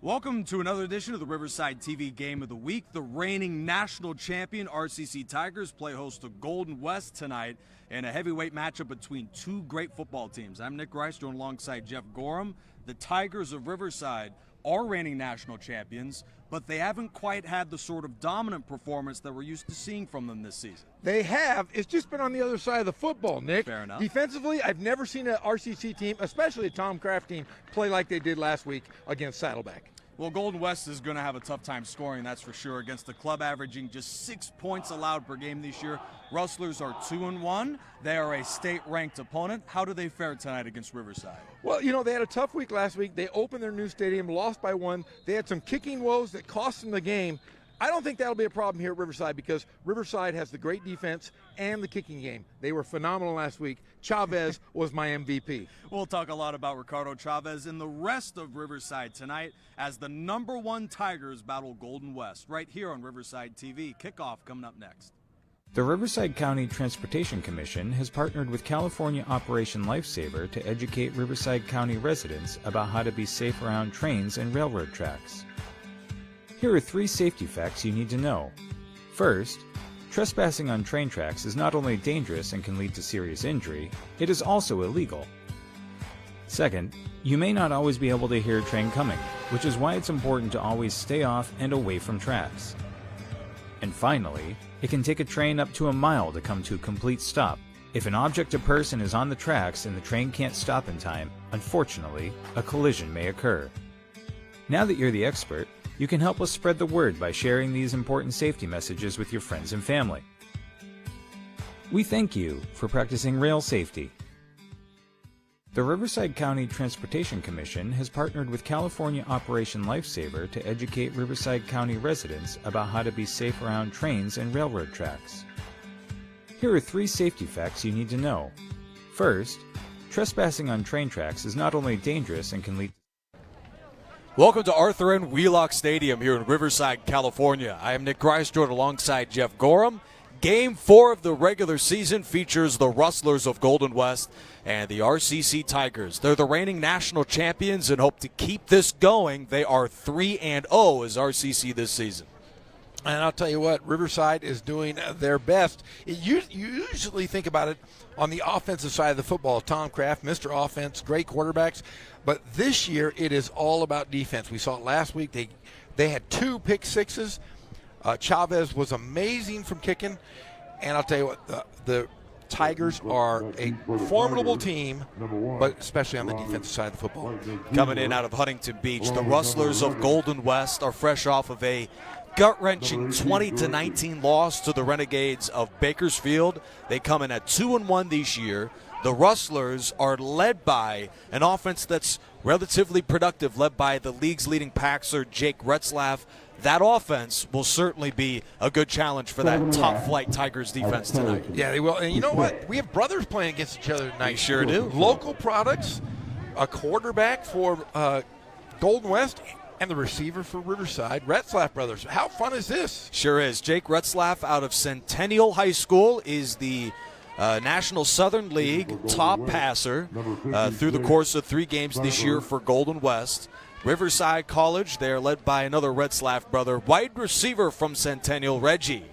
Welcome to another edition of the Riverside TV Game of the Week. The reigning national champion RCC Tigers play host to Golden West tonight in a heavyweight matchup between two great football teams. I'm Nick Rice, joined alongside Jeff Gorham. The Tigers of Riverside are reigning national champions, but they haven't quite had the sort of dominant performance that we're used to seeing from them this season. They have. It's just been on the other side of the football, Nick. Fair enough. Defensively, I've never seen an RCC team, especially a Tom Kraft team, play like they did last week against Saddleback. Well, Golden West is going to have a tough time scoring, that's for sure, against the club averaging just 6 points allowed per game this year. Rustlers are 2-1. They are a state-ranked opponent. How do they fare tonight against Riverside? Well, you know, they had a tough week last week. They opened their new stadium, lost by 1. They had some kicking woes that cost them the game. I don't think that'll be a problem here at Riverside because Riverside has the great defense and the kicking game. They were phenomenal last week. Chavez was my MVP. We'll talk a lot about Ricardo Chavez and the rest of Riverside tonight as the #1 Tigers battle Golden West right here on Riverside TV. Kickoff coming up next. The Riverside County Transportation Commission has partnered with California Operation Lifesaver to educate Riverside County residents about how to be safe around trains and railroad tracks. Here are 3 safety facts you need to know. First, trespassing on train tracks is not only dangerous and can lead to serious injury, it is also illegal. Second, you may not always be able to hear a train coming, which is why it's important to always stay off and away from tracks. And finally, it can take a train up to a mile to come to a complete stop. If an object or person is on the tracks and the train can't stop in time, unfortunately, a collision may occur. Now that you're the expert, you can help us spread the word by sharing these important safety messages with your friends and family. We thank you for practicing rail safety. The Riverside County Transportation Commission has partnered with California Operation Lifesaver to educate Riverside County residents about how to be safe around trains and railroad tracks. Here are 3 safety facts you need to know. First, trespassing on train tracks is not only dangerous and can lead. Welcome to Arthur N. Wheelock Stadium here in Riverside, California. I am Nick Grice, joined alongside Jeff Gorham. Game 4 of the regular season features the Rustlers of Golden West and the RCC Tigers. They're the reigning national champions and hope to keep this going. They are 3-0 as RCC this season. And I'll tell you what, Riverside is doing their best. You usually think about it on the offensive side of the football. Tom Kraft, Mr. Offense, great quarterbacks. But this year, it is all about defense. We saw it last week. They had 2 pick sixes. Chavez was amazing from kicking. And I'll tell you what, the Tigers are a formidable team, but especially on the defensive side of the football. Coming in out of Huntington Beach, the Rustlers of Golden West are fresh off of a gut-wrenching 20-19 loss to the Renegades of Bakersfield. They come in at 2-1 this year. The Rustlers are led by an offense that's relatively productive, led by the league's leading passer, Jake Retzlaff. That offense will certainly be a good challenge for that top-flight Tigers defense tonight. Yeah, they will. And you know what? We have brothers playing against each other tonight. We sure do. Local products, a quarterback for Golden West, and the receiver for Riverside, Retzlaff brothers. How fun is this? Sure is. Jake Retzlaff out of Centennial High School is the National Southern League top passer through the course of 3 games this year for Golden West. Riverside College, they are led by another Retzlaff brother, wide receiver from Centennial, Reggie.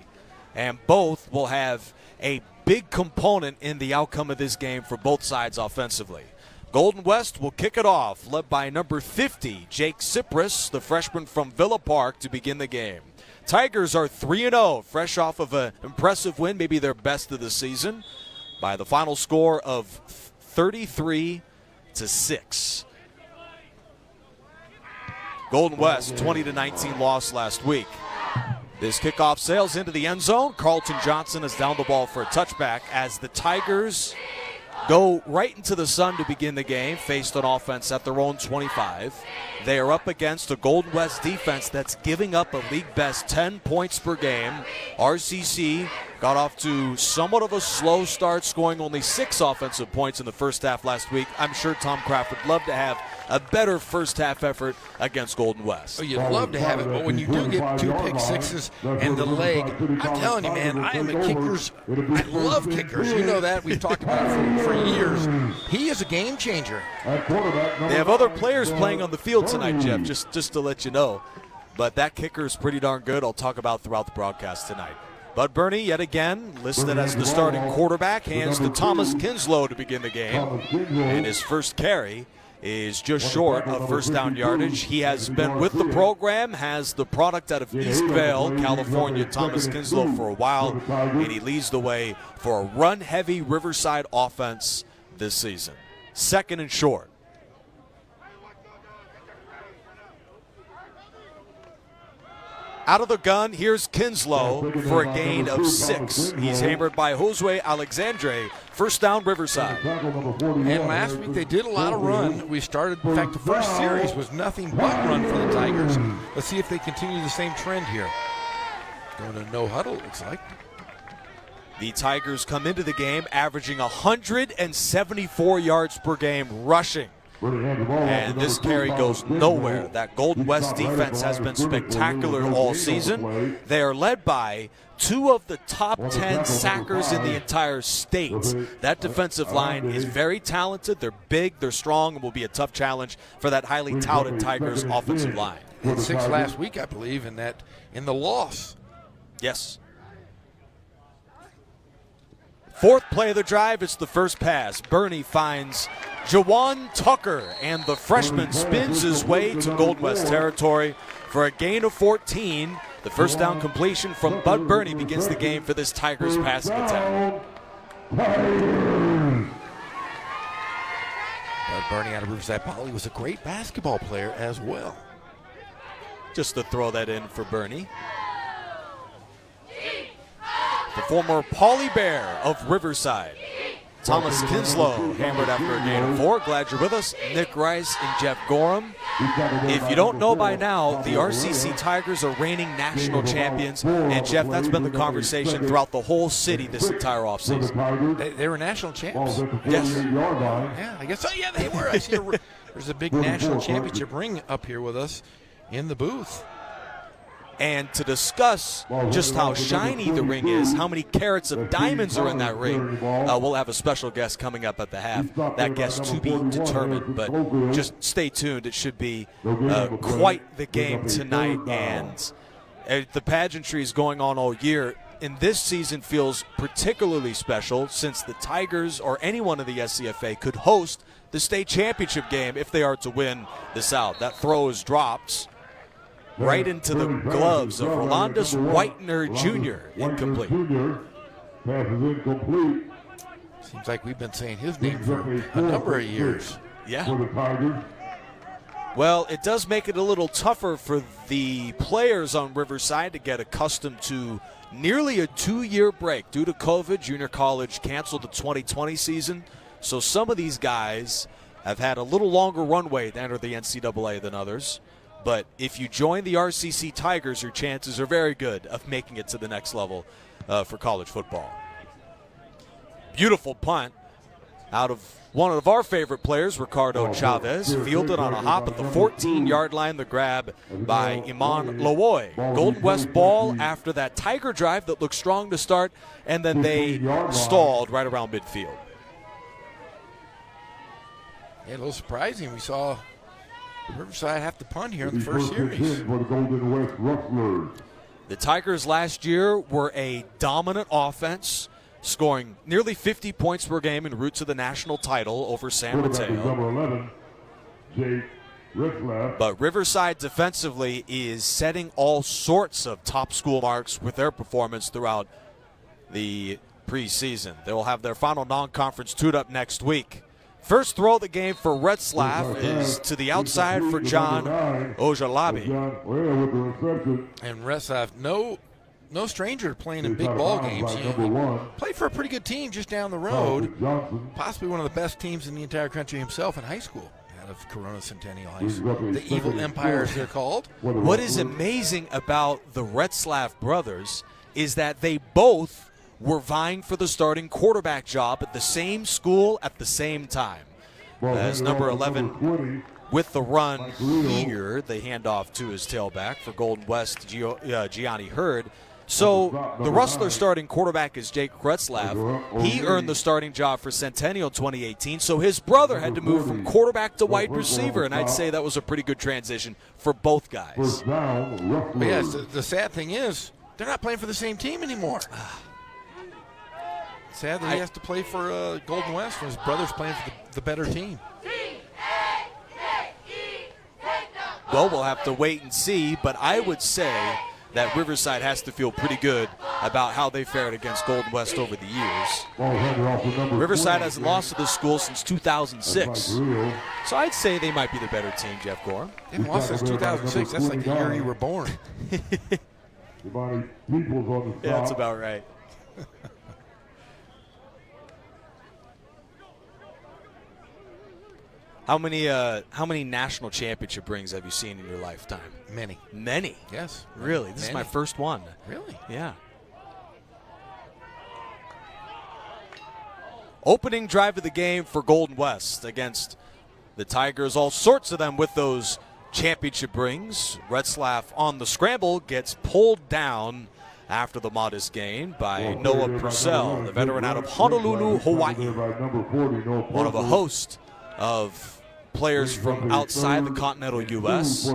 And both will have a big component in the outcome of this game for both sides offensively. Golden West will kick it off, led by number 50, Jake Cypress, the freshman from Villa Park, to begin the game. Tigers are 3-0, fresh off of an impressive win, maybe their best of the season, by the final score of 33-6. Golden West, 20-19 loss last week. This kickoff sails into the end zone. Carlton Johnson is down the ball for a touchback as the Tigers go right into the sun to begin the game, faced on offense at their own 25. They are up against a Golden West defense that's giving up a league best 10 points per game. RCC got off to somewhat of a slow start, scoring only 6 offensive points in the first half last week. I'm sure Tom Kraft would love to have a better first half effort against Golden West. Oh, you'd love to have it, but when you do get 2 pick sixes and the leg, I'm telling you, man, I am a kickers. I love kickers. You know that. We've talked about it for years. He is a game changer. They have other players playing on the field tonight, Jeff, just to let you know. But that kicker is pretty darn good. I'll talk about throughout the broadcast tonight. Bud Burney, yet again, listed as the starting quarterback, hands to Thomas Kinslow to begin the game. And his first carry is just short of first down yardage. He has been with the program, has the product out of East Vale, California, Thomas Kinslow, for a while, and he leads the way for a run-heavy Riverside offense this season. Second and short. Out of the gun, here's Kinslow for a gain of 6. He's hammered by Josue Alexandre. First down, Riverside. And last week they did a lot of run. We started, in fact, the first series was nothing but run for the Tigers. Let's see if they continue the same trend here. Going to no huddle, it looks like. The Tigers come into the game averaging 174 yards per game rushing. And this carry goes nowhere. That Golden West defense has been spectacular all season. They are led by 2 of the top 10 sackers in the entire state. That defensive line is very talented. They're big, they're strong, and will be a tough challenge for that highly touted Tigers offensive line. They had 6 last week, I believe, in the loss. Yes. Fourth play of the drive, it's the first pass. Burney finds Jawan Tucker, and the freshman spins his way to Golden West territory for a gain of 14. The first down completion from Bud Burney begins the game for this Tigers passing attack. Bud Burney out of Riverside Poly was a great basketball player as well. Just to throw that in for Burney. The former Pauly Bear of Riverside. Thomas Kinslow hammered after a gain of 4. Glad you're with us. Nick Rice and Jeff Gorham. If you don't know by now, the RCC Tigers are reigning national champions. And, Jeff, that's been the conversation throughout the whole city this entire offseason. They were national champs. Yes. Yeah, I guess so. Yeah, they were. I see there's a big national championship ring up here with us in the booth. And to discuss just how shiny the ring is, how many carats of diamonds are in that ring, we'll have a special guest coming up at the half. That guest to be determined, but just stay tuned. It should be quite the game tonight, and the pageantry is going on all year. And this season feels particularly special since the Tigers or anyone in the SCFA could host the state championship game if they are to win the South. That throw is dropped right into the gloves of Rolandus Whitener Jr. Incomplete. Seems like we've been saying his name for a number of years. Yeah. Well, it does make it a little tougher for the players on Riverside to get accustomed to nearly a 2-year break. Due to COVID, junior college canceled the 2020 season. So some of these guys have had a little longer runway to enter the NCAA than others. But if you join the RCC Tigers, your chances are very good of making it to the next level for college football. Beautiful punt out of one of our favorite players, Ricardo Chavez, fielded on a hop at the 14-yard line. The grab by Iman Lowoy. Golden West ball after that Tiger drive that looked strong to start, and then they stalled right around midfield. Yeah, a little surprising. We saw Riverside have to punt here in the first series. The Tigers last year were a dominant offense, scoring nearly 50 points per game en route to the national title over San Mateo. But Riverside defensively is setting all sorts of top school marks with their performance throughout the preseason. They will have their final non-conference tune-up next week. First throw of the game for Retzlaff is to the outside for John Ojalabi. And Retzlaff, no stranger to playing in big ball games. He played for a pretty good team just down the road. Possibly one of the best teams in the entire country himself in high school. Out of Corona Centennial High School. The Evil Empires, they're called. What is amazing about the Retzlaff brothers is that they both were vying for the starting quarterback job at the same school at the same time. As number 11 with the run here, they hand off to his tailback for Golden West, Gianni Hurd. So the Rustler starting quarterback is Jake Retzlaff. He earned the starting job for Centennial 2018, so his brother had to move from quarterback to wide receiver, and I'd say that was a pretty good transition for both guys. But yes, the sad thing is they're not playing for the same team anymore. Sad that he has to play for Golden West when his brother's playing for the better team. Well, we'll have to wait and see, but I would say that Riverside has to feel pretty good about how they fared against Golden West over the years. Riverside hasn't lost to this school since 2006. So I'd say they might be the better team, Jeff Gorham. They haven't lost since 2006. That's like the year you were born. Yeah, that's about right. How many national championship rings have you seen in your lifetime? Many. Many? Yes. Really? This is my first one. Really? Yeah. Opening drive of the game for Golden West against the Tigers. All sorts of them with those championship rings. Retzlaff on the scramble gets pulled down after the modest gain by Noah Purcell, the veteran out of Honolulu, Hawaii. One of a host of players from outside the continental U.S.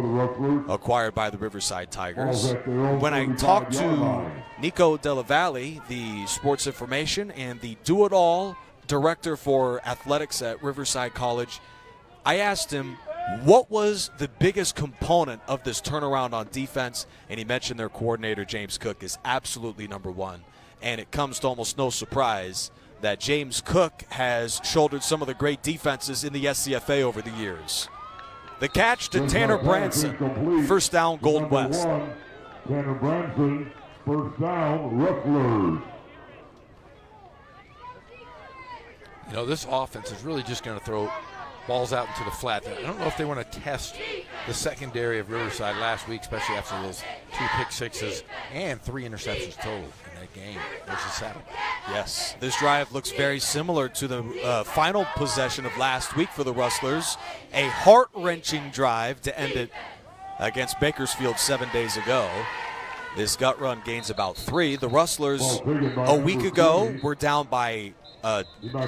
acquired by the Riverside Tigers. When I talked to Nico Della Valle, the sports information and the do-it-all director for athletics at Riverside College, I asked him what was the biggest component of this turnaround on defense, and he mentioned their coordinator, James Cook, is absolutely number one. And it comes to almost no surprise that James Cook has shouldered some of the great defenses in the SCFA over the years. The catch to Tanner Branson. First down, Golden West. Tanner Branson, first down, Rustlers. You know, this offense is really just going to throw balls out into the flat. I don't know if they want to test the secondary of Riverside last week, especially after those 2 pick sixes and 3 interceptions total in that game versus Saddleback. Yes, this drive looks very similar to the final possession of last week for the Rustlers. A heart-wrenching drive to end it against Bakersfield 7 days ago. This gut run gains about 3. The Rustlers a week ago were down by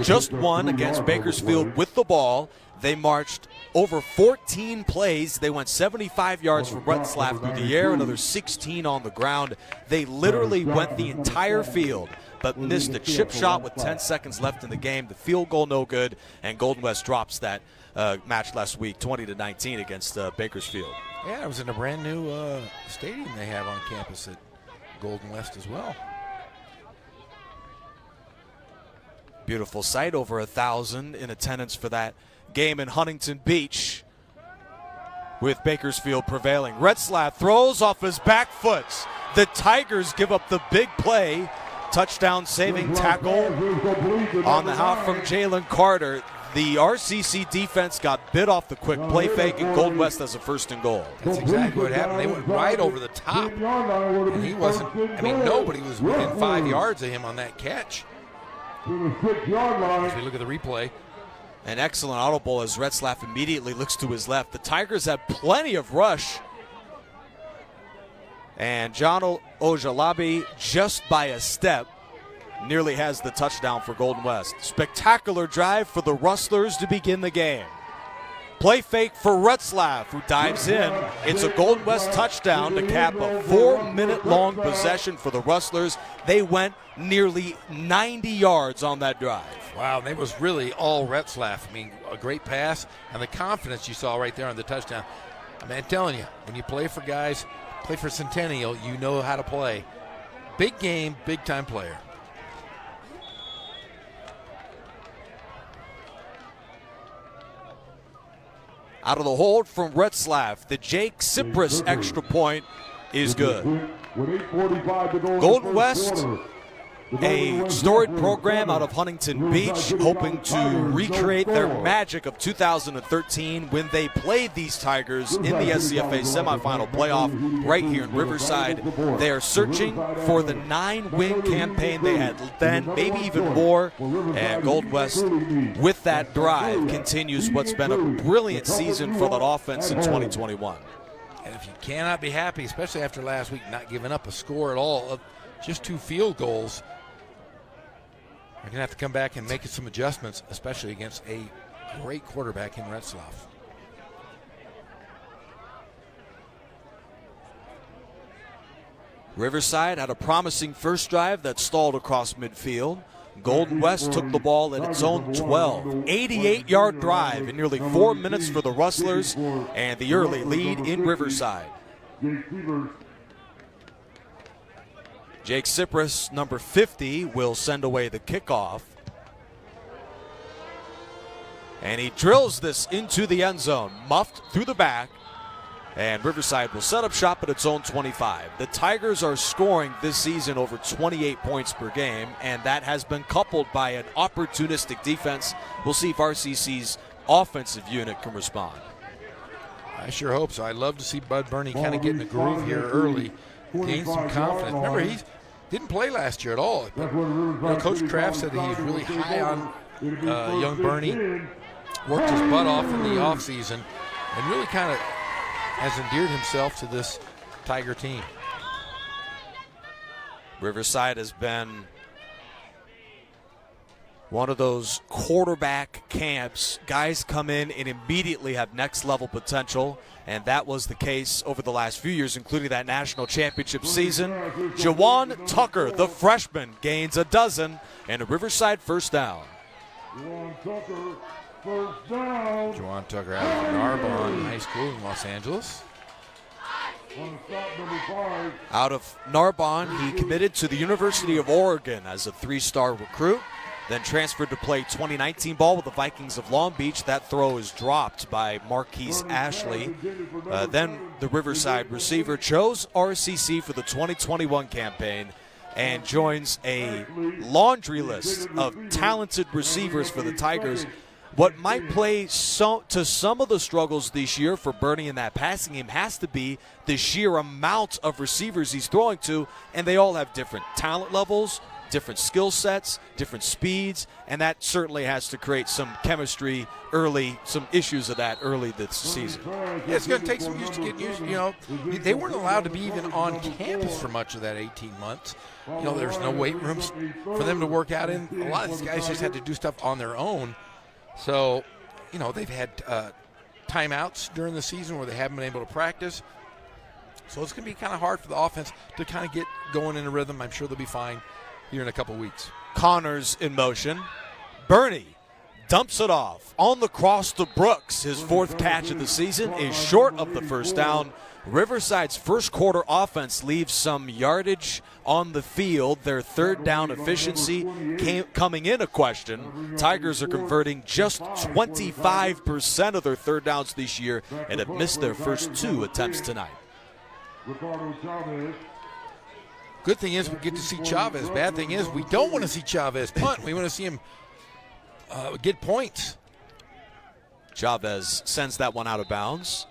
just 1 against Bakersfield with the ball. They marched over 14 plays. They went 75 yards from Retzlaff through the air, another 16 on the ground. They literally went the entire field, but missed a chip shot with 10 seconds left in the game. The field goal no good, and Golden West drops that match last week, 20-19 against Bakersfield. Yeah, it was in a brand new stadium they have on campus at Golden West as well. Beautiful sight, over 1,000 in attendance for that game in Huntington Beach, with Bakersfield prevailing. Retzlaff throws off his back foot. The Tigers give up the big play. Touchdown saving tackle on the hop from Jalen Carter. The RCC defense got bit off the quick play fake, and Golden West has a 1st and goal. That's exactly what happened. They went right over the top, and he wasn't, I mean, nobody was within 5 yards of him on that catch. As we look at the replay. An excellent audible as Retzlaff immediately looks to his left. The Tigers have plenty of rush. And John Ojalabi, just by a step, nearly has the touchdown for Golden West. Spectacular drive for the Rustlers to begin the game. Play fake for Retzlaff, who dives in. It's a Golden West touchdown to cap a 4-minute-long possession for the Rustlers. They went nearly 90 yards on that drive. Wow, and it was really all Retzlaff. I mean, a great pass, and the confidence you saw right there on the touchdown. I mean, I'm telling you, when you play for guys, play for Centennial, you know how to play. Big game, big-time player. Out of the hold from Retzlaff, the Jake Cypress extra point is good. Golden West a storied program out of Huntington Beach, hoping to recreate their magic of 2013 when they played these Tigers in the SCFA semifinal playoff right here in Riverside. They are searching for the 9-win campaign they had then, maybe even more. And Gold West, with that drive, continues what's been a brilliant season for that offense in 2021. And if you cannot be happy, especially after last week, not giving up a score at all, of just 2 field goals, you're going to have to come back and make some adjustments, especially against a great quarterback in Retzlaff. Riverside had a promising first drive that stalled across midfield. Golden West took the ball at its own 12. 88-yard drive in nearly 4 minutes for the Rustlers, and the early lead in Riverside. Jake Cypress, number 50, will send away the kickoff. And he drills this into the end zone, muffed through the back. And Riverside will set up shop at its own 25. The Tigers are scoring this season over 28 points per game, and that has been coupled by an opportunistic defense. We'll see if RCC's offensive unit can respond. I sure hope so. I'd love to see Bud Burney kind of get in the groove here early, gain some confidence. Remember, he didn't play last year at all. But, Coach Kraft said that he's really high on young Burney, worked his butt off in the offseason, and really kind of has endeared himself to this Tiger team. Riverside has been one of those quarterback camps. Guys come in and immediately have next level potential, and that was the case over the last few years, including that national championship season. Jawan Tucker, the freshman, gains a dozen and a Riverside first down. Juwan Tucker out of Narbonne High School in Los Angeles. Out of Narbonne, he committed to the University of Oregon as a 3-star recruit, then transferred to play 2019 ball with the Vikings of Long Beach. That throw is dropped by Marquise Ashley. Then the Riverside receiver chose RCC for the 2021 campaign and joins a laundry list of talented receivers for the Tigers. What might play to some of the struggles this year for Burney in that passing game has to be the sheer amount of receivers he's throwing to, and they all have different talent levels, different skill sets, different speeds, and that certainly has to create some chemistry early, some issues of that early this season. Yeah, it's going to take some used to get used. They weren't allowed to be even on campus for much of that 18 months. There's no weight rooms for them to work out in. A lot of these guys just had to do stuff on their own. So, they've had timeouts during the season where they haven't been able to practice. So it's going to be kind of hard for the offense to kind of get going in a rhythm. I'm sure they'll be fine here in a couple weeks. Connors in motion. Burney dumps it off on the cross to Brooks. His 4th catch of the season is short of the first down. Riverside's first quarter offense leaves some yardage on the field. Their 3rd down efficiency coming in a question. Tigers are converting just 25% of their 3rd downs this year and have missed their first 2 attempts tonight. Good thing is we get to see Chavez. Bad thing is we don't want to see Chavez punt. We want to see him get points. Chavez sends that one out of bounds.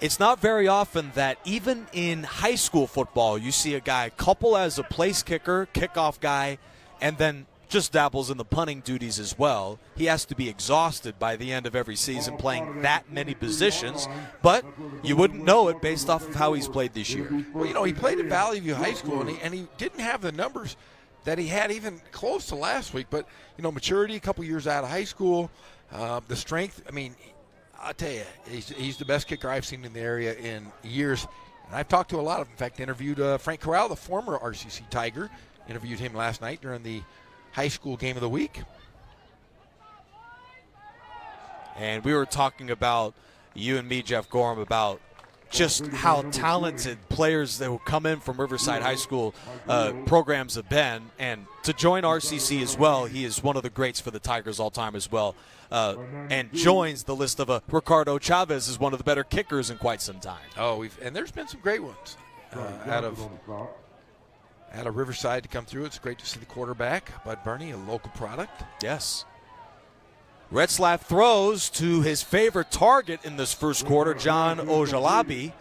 It's not very often that even in high school football you see a guy couple as a place kicker, kickoff guy, and then just dabbles in the punting duties as well. He has to be exhausted by the end of every season playing that many positions, but you wouldn't know it based off of how he's played this year. Well, he played at Valley View High School, and he didn't have the numbers that he had even close to last week. But, maturity, a couple years out of high school, the strength, I'll tell you, he's the best kicker I've seen in the area in years. And I've talked to a lot of them. In fact, interviewed Frank Corral, the former RCC Tiger. Interviewed him last night during the high school game of the week. And we were talking about, you and me, Jeff Gorham, about just how talented players that will come in from Riverside High School programs have been. And to join RCC as well, he is one of the greats for the Tigers all time as well. And joins the list of Ricardo Chavez as one of the better kickers in quite some time. Oh, and there's been some great ones out out of Riverside to come through. It's great to see the quarterback, Bud Burney, a local product. Yes. Retzlaff throws to his favorite target in this first quarter, John Ojalabi,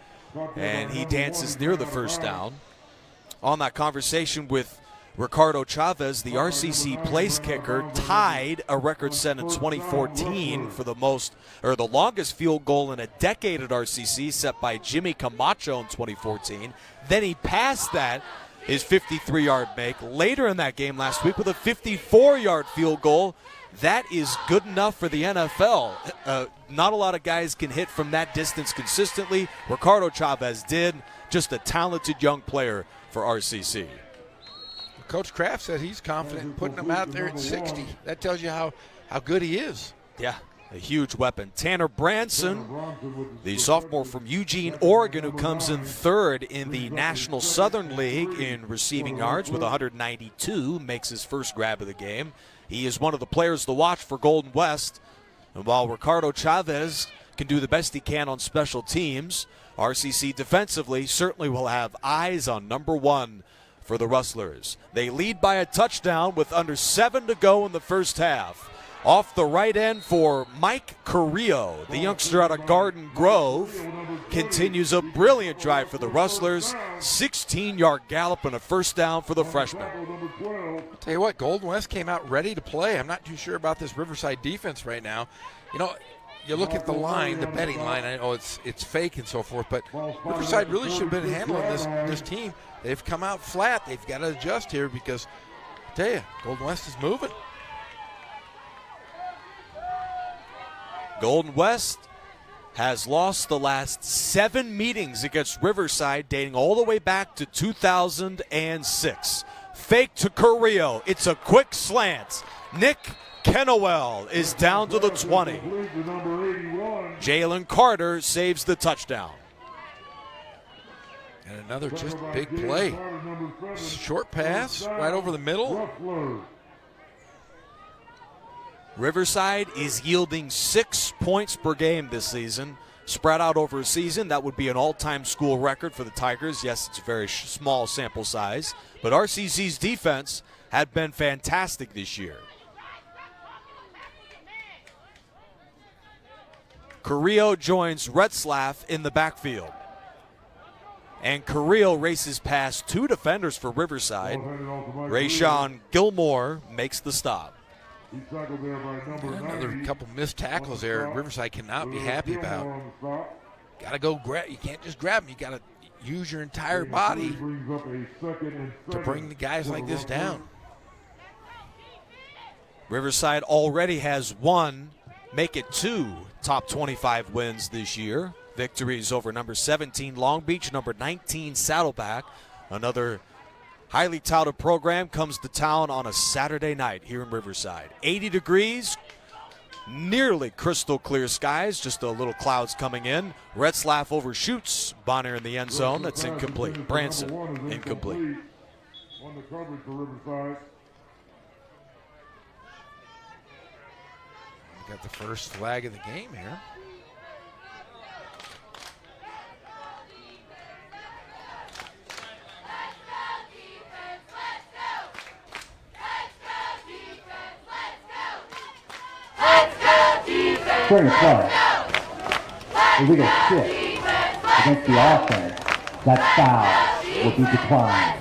and he dances near the first down. On that conversation with Ricardo Chavez, the RCC place kicker tied a record set in 2014 for the longest field goal in a decade at RCC, set by Jimmy Camacho in 2014. Then he passed that, his 53-yard make, later in that game last week with a 54-yard field goal. That is good enough for the NFL. Not a lot of guys can hit from that distance consistently. Ricardo Chavez did. Just a talented young player for RCC. Coach Kraft said he's confident in putting him out there at 60. That tells you how good he is. Yeah, a huge weapon. Tanner Branson, the sophomore from Eugene, Oregon, who comes in third in the National Southern League in receiving yards with 192, makes his first grab of the game. He is one of the players to watch for Golden West. And while Ricardo Chavez can do the best he can on special teams, RCC defensively certainly will have eyes on number one for the Rustlers. They lead by a touchdown with under 7 to go in the first half. Off the right end for Mike Carrillo, the youngster out of Garden Grove, continues a brilliant drive for the Rustlers. 16-yard gallop and a first down for the freshman. Tell you what, Golden West came out ready to play. I'm not too sure about this Riverside defense right now. You know, you look at the line, the betting line, I know it's fake and so forth, but Riverside really should have been handling this team. They've come out flat. They've got to adjust here because, I tell you, Golden West is moving. Golden West has lost the last 7 meetings against Riverside, dating all the way back to 2006. Fake to Carrillo. It's a quick slant. Nick Kennewell is down to the 20. Jalen Carter saves the touchdown. And another just big play. Short pass right over the middle. Riverside is yielding 6 points per game this season. Spread out over a season, that would be an all-time school record for the Tigers. Yes, it's a very small sample size, but RCC's defense had been fantastic this year. Carrillo joins Retzlaff in the backfield. And Carrillo races past 2 defenders for Riverside. Rayshawn Gilmore makes the stop. Another couple missed tackles there. Riverside cannot be happy about. Got to go grab. You can't just grab them. You got to use your entire body to bring the guys like this down. Riverside already has 1, make it 2 top 25 wins this year. Victories over number 17 Long Beach, number 19 Saddleback. Another highly touted program comes to town on a Saturday night here in Riverside. 80 degrees, nearly crystal clear skies, just a little clouds coming in. Retzlaff overshoots Bonner in the end zone. That's incomplete. Branson, incomplete. On the coverage for Riverside. We got the first flag of the game here. Fair play. If we get 6 against the offense, that foul will be declined.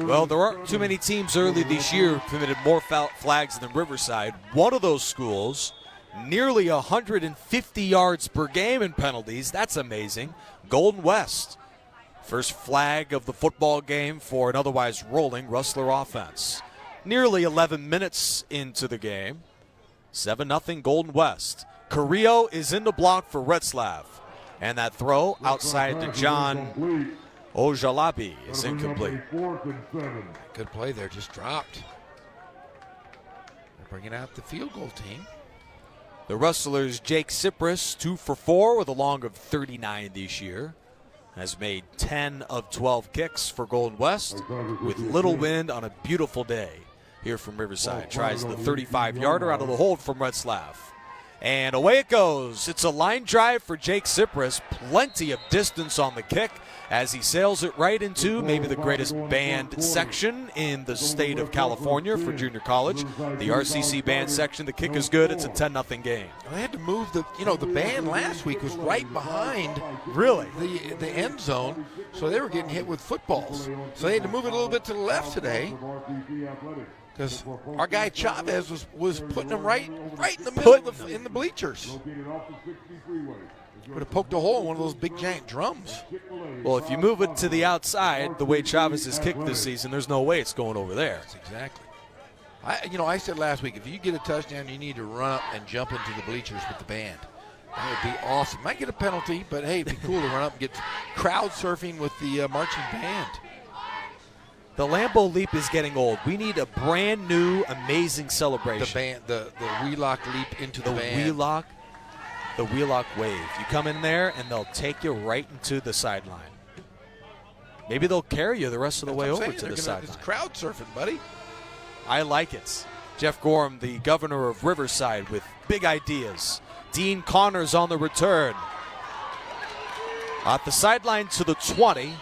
Well, there aren't too many teams early this year who committed more flags than Riverside. One of those schools, nearly 150 yards per game in penalties. That's amazing. Golden West. First flag of the football game for an otherwise rolling Rustler offense. Nearly 11 minutes into the game. 7-0 Golden West. Carrillo is in the block for Retzlaff. And that throw outside to John Ojalabi is incomplete. Good play there, just dropped. They're bringing out the field goal team. The Rustlers' Jake Cypress, 2 for 4 with a long of 39 this year. Has made 10 of 12 kicks for Golden West with little wind on a beautiful day here from Riverside. Tries the 35-yarder out of the hold from Retzlaff. And away it goes. It's a line drive for Jake Cypress. Plenty of distance on the kick as he sails it right into maybe the greatest band section in the state of California for junior college. The RCC band section. The kick is good. It's a 10-0 game. They had to move the band last week was right behind Really? the end zone, so they were getting hit with footballs. So they had to move it a little bit to the left today because our guy Chavez was putting them right in the middle in the bleachers. Would have poked a hole in one of those big giant drums. Well, if you move it to the outside, the way Chavez has kicked this season, there's no way it's going over there. That's exactly. I said last week, if you get a touchdown, you need to run up and jump into the bleachers with the band. That would be awesome. Might get a penalty, but hey, it'd be cool to run up and get crowd surfing with the marching band. The Lambeau Leap is getting old. We need a brand new, amazing celebration. The band, the Wheelock Leap into the band. The Wheelock Wave. You come in there and they'll take you right into the sideline. Maybe they'll carry you the rest of the way over to the sideline. It's crowd surfing, buddy. I like it. Jeff Gorham, the governor of Riverside, with big ideas. Dean Connors on the return. At the sideline to the 20,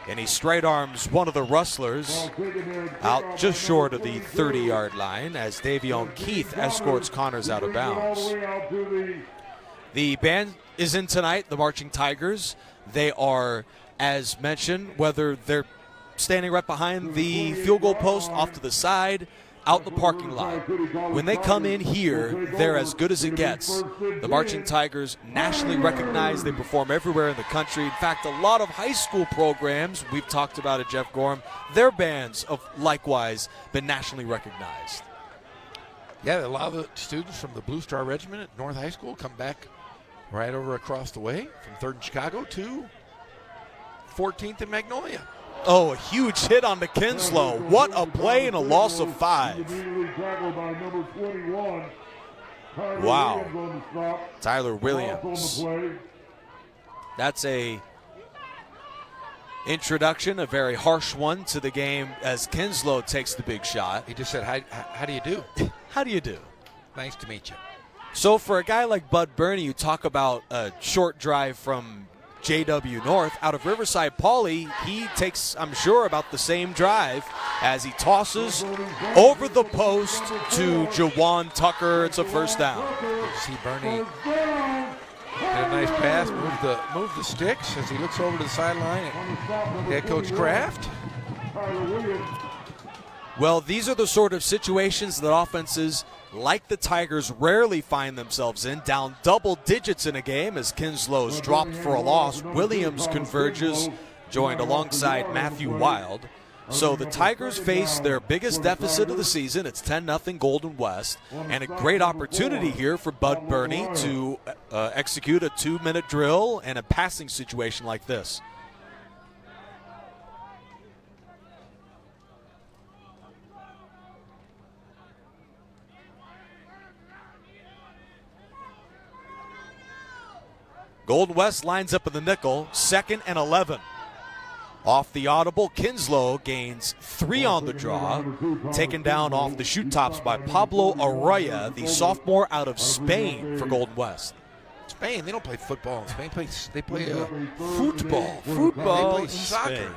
and he straight arms one of the rustlers out just short of the 30-yard line as Davion Keith escorts Connors out of bounds. The band is in tonight, the Marching Tigers. They are, as mentioned, whether they're standing right behind the field goal post, off to the side, out the parking lot. When they come in here, they're as good as it gets. The Marching Tigers, nationally recognized. They perform everywhere in the country. In fact, a lot of high school programs, we've talked about it, Jeff Gorham, their bands have likewise been nationally recognized. Yeah, a lot of the students from the Blue Star Regiment at North High School come back right over across the way from 3rd and Chicago to 14th and Magnolia. Oh, a huge hit on the Kinslow. What a play and a loss of 5. Wow. Tyler Williams. That's a introduction, a very harsh one to the game as Kinslow takes the big shot. He just said, how do you do? How do you do? Nice to meet you. So for a guy like Bud Burney, you talk about a short drive from JW North, out of Riverside Pauley, he takes, I'm sure, about the same drive as he tosses over the post to Jawan Tucker. It's a first down. See Burney get a nice pass, move the sticks as he looks over to the sideline at head coach Kraft. Well, these are the sort of situations that offenses like the Tigers rarely find themselves in, down double digits in a game as Kinslow's dropped for a loss. Williams converges, joined alongside Matthew Wild. So the Tigers face their biggest deficit of the season. It's 10-0 Golden West, and a great opportunity here for Bud Burney to execute a 2-minute drill and a passing situation like this. Golden West lines up in the nickel, 2nd and 11. Off the audible, Kinslow gains 3 on the draw, taken down off the shoot tops by Pablo Arroyo, the sophomore out of Spain for Golden West. Spain, they don't play football in Spain. They play football. Football They play in soccer. Spain.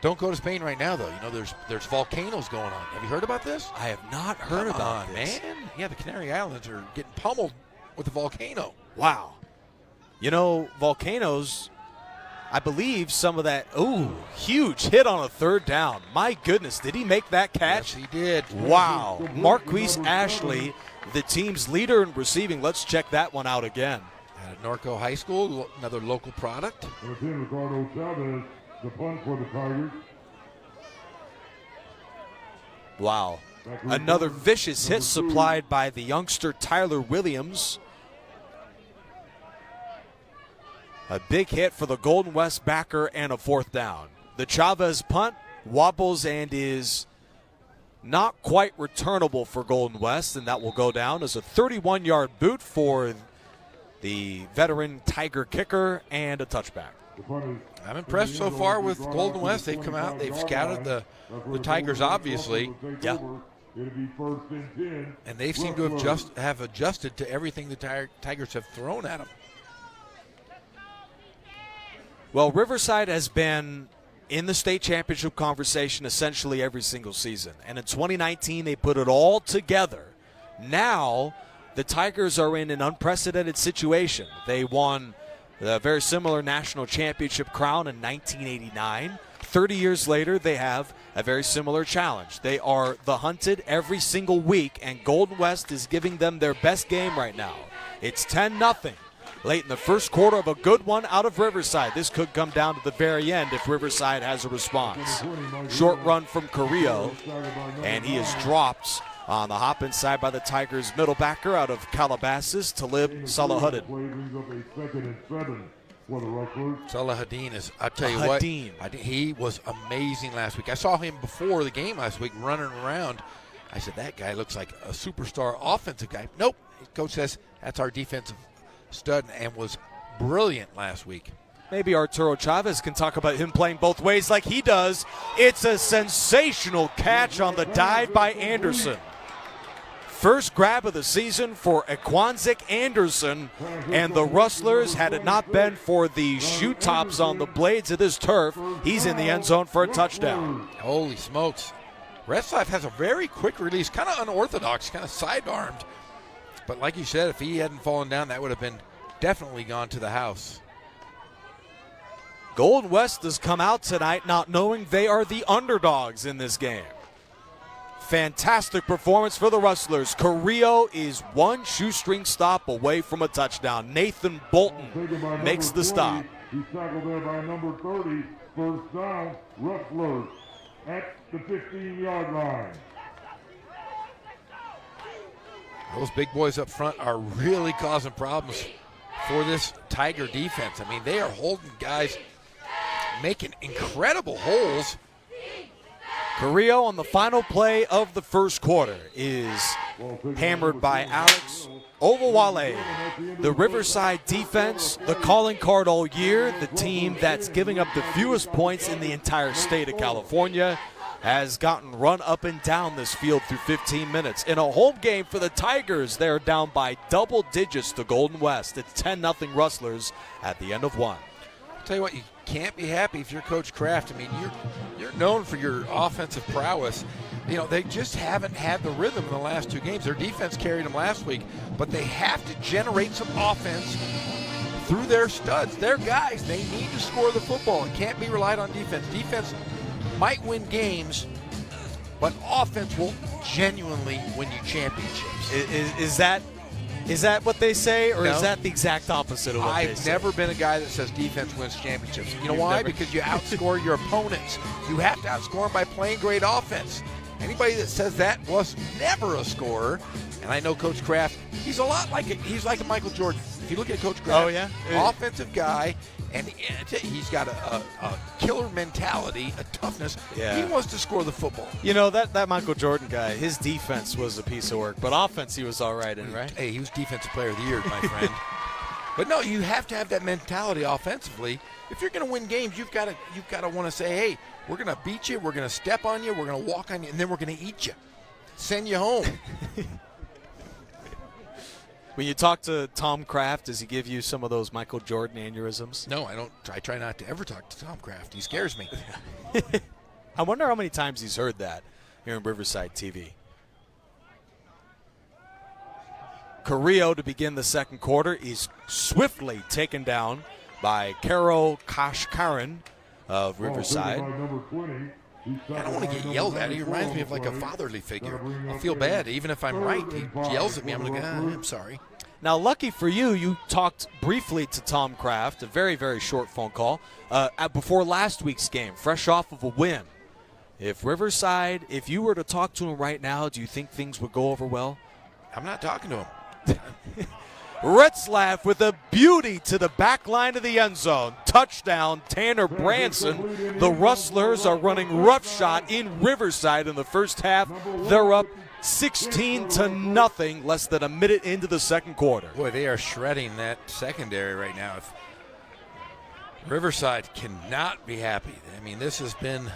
Don't go to Spain right now, though. You know, there's volcanoes going on. Have you heard about this? I have not heard about this. Man. Yeah, the Canary Islands are getting pummeled with a volcano. Wow. You know, volcanoes, I believe some of that, huge hit on a 3rd down. My goodness, did he make that catch? Yes, he did. Wow. Marquise Ashley, the team's leader in receiving. Let's check that one out again. At Norco High School, another local product. Ricardo Chavez, the punt for the Tigers. Wow. Another vicious hit supplied by the youngster Tyler Williams. A big hit for the Golden West backer and a 4th down. The Chavez punt wobbles and is not quite returnable for Golden West, and that will go down as a 31-yard boot for the veteran Tiger kicker and a touchback. I'm impressed so far with Golden West. They've come out, they've scouted the Tigers, obviously. Yeah. It'll be 1st and 10. And they seem to have adjusted to everything the Tigers have thrown at them. Well, Riverside has been in the state championship conversation essentially every single season. And in 2019, they put it all together. Now, the Tigers are in an unprecedented situation. They won a very similar national championship crown in 1989. 30 years later, they have a very similar challenge. They are the hunted every single week, and Golden West is giving them their best game right now. It's 10-0. Late in the first quarter of a good one out of Riverside. This could come down to the very end if Riverside has a response. Short run from Carrillo, and he is dropped on the hop inside by the Tigers' middle backer out of Calabasas, Talib Salahuddin. Salahuddin is, I tell you what, he was amazing last week. I saw him before the game last week running around. I said, that guy looks like a superstar offensive guy. Nope. Coach says that's our defensive stud, and was brilliant last week. Maybe Arturo Chavez can talk about him playing both ways like he does. It's a sensational catch on the dive by Anderson. First grab of the season for Ekwanzik Anderson, and the Rustlers, had it not been for the shoe tops on the blades of this turf, he's in the end zone for a touchdown. Holy smokes. Retzlaff has a very quick release, kind of unorthodox, kind of sidearmed. But like you said, if he hadn't fallen down, that would have been definitely gone to the house. Golden West has come out tonight not knowing they are the underdogs in this game. Fantastic performance for the Rustlers. Carrillo is one shoestring stop away from a touchdown. Nathan Bolton makes the stop. He's tackled there by number 30. First down, Rustlers at the 15-yard line. Those big boys up front are really causing problems for this Tiger defense. I mean, they are holding guys, making incredible holes. Carrillo on the final play of the first quarter is hammered by Alex Ovawale. The Riverside defense, the calling card all year, the team that's giving up the fewest points in the entire state of California, has gotten run up and down this field through 15 minutes. In a home game for the Tigers, they're down by double digits to Golden West. It's 10-0 Rustlers at the end of one. I'll tell you what, you can't be happy if you're Coach Kraft. I mean, you're known for your offensive prowess. You know, they just haven't had the rhythm in the last two games. Their defense carried them last week, but they have to generate some offense through their studs. Their guys, they need to score the football. It can't be relied on defense. Defense might win games, but offense will genuinely win you championships. Is that what they say, or No. is that the exact opposite of what they I've say? never been a guy that says defense wins championships. You know why? Because you outscore your opponents. You have to outscore them by playing great offense. Anybody that says that was never a scorer. And I know Coach Kraft, he's a lot like he's like a Michael Jordan. If you look at Coach Kraft, Oh, yeah? offensive guy, and he's got a killer mentality, a toughness. Yeah. He wants to score the football. You know, that Michael Jordan guy, his defense was a piece of work, but offense he was all right in, right? Hey, he was Defensive Player of the Year, my friend. But no, you have to have that mentality offensively. If you're going to win games, you've got to want to say, hey, we're going to beat you, we're going to step on you, we're going to walk on you, and then we're going to eat you, send you home. When you talk to Tom Kraft, does he give you some of those Michael Jordan aneurysms? No, I don't. I try not to ever talk to Tom Kraft. He scares me. I wonder how many times he's heard that here in Riverside TV. Carrillo, to begin the second quarter, is swiftly taken down by Karo Kashkaran of Riverside. I don't want to get yelled at. He reminds me of like a fatherly figure. I'll feel bad. Even if I'm right, he yells at me. I'm like, I'm sorry. Now, lucky for you, you talked briefly to Tom Kraft, a very, very short phone call, before last week's game, fresh off of a win. If Riverside, if you were to talk to him right now, do you think things would go over well? I'm not talking to him. Retzlaff with a beauty to the back line of the end zone. Touchdown, Tanner Branson. The Rustlers are running roughshod in Riverside in the first half. They're up 16-0, less than a minute into the second quarter. Boy, they are shredding that secondary right now. If Riverside cannot be happy. I mean, this has been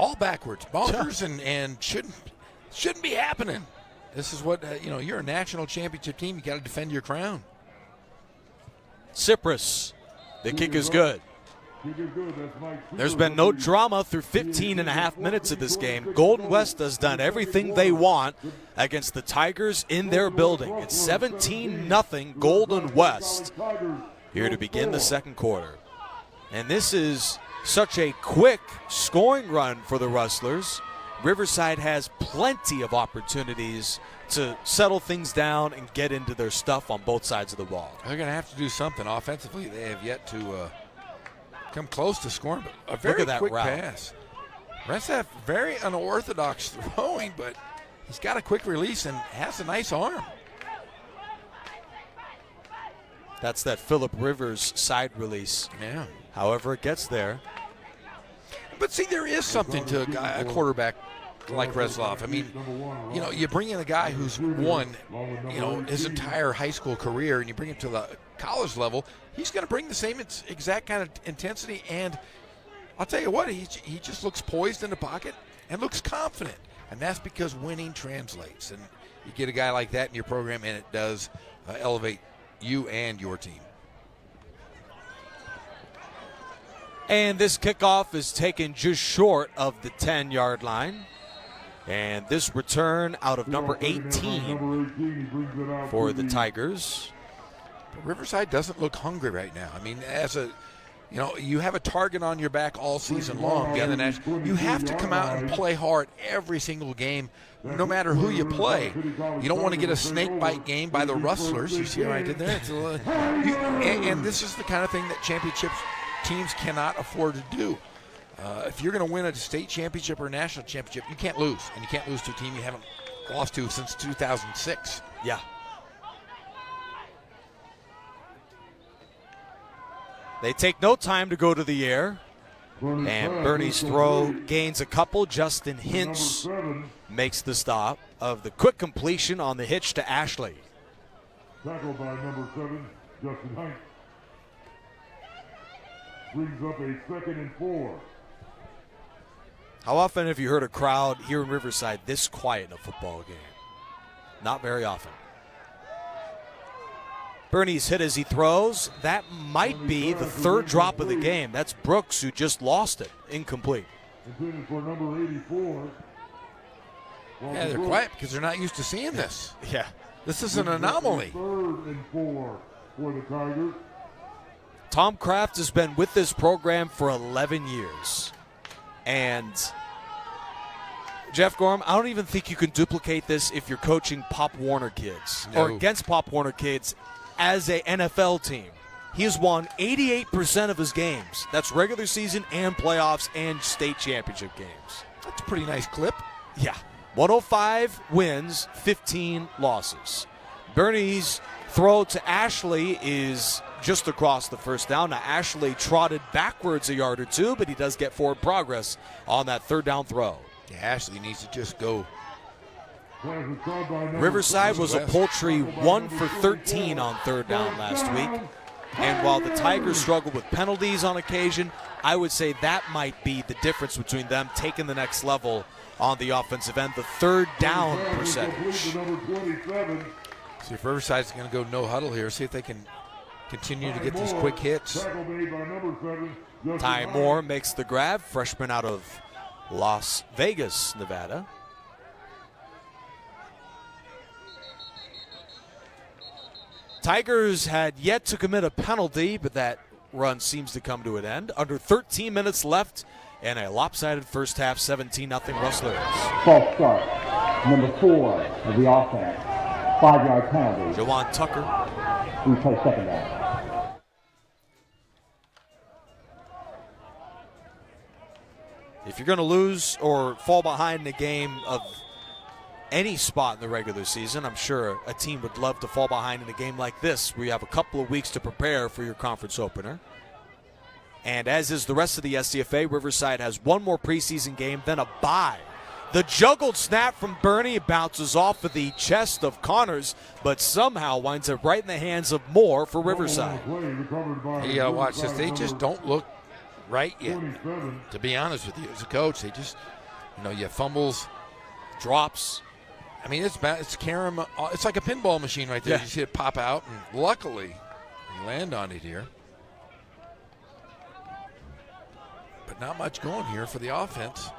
all backwards, bonkers, and shouldn't be happening. This is what you're a national championship team. You got to defend your crown. Cypress, the kick is good. There's been no drama through 15 and a half minutes of this game. Golden West has done everything they want against the Tigers in their building. It's 17-0 Golden West here to begin the second quarter. And this is such a quick scoring run for the Rustlers. Riverside has plenty of opportunities to settle things down and get into their stuff on both sides of the ball. They're going to have to do something offensively. They have yet to come close to scoring, but a very that quick route. pass. Renseth, very unorthodox throwing, but he's got a quick release and has a nice arm. That's that Phillip Rivers side release. Yeah. However it gets there. But see, there is something to a quarterback like Reslov. I mean, you bring in a guy who's won, his entire high school career, and you bring him to the college level, he's going to bring the same exact kind of intensity. And I'll tell you what, he just looks poised in the pocket and looks confident. And that's because winning translates. And you get a guy like that in your program, and it does elevate you and your team. And this kickoff is taken just short of the 10-yard line. And this return out of number 18 for the Tigers. But Riverside doesn't look hungry right now. I mean, you have a target on your back all season long. You have to come out and play hard every single game, no matter who you play. You don't want to get a snake bite game by the Rustlers. You see what I did there? And this is the kind of thing that championships teams cannot afford to do. If you're going to win a state championship or a national championship, you can't lose. And you can't lose to a team you haven't lost to since 2006. Yeah. They take no time to go to the air. And Bernie's throw gains a couple. Justin Hintz makes the stop of the quick completion on the hitch to Ashley. Tackled by number 7, Justin Hintz. Brings up a 2nd and 4. How often have you heard a crowd here in Riverside this quiet in a football game? Not very often. Bernie's hit as he throws. That might be the third drop of the game. That's Brooks, who just lost it. Incomplete. Intended for number 84. Yeah, they're quiet because they're not used to seeing this. Yeah. This is an anomaly. 3rd and 4 for the Tigers. Tom Kraft has been with this program for 11 years. And Jeff Gorham, I don't even think you can duplicate this if you're coaching Pop Warner kids or against Pop Warner kids as a NFL team. He has won 88% of his games. That's regular season and playoffs and state championship games. That's a pretty nice clip. Yeah. 105 wins, 15 losses. Bernie's throw to Ashley is just across the first down. Now, Ashley trotted backwards a yard or two, but he does get forward progress on that third down throw. Yeah, Ashley needs to just go. Riverside was a paltry 1 for 13 on third down last week. And while the Tigers struggled with penalties on occasion, I would say that might be the difference between them taking the next level on the offensive end, the third down percentage. See if Riverside's going to go no huddle here. See if they can continue to get these quick hits. Ty Moore makes the grab, freshman out of Las Vegas, Nevada. Tigers had yet to commit a penalty, but that run seems to come to an end. Under 13 minutes left and a lopsided first half, 17-0 Rustlers. False start. Number 4 of the offense. 5-yard penalty. Jawan Tucker. Replay 2nd down. If you're going to lose or fall behind in a game of any spot in the regular season, I'm sure a team would love to fall behind in a game like this where you have a couple of weeks to prepare for your conference opener. And as is the rest of the SCFA, Riverside has one more preseason game, then a bye. The juggled snap from Bernie bounces off of the chest of Connors, but somehow winds up right in the hands of Moore for Riverside. You got to watch this. They just don't look right yet. To be honest with you, as a coach, they just, you have fumbles, drops. I mean, it's carry 'em. It's like a pinball machine right there. Yeah. You see it pop out, and luckily, you land on it here. But not much going here for the offense.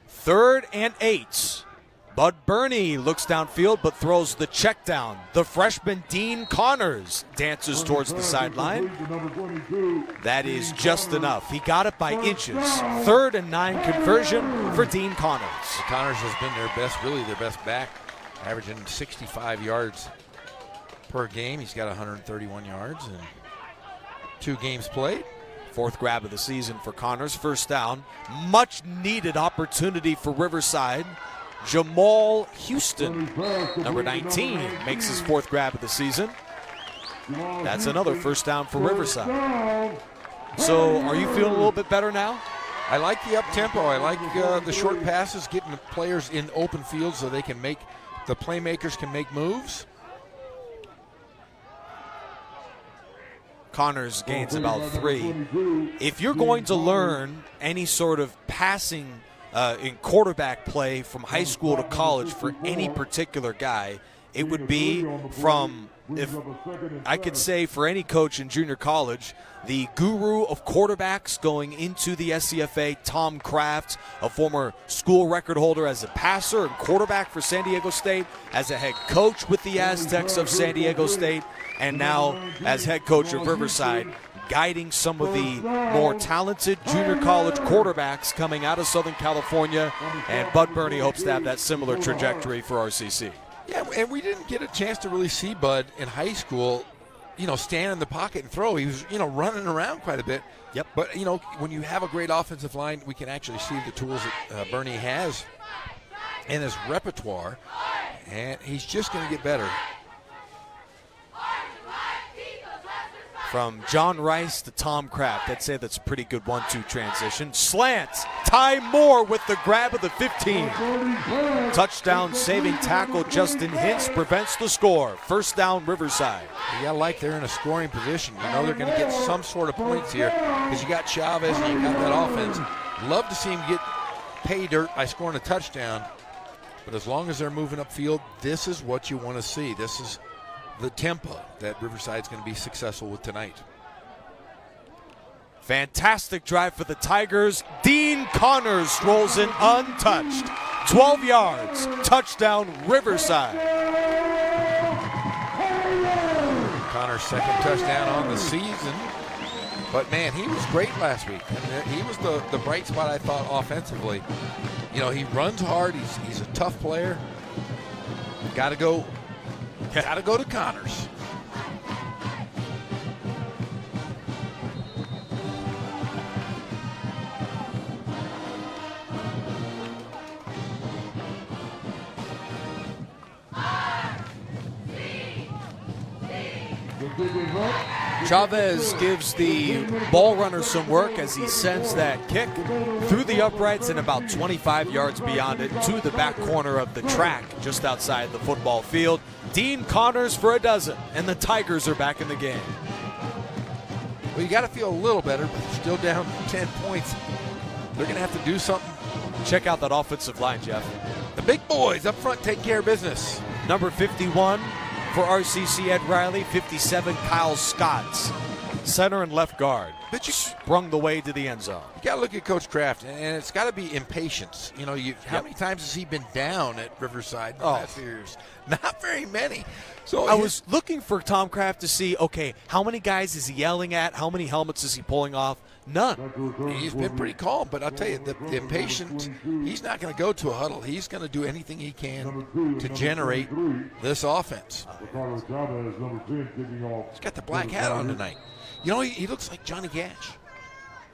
Third and 8. Bud Burney looks downfield but throws the check down. The freshman Dean Connors dances towards the sideline. That is just enough. He got it by inches. 3rd and 9 conversion for Dean Connors. Connors has been their best back, averaging 65 yards per game. He's got 131 yards in 2 games played. 4th grab of the season for Connors. First down. Much needed opportunity for Riverside. Jamal Houston, number 19, makes his 4th grab of the season. That's another first down for Riverside. So are you feeling a little bit better now? I like the up-tempo. I like the short passes, getting the players in open field so the playmakers can make moves. Connors gains about 3. If you're going to learn any sort of passing in quarterback play from high school to college for any particular guy, it would be from, if I could say for any coach in junior college, the guru of quarterbacks going into the SCFA, Tom Kraft, a former school record holder as a passer and quarterback for San Diego State, as a head coach with the Aztecs of San Diego State, and now as head coach of Riverside, guiding some of the more talented junior college quarterbacks coming out of Southern California, and Bud Burney hopes to have that similar trajectory for RCC. Yeah, and we didn't get a chance to really see Bud in high school, stand in the pocket and throw. He was, running around quite a bit. Yep. But, when you have a great offensive line, we can actually see the tools that Burney has in his repertoire, and he's just going to get better. From John Rice to Tom Kraft, I'd say that's a pretty good 1-2 transition. Slant, Ty Moore with the grab of the 15. Touchdown saving tackle Justin Hintz prevents the score. First down Riverside. You got to like they're in a scoring position. They're going to get some sort of points here because you got Chavez and you got that offense. Love to see him get pay dirt by scoring a touchdown. But as long as they're moving upfield, this is what you want to see. This is the tempo that Riverside's going to be successful with tonight. Fantastic drive for the Tigers. Dean Connors strolls in untouched. 12 yards. Touchdown Riverside. Connors' second touchdown on the season. But, man, he was great last week. And he was the bright spot, I thought, offensively. He runs hard. He's a tough player. Got to go to Connors. Chavez gives the ball runner some work as he sends that kick through the uprights and about 25 yards beyond it to the back corner of the track just outside the football field. Dean Connors for a dozen, and the Tigers are back in the game. Well, you got to feel a little better, but they're still down 10 points. They're going to have to do something. Check out that offensive line, Jeff. The big boys up front take care of business. Number 51 for RCC, Ed Riley. 57, Kyle Scott. Center and left guard. But you sprung the way to the end zone. You got to look at Coach Kraft, and it's got to be impatience. How many times has he been down at Riverside in the last few years? Not very many. So I was looking for Tom Kraft to see, okay, how many guys is he yelling at? How many helmets is he pulling off? None. He's been pretty calm, but I'll tell you, the impatient, he's not going to go to a huddle. He's going to do anything he can to generate this offense. He's got the black hat on tonight. He looks like Johnny Cash,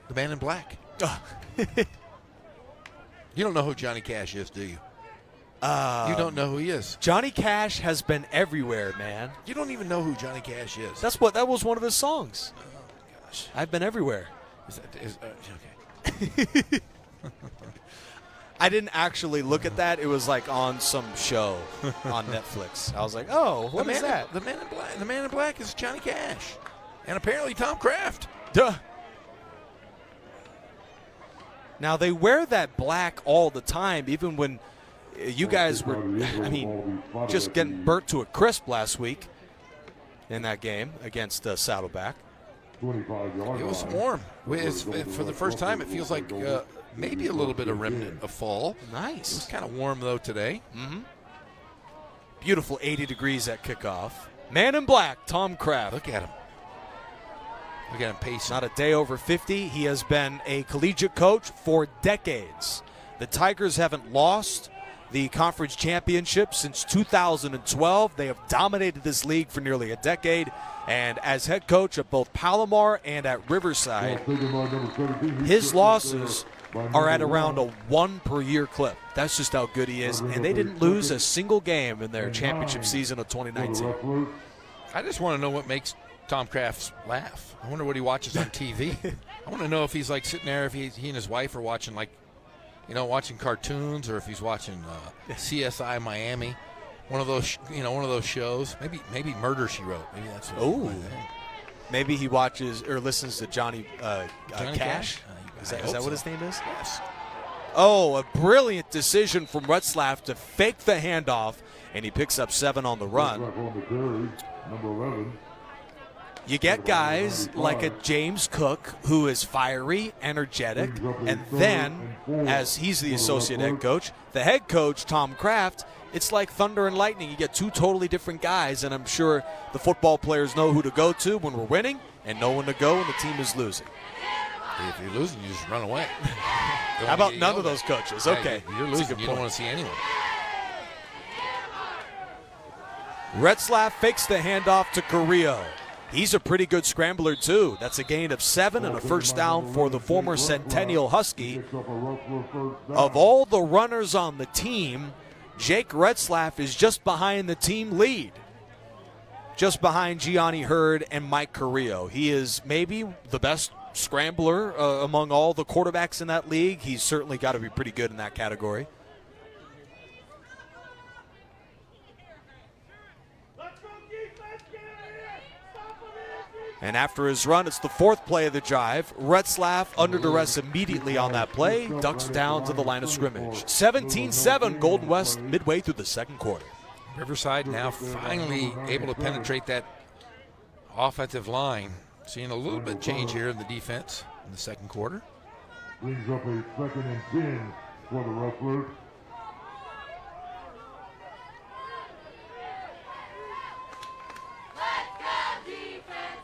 the man in black. You don't know who Johnny Cash is, do you? You don't know who he is. Johnny Cash has been everywhere, man. You don't even know who Johnny Cash is. That was one of his songs. Oh, gosh. I've been everywhere. Okay. I didn't actually look at that. It was like on some show on Netflix. I was like, oh, what is that? The man in black is Johnny Cash, and apparently Tom Kraft. Duh. Now, they wear that black all the time, even when you guys were, just getting burnt to a crisp last week in that game against Saddleback. 25-yard It was line. warm. For the first time, it feels like maybe a little bit of remnant of fall. It was Nice. kind of warm, though, today. Beautiful 80 degrees at kickoff. Man in black, Tom Kraft. Look at him. Look at him pacing. Not a day over 50. He has been a collegiate coach for decades. The Tigers haven't lost the conference championship since 2012. They have dominated this league for nearly a decade. And as head coach at both Palomar and at Riverside, his losses are at around a 1 per year clip. That's just how good he is. And they didn't lose a single game in their championship season of 2019. I just want to know what makes Tom Kraft laugh. I wonder what he watches on TV. I want to know if he's like sitting there, if he and his wife are watching watching cartoons, or if he's watching CSI Miami, one of those shows. Maybe Murder She Wrote. Maybe that's what. Oh, maybe he watches or listens to Johnny Cash. Is that what his name is? Yes. Oh, a brilliant decision from Retzlaff to fake the handoff, and he picks up 7 on the run. Number 11. You get guys like a James Cook who is fiery, energetic, and then, as he's the associate head coach, the head coach, Tom Kraft, it's like thunder and lightning. You get 2 totally different guys, and I'm sure the football players know who to go to when we're winning and know when to go when the team is losing. If you're losing, you just run away. How about none of those coaches? Okay. Yeah, you're losing. You don't want to see anyone. Retzlaff fakes the handoff to Carrillo. He's a pretty good scrambler, too. That's a gain of 7 and a first down for the former Centennial Husky. Of all the runners on the team, Jake Retzlaff is just behind the team lead, just behind Gianni Hurd and Mike Carrillo. He is maybe the best scrambler among all the quarterbacks in that league. He's certainly got to be pretty good in that category. And after his run, it's the 4th play of the drive. Retzlaff, under duress immediately on that play, ducks down to the line of scrimmage. 17-7, Golden West midway through the second quarter. Riverside now finally able to penetrate that offensive line. Seeing a little bit change here in the defense in the second quarter. Brings up a 2nd and 10 for the Rustlers.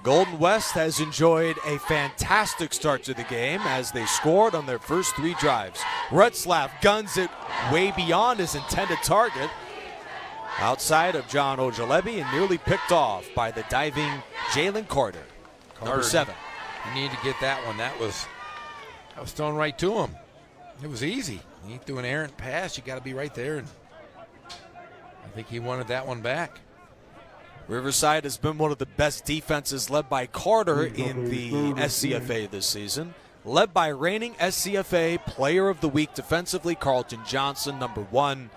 Golden West has enjoyed a fantastic start to the game as they scored on their first 3 drives. Retzlaff guns it way beyond his intended target, outside of John Ojalebi, and nearly picked off by the diving Jalen Carter, number 7. You need to get that one. That was thrown right to him. It was easy. He threw an errant pass. You got to be right there. And I think he wanted that one back. Riverside has been one of the best defenses, led by Carter in the SCFA this season. Led by reigning SCFA Player of the Week defensively, Carlton Johnson, number 1.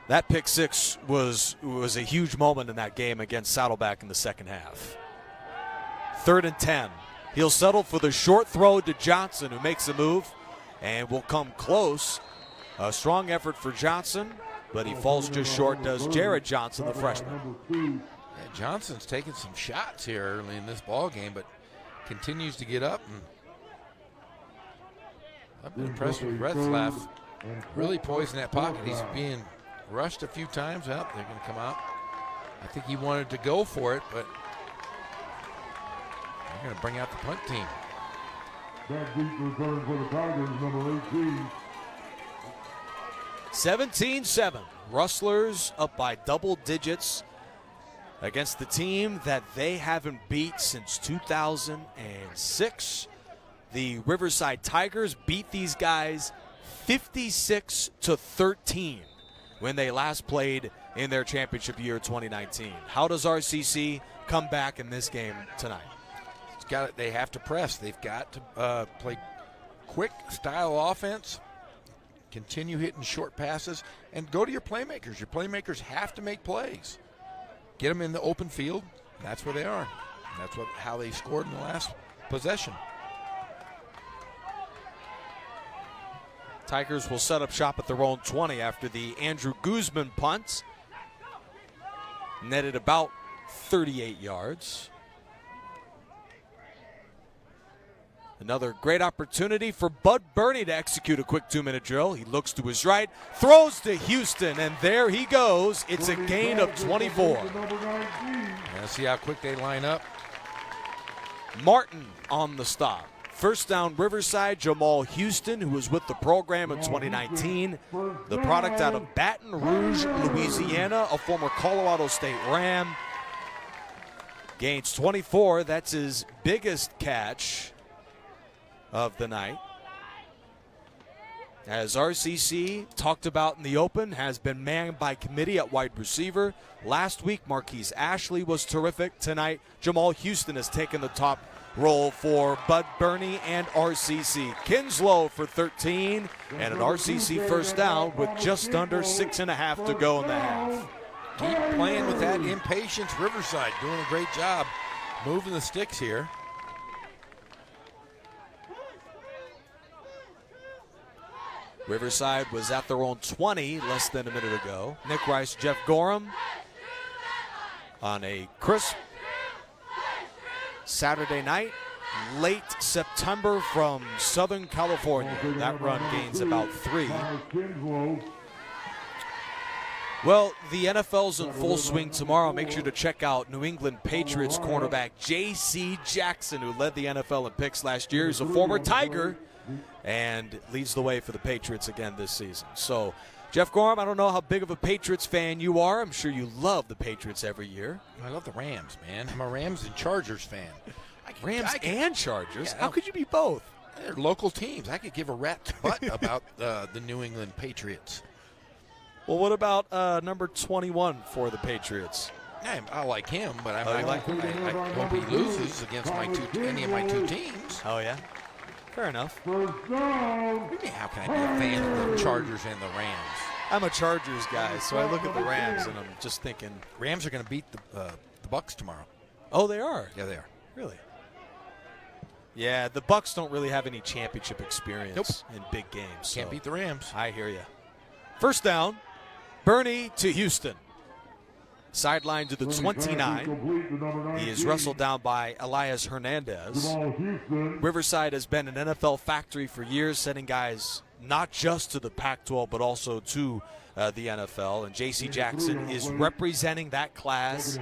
That pick 6 was a huge moment in that game against Saddleback in the second half. 3rd and 10. He'll settle for the short throw to Johnson, who makes a move and will come close. A strong effort for Johnson, but he falls just short, does Jared Johnson, the freshman. Yeah, Johnson's taking some shots here early in this ball game, but continues to get up. And I've been impressed with Retzlaff. Really poising that pocket. He's being rushed a few times. Well, they're going to come out. I think he wanted to go for it, but they're going to bring out the punt team. That deep return for the Tigers, number 18. 17-7. Rustlers up by double digits against the team that they haven't beat since 2006. The Riverside Tigers beat these guys 56-13 when they last played in their championship year 2019. How does RCC come back in this game tonight? They have to press. They've got to play quick style offense. Continue hitting short passes and go to your playmakers. Your playmakers have to make plays. Get them in the open field. That's where they are. That's how they scored in the last possession. Tigers will set up shop at their own 20 after the Andrew Guzman punt. Netted about 38 yards. Another great opportunity for Bud Burney to execute a quick 2-minute drill. He looks to his right, throws to Houston, and there he goes. It's a gain of 24. Let's see how quick they line up. Martin on the stop. First down, Riverside. Jamal Houston, who was with the program in 2019, the product out of Baton Rouge, Louisiana, a former Colorado State Ram. Gains 24. That's his biggest catch of the night. As RCC talked about in the open, has been manned by committee at wide receiver. Last week, Marquise Ashley was terrific. Tonight, Jamal Houston has taken the top role for Bud Burney and RCC. Kinslow for 13 and an RCC first down with just under 6.5 to go in the half. Keep playing with that impatience. Riverside doing a great job moving the sticks here. Riverside was at their own 20 less than a minute ago. Nick Rice, Jeff Gorham on a crisp Saturday night, late September from Southern California. That run gains about 3. Well, the NFL's in full swing tomorrow. Make sure to check out New England Patriots cornerback J.C. Jackson, who led the NFL in picks last year. He's a former Tiger and leads the way for the Patriots again this season. So, Jeff Gorham, I don't know how big of a Patriots fan you are. I'm sure you love the Patriots every year. I love the Rams, man. I'm a Rams and Chargers fan. Rams and Chargers? Yeah, how could you be both? They're local teams. I could give a rat's butt about the New England Patriots. Well, what about number 21 for the Patriots? I like him, but I you like him? I hope he loses against any of my two teams. Oh, yeah? Fair enough. How can I be a fan of the Chargers and the Rams? I'm a Chargers guy, so I look at the Rams and I'm just thinking. Rams are going to beat the Bucks tomorrow. Oh, they are? Yeah, they are. Really? Yeah, the Bucks don't really have any championship experience in big games. Can't beat the Rams. I hear you. First down, Burney to Houston. Sideline to the 29. He is wrestled down by Elias Hernandez. Riverside has been an NFL factory for years, sending guys not just to the Pac-12 but also to the NFL. And J.C. Jackson is representing that class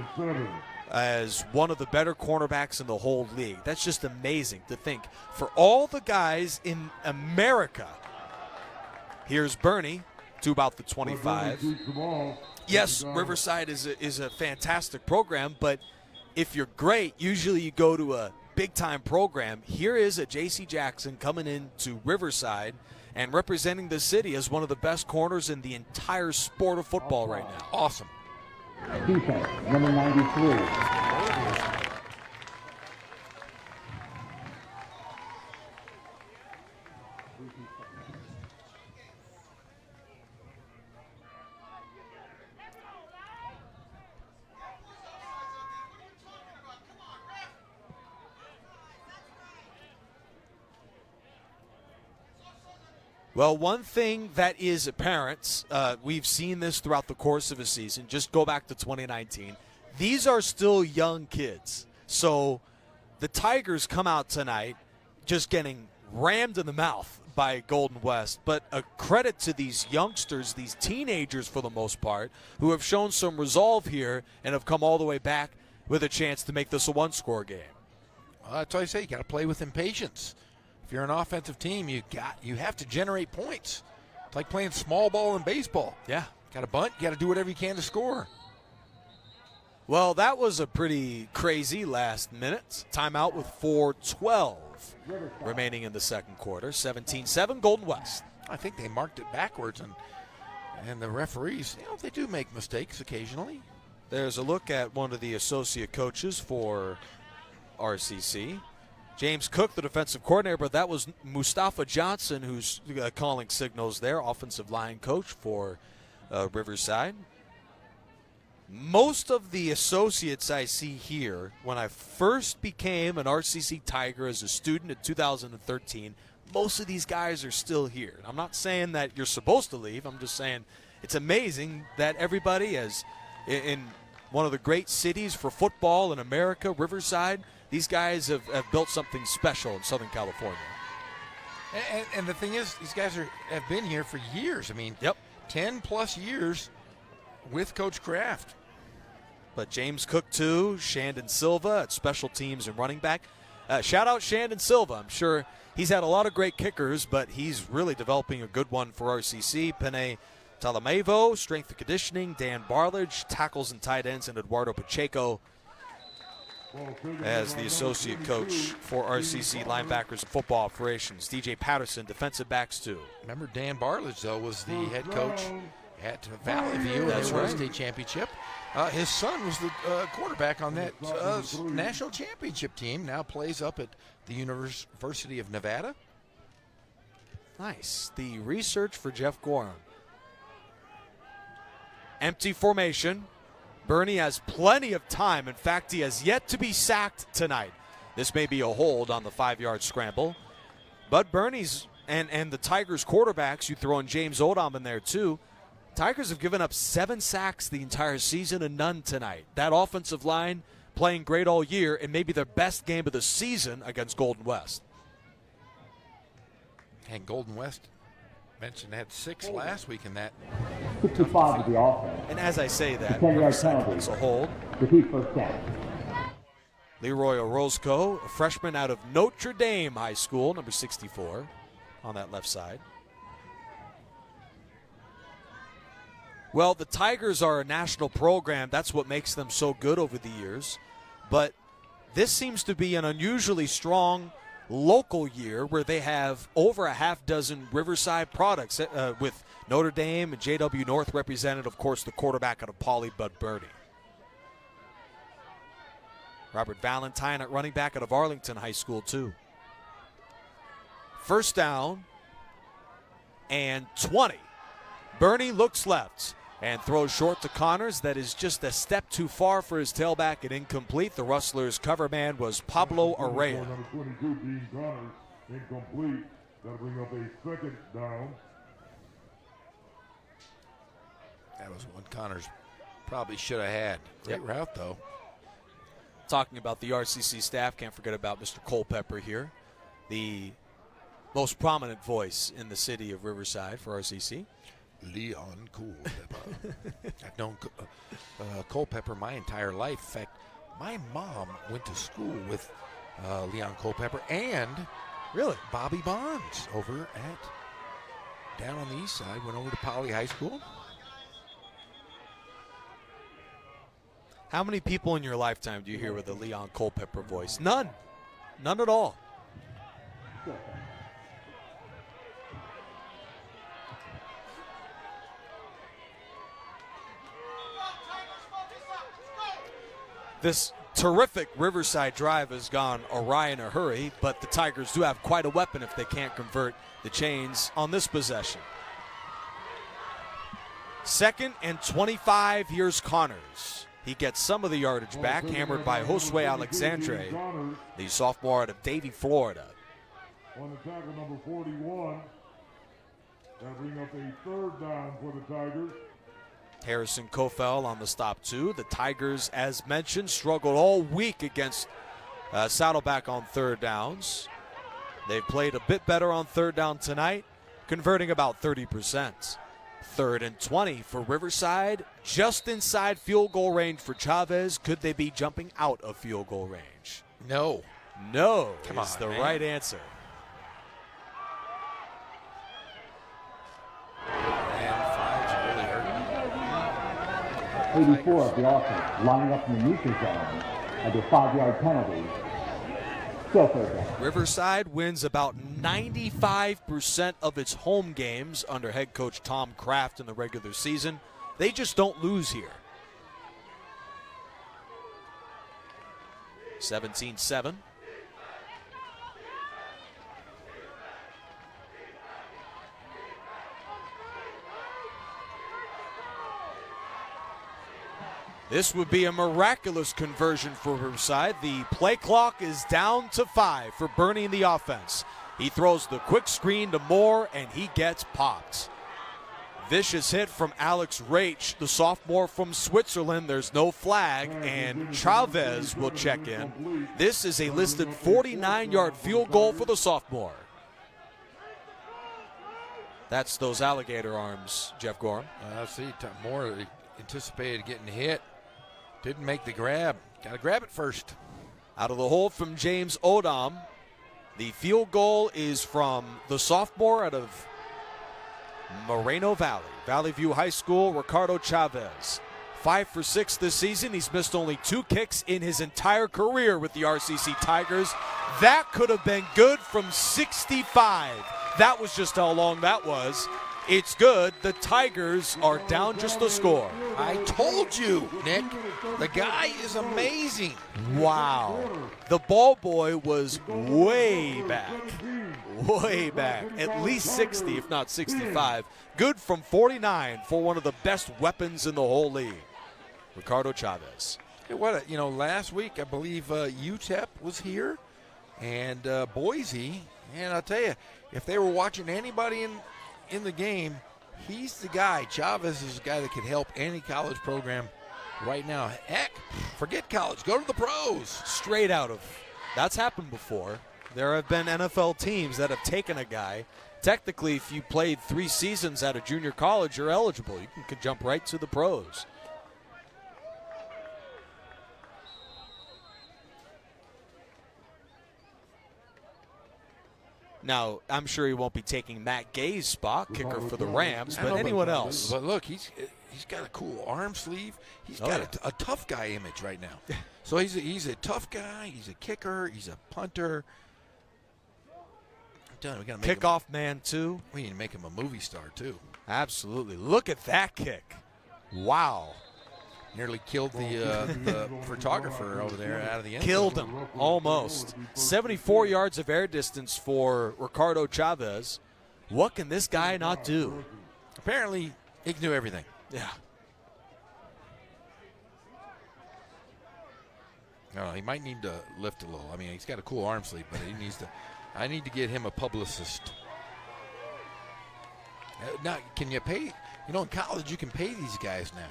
as one of the better cornerbacks in the whole league. That's just amazing to think. For all the guys in America, here's Burney to about the 25. Yes, Riverside is a fantastic program, but if you're great, usually you go to a big-time program. Here is a J.C. Jackson coming into Riverside and representing the city as one of the best corners in the entire sport of football right now. Awesome. Defense, number 93. Well, one thing that is apparent, we've seen this throughout the course of a season, just go back to 2019, these are still young kids. So the Tigers come out tonight just getting rammed in the mouth by Golden West, but a credit to these youngsters, these teenagers for the most part, who have shown some resolve here and have come all the way back with a chance to make this a one-score game. Well, that's what I say. You got to play with impatience. If you're an offensive team, you have to generate points. It's like playing small ball in baseball. Yeah. Got to bunt. You got to do whatever you can to score. Well, that was a pretty crazy last minute. Timeout with 4:12 remaining in the second quarter. 17-7, Golden West. I think they marked it backwards, and the referees, they do make mistakes occasionally. There's a look at one of the associate coaches for RCC. James Cook, the defensive coordinator, but that was Mustafa Johnson who's calling signals there, offensive line coach for Riverside. Most of the associates I see here, when I first became an RCC Tiger as a student in 2013, most of these guys are still here. I'm not saying that you're supposed to leave. I'm just saying it's amazing that everybody is in one of the great cities for football in America, Riverside. These guys have built something special in Southern California. And the thing is, these guys have been here for years. I mean, 10-plus years with Coach Kraft. But James Cook, too, Shandon Silva at special teams and running back. Shout out Shandon Silva. I'm sure he's had a lot of great kickers, but he's really developing a good one for RCC. Pene Talamevo, strength and conditioning. Dan Barledge, tackles and tight ends, and Eduardo Pacheco as the associate coach for RCC linebackers and football operations. DJ Patterson, defensive backs, too. Remember, Dan Barledge, though, was the head coach at Valley View. That's in the right. State Championship. His son was the quarterback on that national championship team. Now plays up at the University of Nevada. Nice. The research for Jeff Gorham. Empty formation. Bernie has plenty of time. In fact, he has yet to be sacked tonight. This may be a hold on the 5-yard scramble. But Bernie's and the Tigers quarterbacks, you throw in James Odom in there too. Tigers have given up 7 sacks the entire season and none tonight. That offensive line playing great all year and maybe their best game of the season against Golden West. And Golden West mentioned had 6 last week in that. 55 to the offense. And as I say that, 10-yard Riverside penalty. commits a hold. Repeat first down. Leroy Orozco, a freshman out of Notre Dame High School, number 64 on that left side. Well, the Tigers are a national program. That's what makes them so good over the years. But this seems to be an unusually strong local year where they have over a half dozen Riverside products with Notre Dame and JW North represented, of course, the quarterback out of Pauley, Bud Birdie. Robert Valentine at running back out of Arlington High School, too. First down and 20. Bernie looks left and throws short to Connors. That is just a step too far for his tailback and incomplete. The Rustlers' cover man was Pablo Arrea. Number 22, Dean Connors, incomplete. That'll bring up a second down. That was one Connors probably should have had. Great route, though. Talking about the RCC staff, can't forget about Mr. Culpepper here, the most prominent voice in the city of Riverside for RCC. Leon Culpepper. I've known Culpepper my entire life. In fact, my mom went to school with Leon Culpepper and Really? Bobby Bonds over at down on the east side. Went over to Pauley High School. How many people in your lifetime do you hear with a Leon Culpepper voice? None. None at all. This terrific Riverside drive has gone awry in a hurry, but the Tigers do have quite a weapon if they can't convert the chains on this possession. 2nd and 25, here's Connors. He gets some of the yardage back, hammered by Josue Alexandre, the sophomore out of Davie, Florida. On the tackle, number 41. That'll bring up a third down for the Tigers. Harrison Kofel on the stop, too. The Tigers, as mentioned, struggled all week against Saddleback on third downs. They've played a bit better on third down tonight, converting about 30%. 3rd and 20 for Riverside, just inside field goal range for Chavez. Could they be jumping out of field goal range? No. No Come is on, the man. right answer. And flags really hurt. 84 of the offense, lining up in the neutral zone under 5-yard penalty. Still third down. Riverside wins about 95% of its home games under head coach Tom Kraft in the regular season. They just don't lose here. 17-7. This would be a miraculous conversion for Riverside. The play clock is down to 5 for Bernie in the offense. He throws the quick screen to Moore, and he gets popped. Vicious hit from Alex Raich, the sophomore from Switzerland. There's no flag, and Chavez will check in. This is a listed 49-yard field goal for the sophomore. That's those alligator arms, Jeff Gorham. See, Moore anticipated getting hit. Didn't make the grab. Got to grab it first. Out of the hole from James Odom. The field goal is from the sophomore out of Moreno Valley. Valley View High School, Ricardo Chavez. 5 for 6 this season. He's missed only 2 kicks in his entire career with the RCC Tigers. That could have been good from 65. That was just how long that was. It's good. The Tigers are down just the score. I told you, Nick. The guy is amazing. Wow. The ball boy was way back. Way back. At least 60, if not 65. Good from 49 for one of the best weapons in the whole league. Ricardo Chavez. Hey, last week I believe UTEP was here and Boise. And I'll tell you, if they were watching anybody in the game, he's the guy. Chavez is the guy that can help any college program right now. Heck, forget college. Go to the pros. Straight out of. That's happened before. There have been NFL teams that have taken a guy. Technically, if you played 3 seasons at a junior college, you're eligible. You can jump right to the pros. Now, I'm sure he won't be taking Matt Gay's spot, kicker for the Rams, but anyone else. But look, he's got a cool arm sleeve. He's got a tough guy image right now. So he's a tough guy. He's a kicker. He's a punter. I'm telling you, we got to make Kickoff man, too. We need to make him a movie star, too. Absolutely. Look at that kick. Wow. Nearly killed the photographer over there out of the end. Killed him, almost. 74 yards of air distance for Ricardo Chavez. What can this guy not do? Apparently, he can do everything. Yeah. No, he might need to lift a little. I mean, he's got a cool arm sleeve, but he needs to. I need to get him a publicist. Now, can you pay? In college, you can pay these guys now.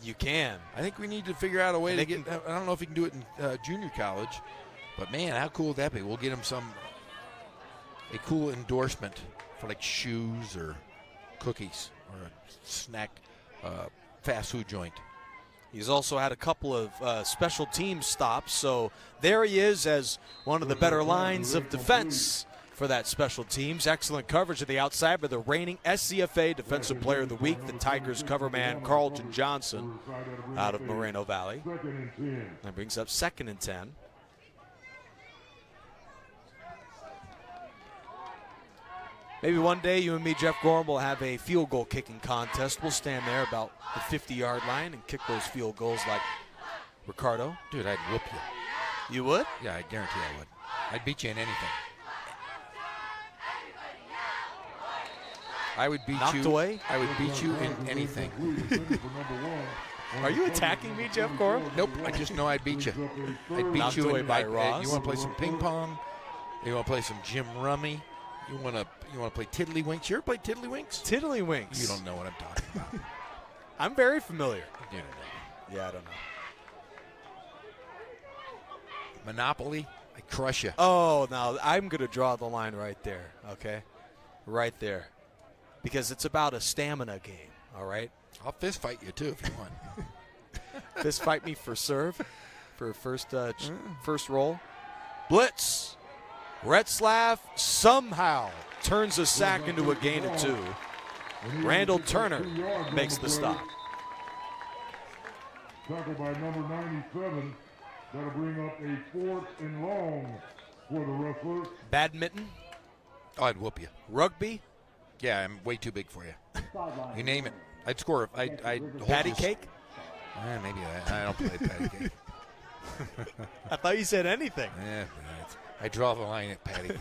You can. I think we need to figure out a way to get. I don't know if we can do it in junior college, but man, how cool would that be? We'll get him a cool endorsement for like shoes or cookies or a snack, fast food joint. He's also had a couple of special team stops, so there he is as one of the better lines of defense for that special teams. Excellent coverage of the outside by the reigning SCFA Defensive Player of the Week, the Tigers cover man Carlton Johnson out of Moreno Valley. That brings up 2nd and 10. Maybe one day you and me, Jeff Gorham, will have a field goal kicking contest. We'll stand there about the 50-yard line and kick those field goals like Ricardo. Dude, I'd whoop you. You would? Yeah, I guarantee I would. I'd beat you in anything. I would beat Knocked you. away? I would beat you in anything. Are you attacking me, Jeff Gorham? Nope. I just know I'd beat you. I'd beat Knocked you away in, by Ross. You want to play some ping pong? You want to play some gym rummy? You want to play tiddlywinks? You ever play tiddlywinks? Tiddlywinks. You don't know what I'm talking about. I'm very familiar. You don't know. Yeah, I don't know. Monopoly? I crush you. Oh, now I'm going to draw the line right there, okay? Right there. Because it's about a stamina game, all right? I'll fist fight you, too, if you want. Fist fight me for serve, for first roll. Blitz. Retzlaff somehow turns a sack into a gain of 2. Randall Turner makes the stop. Tackled by number 97. That'll bring up a 4th and long for the Rustlers. Badminton. Oh, I'd whoop you. Rugby. Yeah, I'm way too big for you. You name it. I'd score. I'd Patty cake. Maybe I don't play patty cake. I thought you said anything. Yeah, I draw the line at patty cake.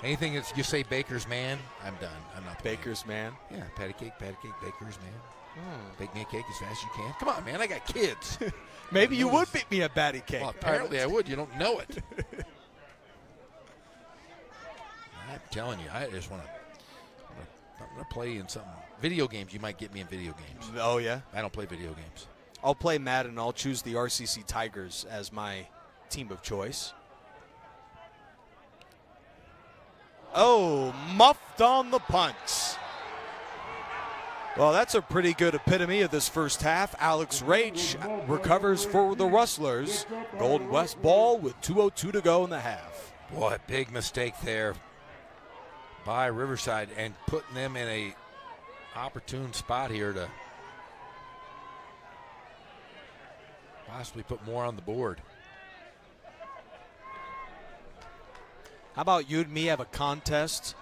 Anything that you say Baker's man, I'm done. I'm not playing. Baker's man. Yeah, patty cake, Baker's man. Bake me a cake as fast as you can. Come on, man. I got kids. Maybe you would beat me at Batty Cake. Well, apparently I would. You don't know it. I'm telling you, I just want to. I'm going to play in some video games. You might get me in video games. Oh, yeah? I don't play video games. I'll play Madden. I'll choose the RCC Tigers as my team of choice. Oh, muffed on the punt. Well, that's a pretty good epitome of this first half. Alex Raich recovers for the Rustlers. Golden West ball with 2:02 to go in the half. Boy, big mistake there by Riverside and putting them in a opportune spot here to possibly put more on the board. How about you and me have a contest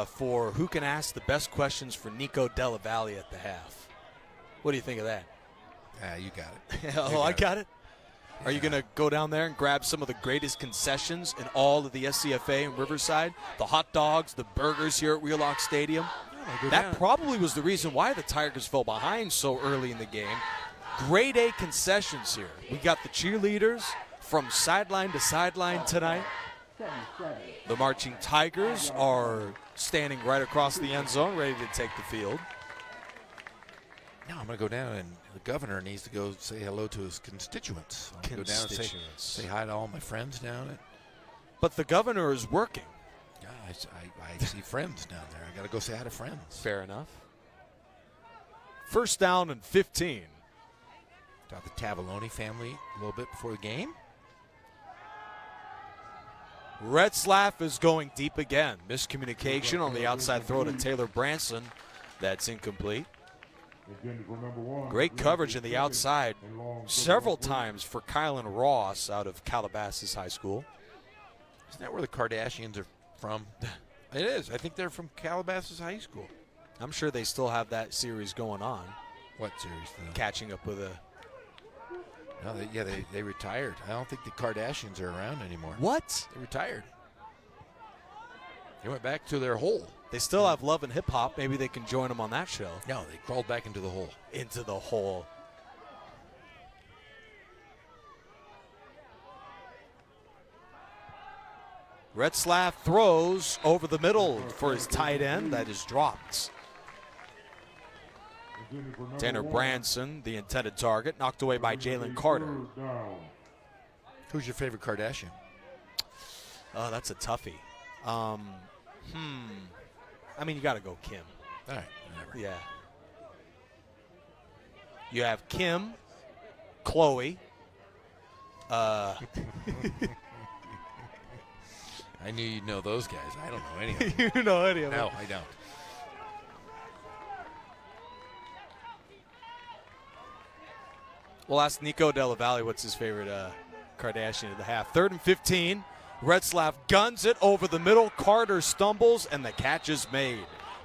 for who can ask the best questions for Nico Della Valle at the half? What do you think of that? You got it. Oh, I got it. Are you going to go down there and grab some of the greatest concessions in all of the SCFA in Riverside? The hot dogs, the burgers here at Wheelock Stadium? That probably was the reason why the Tigers fell behind so early in the game. Grade A concessions here. We got the cheerleaders from sideline to sideline tonight. The marching Tigers are standing right across the end zone, ready to take the field. Now I'm going to go down, and the governor needs to go say hello to his constituents. I'm gonna go down and say hi to all my friends down at. But the governor is working. Yeah, I see friends down there. I got to go say hi to friends. Fair enough. First down and 15. Got the Tavaloni family a little bit before the game. Retzlaff is going deep again. Miscommunication on the outside throw to Taylor Branson. That's incomplete. Great coverage in the outside several times for Kylan Ross out of Calabasas High School. Isn't that where the Kardashians are from? It is. I think they're from Calabasas High School. I'm sure they still have that series going on. What series? Catching up with a... No, they retired. I don't think the Kardashians are around anymore. What? They retired. They went back to their hole. They still have Love and Hip Hop. Maybe they can join them on that show. No, they crawled back into the hole. Into the hole. Retzlaff throws over the middle for his tight end. That is dropped. Tanner Branson, the intended target, knocked away by Jalen Carter. Who's your favorite Kardashian? Oh, that's a toughie. I mean, you got to go Kim. All right, whatever. Yeah. You have Kim, Chloe. I knew you'd know those guys. I don't know any of them. You know any of them? No, I don't. We'll ask Nico Della Valle what's his favorite Kardashian of the half. 3rd and 15. Retzlaff guns it over the middle. Carter stumbles, and the catch is made.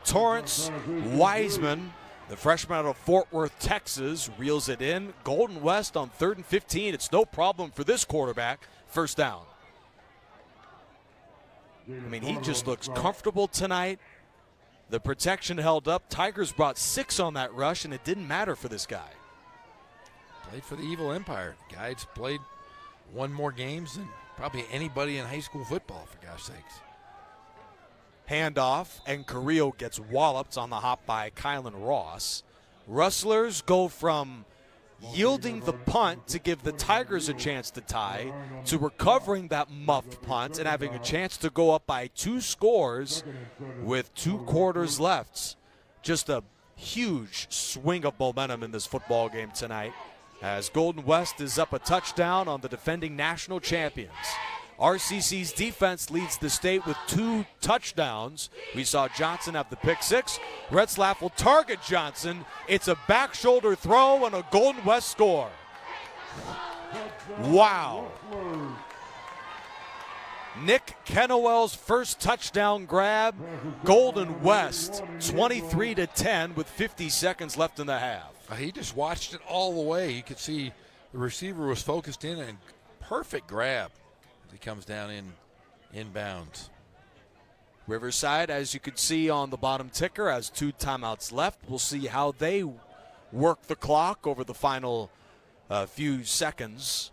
Torrance Wiseman, the freshman out of Fort Worth, Texas, reels it in. Golden West on 3rd and 15. It's no problem for this quarterback. First down. I mean, he just looks comfortable tonight. The protection held up. Tigers brought 6 on that rush, and it didn't matter for this guy. Played for the Evil Empire. The guy's played won more games than probably anybody in high school football, for gosh sakes. Handoff, and Carrillo gets walloped on the hop by Kylan Ross. Rustlers go from yielding the punt to give the Tigers a chance to tie, to recovering that muffed punt and having a chance to go up by 2 scores with 2 quarters left. Just a huge swing of momentum in this football game tonight, as Golden West is up a touchdown on the defending national champions. RCC's defense leads the state with 2 touchdowns. We saw Johnson have the pick 6. Retzlaff will target Johnson. It's a back shoulder throw and a Golden West score. Wow. Nick Kennewell's first touchdown grab. Golden West 23-10 with 50 seconds left in the half. He just watched it all the way. You could see the receiver was focused in, and perfect grab as he comes down inbounds. Riverside, as you can see on the bottom ticker, has 2 timeouts left. We'll see how they work the clock over the final few seconds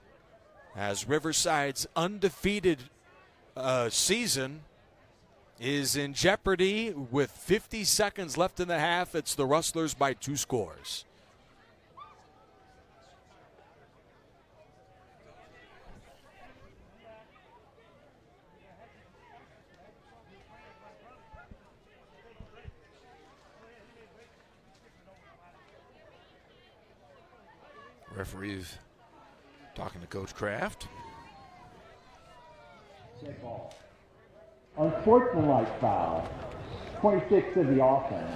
as Riverside's undefeated season is in jeopardy with 50 seconds left in the half. It's the Rustlers by 2 scores. Referees talking to Coach Kraft. Dead ball. Unsportsmanlike foul. 26 of the offense.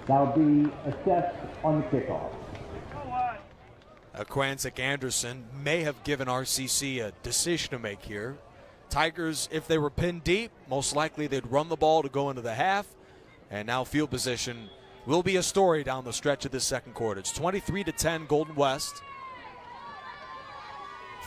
That'll be assessed on the kickoff. Quansick Anderson may have given RCC a decision to make here. Tigers, if they were pinned deep, most likely they'd run the ball to go into the half. And now field position will be a story down the stretch of this second quarter. It's 23-10 Golden West.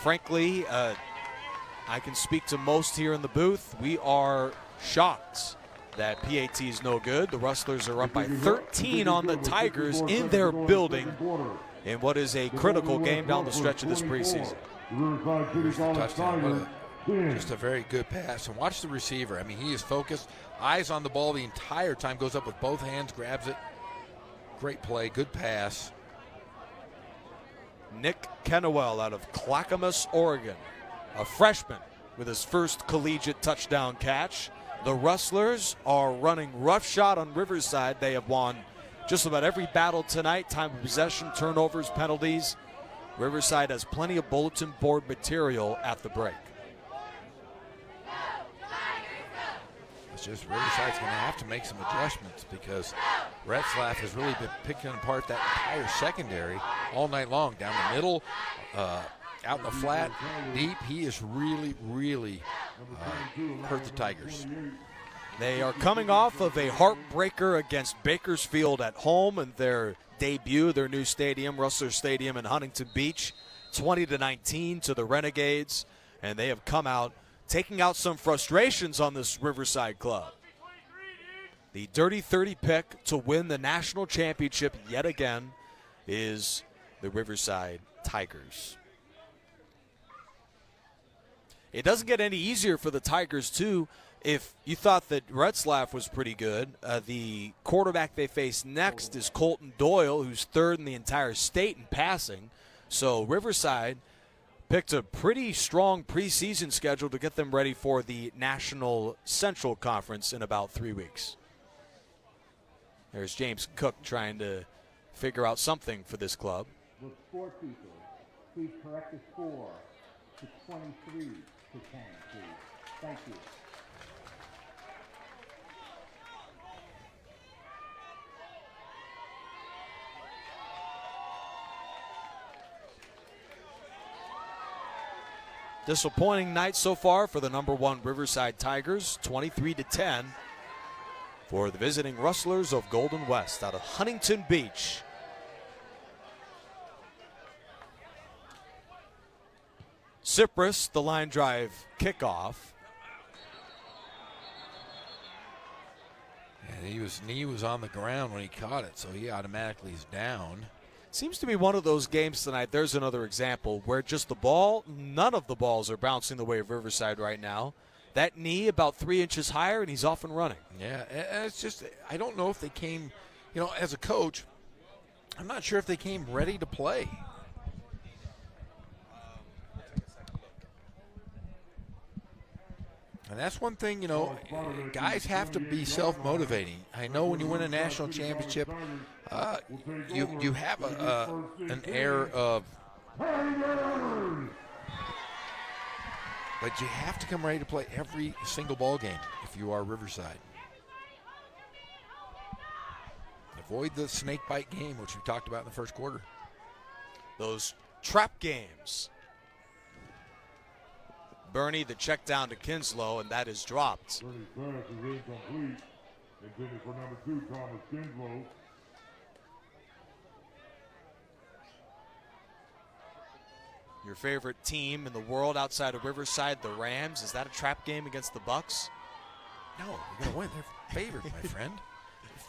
Frankly, I can speak to most here in the booth. We are shocked that PAT is no good. The Rustlers are up by 13 on the Tigers in their building in what is a critical game down the stretch of this preseason. Here's the touchdown. Just a very good pass. And watch the receiver. I mean, he is focused, eyes on the ball the entire time, goes up with both hands, grabs it. Great play, good pass. Nick Kennewell out of Clackamas, Oregon, a freshman with his first collegiate touchdown catch. The Rustlers are running roughshod on Riverside. They have won just about every battle tonight. Time of possession, turnovers, penalties. Riverside has plenty of bulletin board material at the break. It's just Riverside's going to have to make some adjustments because Retzlaff has really been picking apart that entire secondary all night long. Down the middle, out in the flat, deep. He is really hurt the Tigers. They are coming off of a heartbreaker against Bakersfield at home in their debut, their new stadium, Rustler Stadium in Huntington Beach, 20-19 to the Renegades, and they have come out taking out some frustrations on this Riverside club. The Dirty 30 pick to win the national championship yet again is the Riverside Tigers. It doesn't get any easier for the Tigers, too. If you thought that Retzlaff was pretty good, the quarterback they face next is Colton Doyle, who's 3rd in the entire state in passing. So Riverside picked a pretty strong preseason schedule to get them ready for the National Central Conference in about 3 weeks. There's James Cook trying to figure out something for this club. The scorekeeper, please correct the score to 23-10, please. Thank you. Disappointing night so far for the number 1 Riverside Tigers, 23-10 for the visiting Rustlers of Golden West out of Huntington Beach. Cypress, the line drive kickoff. And his knee was on the ground when he caught it, so he automatically is down. Seems to be one of those games tonight. There's another example where just the ball, none of the balls are bouncing the way of Riverside right now. That knee about 3 inches higher, and he's off and running. Yeah, and it's just, I don't know if they came, as a coach, I'm not sure if they came ready to play. And that's one thing, guys have to be self-motivating. I know when you win a national championship, you have an air of, but you have to come ready to play every single ball game if you are Riverside. Avoid the snake bite game, which we talked about in the first quarter. Those trap games. Bernie, the check down to Kinslow, and that is dropped. Bernie's pass is incomplete. Intended for number 2, Thomas Kinslow. Your favorite team in the world outside of Riverside, the Rams. Is that a trap game against the Bucks? No, they're going to win. They're favored, my friend.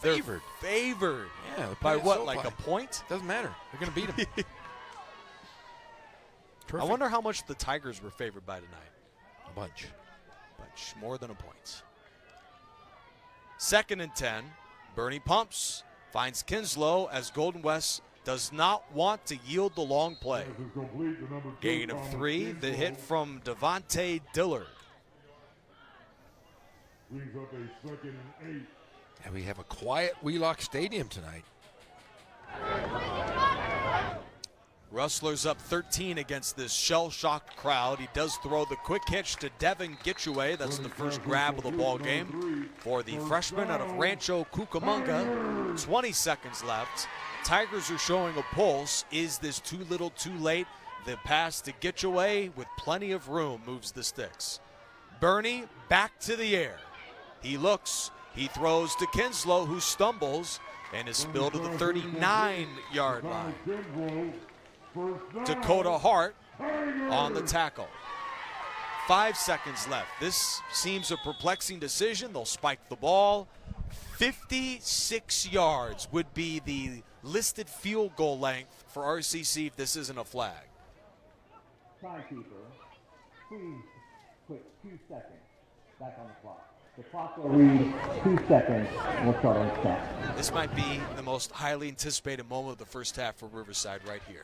They're Favored. Favored. Yeah, they're By playing what, SoFi. like a point? Doesn't matter. They're going to beat them. I wonder how much the Tigers were favored by tonight. A bunch. More than a point. 2nd and 10. Bernie pumps, finds Kinslow as Golden West does not want to yield the long play. Pass is complete to number 2, Gain of Thomas 3. The Kinslow. hit from Devontae Dillard. Brings up a 2nd and 8. And we have a quiet Wheelock Stadium tonight. Rustlers up 13 against this shell-shocked crowd. He does throw the quick hitch to Devin Gitchaway. That's the first grab of the ball game for the freshman out of Rancho Cucamonga. 20 seconds left. Tigers are showing a pulse. Is this too little, too late? The pass to Gitchaway with plenty of room moves the sticks. Bernie back to the air. He looks. He throws to Kinslow, who stumbles and is spilled to the 39-yard line. Kinslow, first down. Dakota Hart on the tackle. 5 seconds left. This seems a perplexing decision. They'll spike the ball. 56 yards would be the listed field goal length for RCC if this isn't a flag. Timekeeper, please put 2 seconds back on the clock. The clock will read 2 seconds and we'll start on set. This might be the most highly anticipated moment of the first half for Riverside right here.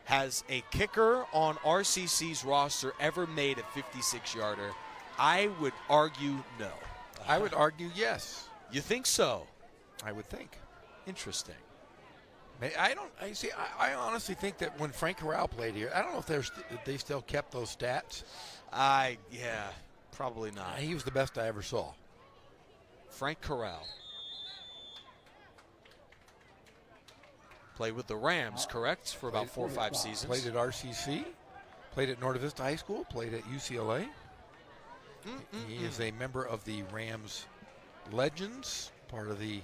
Has a kicker on RCC's roster ever made a 56-yarder? I would argue no. I would argue yes. You think so? I would think. Interesting. I honestly think that when Frank Corral played here, I don't know if they still kept those stats. Yeah, probably not. He was the best I ever saw. Frank Corral. Played with the Rams, correct? For about 4 or 5 seasons. Played at RCC, played at Norte Vista High School, played at UCLA. He is a member of the Rams Legends, part of the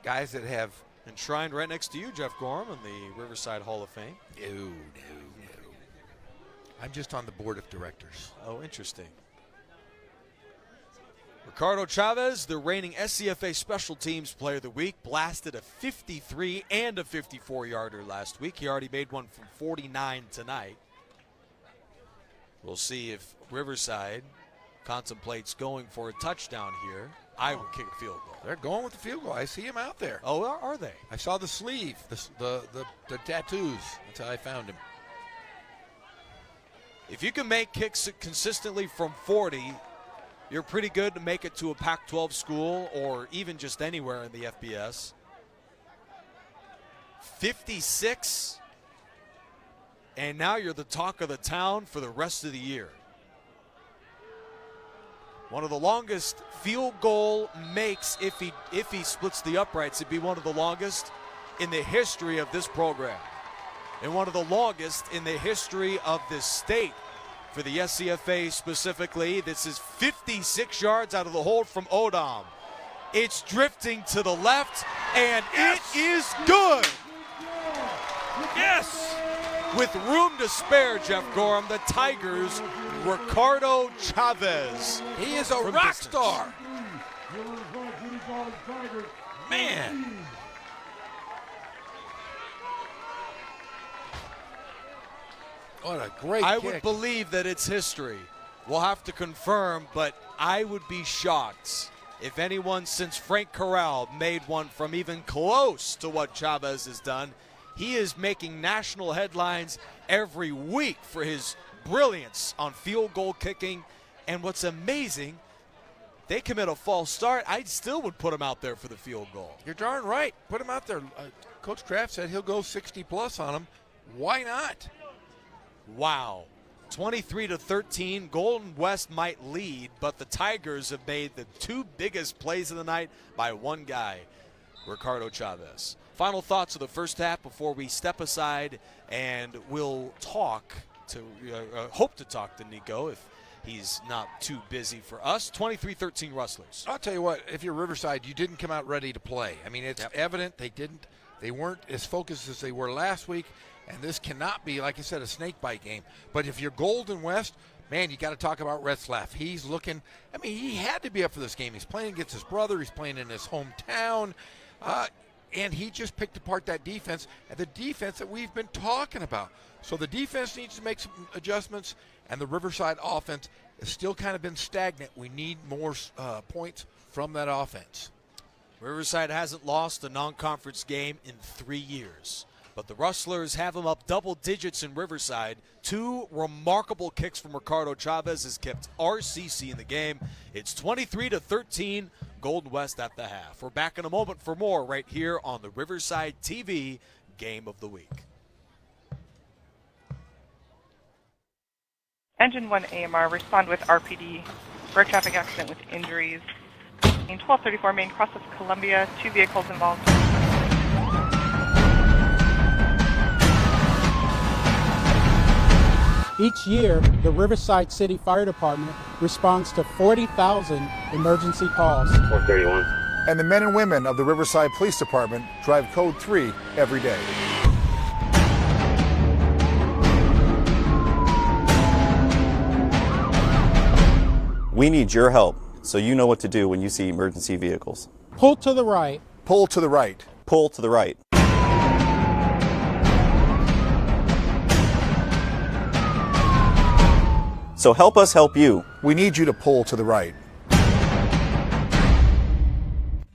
guys that have. Enshrined right next to you, Jeff Gorham, in the Riverside Hall of Fame. No. I'm just on the board of directors. Oh, interesting. Ricardo Chavez, the reigning SCFA Special Teams Player of the Week, blasted a 53 and a 54-yarder last week. He already made one from 49 tonight. We'll see if Riverside contemplates going for a touchdown here. I would kick a field goal. They're going with the field goal. I see him out there. Oh, are they? I saw the sleeve, the tattoos. That's how I found him. If you can make kicks consistently from 40, you're pretty good to make it to a Pac-12 school or even just anywhere in the FBS. 56, and now you're the talk of the town for the rest of the year. One of the longest field goal makes if he splits the uprights. It'd be one of the longest in the history of this program, and one of the longest in the history of this state. For the SCFA specifically, this is 56 yards out of the hold from Odom. It's drifting to the left, and it is good. Yes! With room to spare, Jeff Gorham, the Tigers, Ricardo Chavez. He is a From rock distance. star. Man. What a great I kick. would believe that it's history. We'll have to confirm, but I would be shocked if anyone since Frank Corral made one from even close to what Chavez has done. He is making national headlines every week for his brilliance on field goal kicking. And what's amazing, they commit a false start. I still would put him out there for the field goal. You're darn right. Put him out there. Coach Kraft said he'll go 60-plus on him. Why not? Wow. 23-13. Golden West might lead, but the Tigers have made the 2 biggest plays of the night by one guy, Ricardo Chavez. Final thoughts of the first half before we step aside, and we'll talk to hope to talk to Nico if he's not too busy for us. 23-13 Rustlers. I'll tell you what, if you're Riverside, you didn't come out ready to play. I mean, it's evident they weren't as focused as they were last week, and this cannot be, like I said, a snake bite game. But if you're Golden West, man, you got to talk about Retzlaff. He's looking, I mean, he had to be up for this game. He's playing against his brother. He's playing in his hometown. And he just picked apart that defense, and the defense that we've been talking about. So the defense needs to make some adjustments, and the Riverside offense has still kind of been stagnant. We need more points from that offense. Riverside hasn't lost a non-conference game in 3 years, but the Rustlers have them up double digits in Riverside. 2 remarkable kicks from Ricardo Chavez has kept RCC in the game. It's 23-13, Golden West at the half. We're back in a moment for more right here on the Riverside TV Game of the Week. Engine 1 AMR, respond with RPD. Road traffic accident with injuries. In 1234 Main, cross of Columbia, 2 vehicles involved. Each year, the Riverside City Fire Department responds to 40,000 emergency calls. 431. And the men and women of the Riverside Police Department drive Code 3 every day. We need your help so you know what to do when you see emergency vehicles. Pull to the right. Pull to the right. Pull to the right. So help us help you. We need you to pull to the right.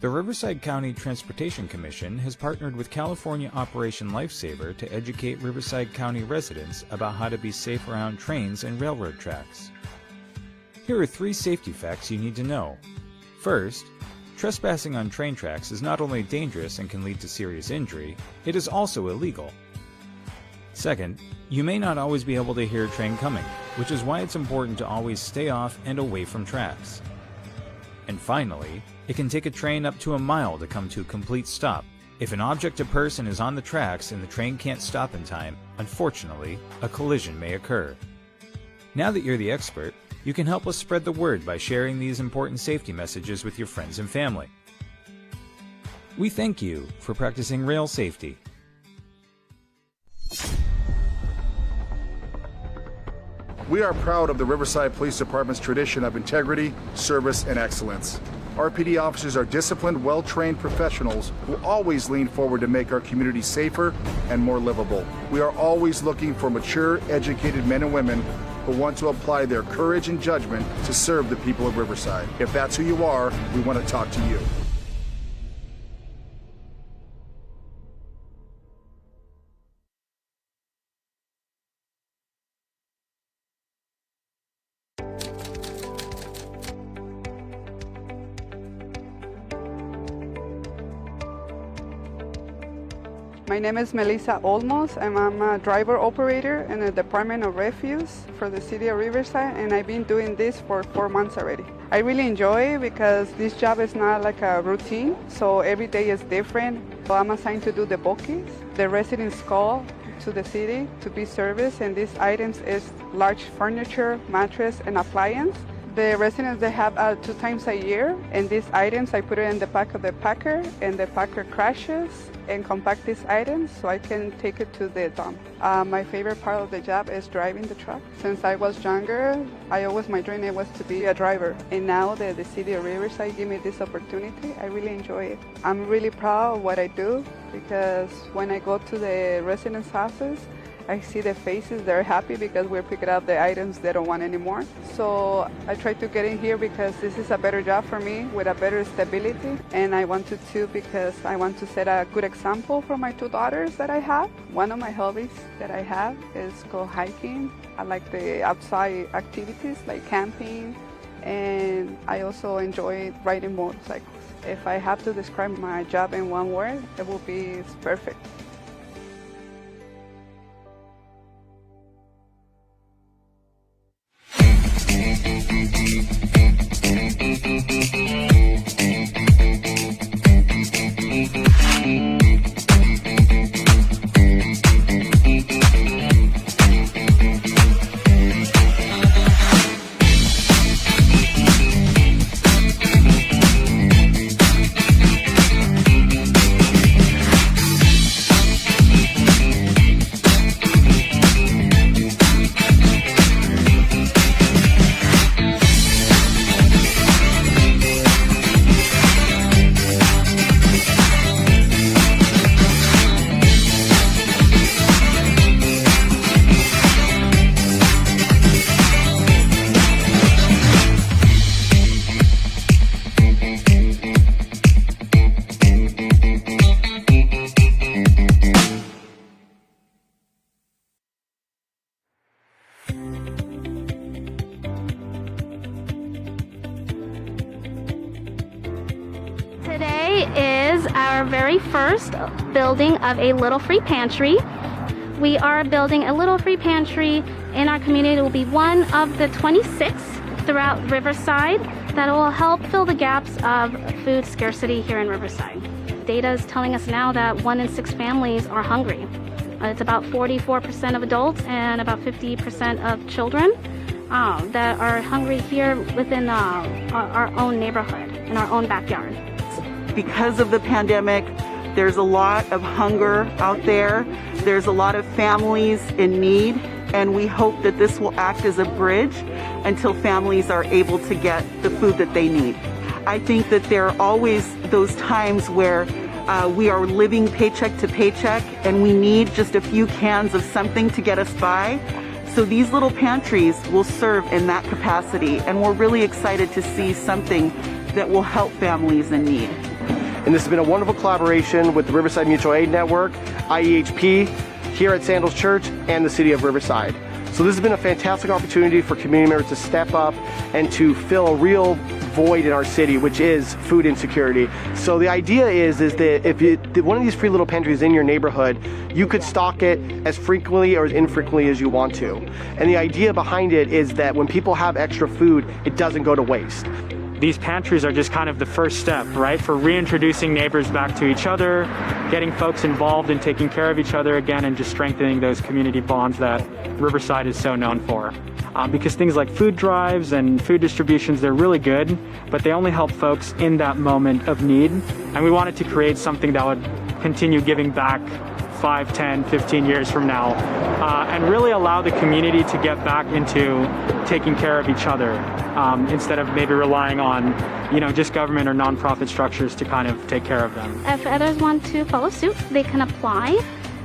The Riverside County Transportation Commission has partnered with California Operation Lifesaver to educate Riverside County residents about how to be safe around trains and railroad tracks. Here are 3 safety facts you need to know. First, trespassing on train tracks is not only dangerous and can lead to serious injury, it is also illegal. Second, you may not always be able to hear a train coming, which is why it's important to always stay off and away from tracks. And finally, it can take a train up to a mile to come to a complete stop. If an object or person is on the tracks and the train can't stop in time, unfortunately, a collision may occur. Now that you're the expert, you can help us spread the word by sharing these important safety messages with your friends and family. We thank you for practicing rail safety. We are proud of the Riverside Police Department's tradition of integrity, service, and excellence. RPD officers are disciplined, well-trained professionals who always lean forward to make our community safer and more livable. We are always looking for mature, educated men and women who want to apply their courage and judgment to serve the people of Riverside. If that's who you are, we want to talk to you. My name is Melissa Olmos, and I'm a driver operator in the Department of Refuse for the City of Riverside, and I've been doing this for 4 months already. I really enjoy it because this job is not like a routine, so every day is different. So I'm assigned to do the bookings. The residents call to the city to be serviced, and these items is large furniture, mattress, and appliance. The residents, they have 2 times a year, and these items, I put it in the back of the packer, and the packer crashes and compact these items so I can take it to the dump. My favorite part of the job is driving the truck. Since I was younger, my dream was to be a driver. And now that the City of Riverside gave me this opportunity, I really enjoy it. I'm really proud of what I do because when I go to the residents' houses, I see the faces, they're happy because we're picking up the items they don't want anymore. So I try to get in here because this is a better job for me with a better stability. And I want to too because I want to set a good example for my 2 daughters that I have. One of my hobbies that I have is go hiking. I like the outside activities like camping, and I also enjoy riding motorcycles. If I have to describe my job in one word, it will be it's perfect. our very first building of a Little Free Pantry. We are building a Little Free Pantry in our community. It will be one of the 26 throughout Riverside that will help fill the gaps of food scarcity here in Riverside. Data is telling us now that 1 in 6 families are hungry. It's about 44% of adults and about 50% of children that are hungry here within our own neighborhood, in our own backyard. Because of the pandemic, there's a lot of hunger out there. There's a lot of families in need, and we hope that this will act as a bridge until families are able to get the food that they need. I think that there are always those times where we are living paycheck to paycheck and we need just a few cans of something to get us by. So these little pantries will serve in that capacity, and we're really excited to see something that will help families in need. And this has been a wonderful collaboration with the Riverside Mutual Aid Network, IEHP, here at Sandals Church, and the City of Riverside. So this has been a fantastic opportunity for community members to step up and to fill a real void in our city, which is food insecurity. So the idea is that if one of these free little pantries is in your neighborhood, you could stock it as frequently or as infrequently as you want to. And the idea behind it is that when people have extra food, it doesn't go to waste. These pantries are just kind of the first step, right, for reintroducing neighbors back to each other, getting folks involved in taking care of each other again, and just strengthening those community bonds that Riverside is so known for. Because things like food drives and food distributions, they're really good, but they only help folks in that moment of need. And we wanted to create something that would continue giving back 5, 10, 15 years from now, and really allow the community to get back into taking care of each other, instead of maybe relying on, just government or nonprofit structures to kind of take care of them. If others want to follow suit, they can apply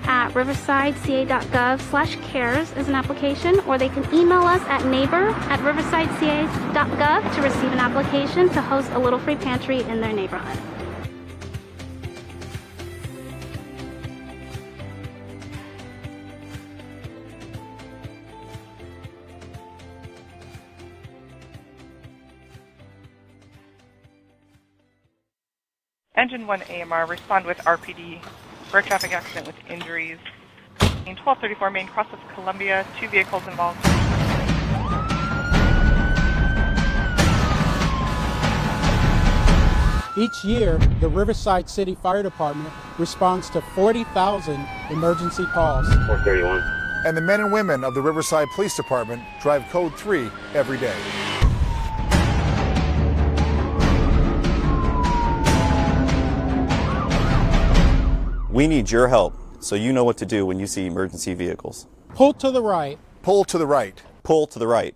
at riversideca.gov/cares as an application, or they can email us at neighbor@riversideca.gov to receive an application to host a Little Free Pantry in their neighborhood. Engine 1 AMR, respond with RPD for a traffic accident with injuries. In 1234 Main, cross of Columbia, 2 vehicles involved. Each year, the Riverside City Fire Department responds to 40,000 emergency calls. 431. And the men and women of the Riverside Police Department drive Code 3 every day. We need your help, so you know what to do when you see emergency vehicles. Pull to the right. Pull to the right. Pull to the right.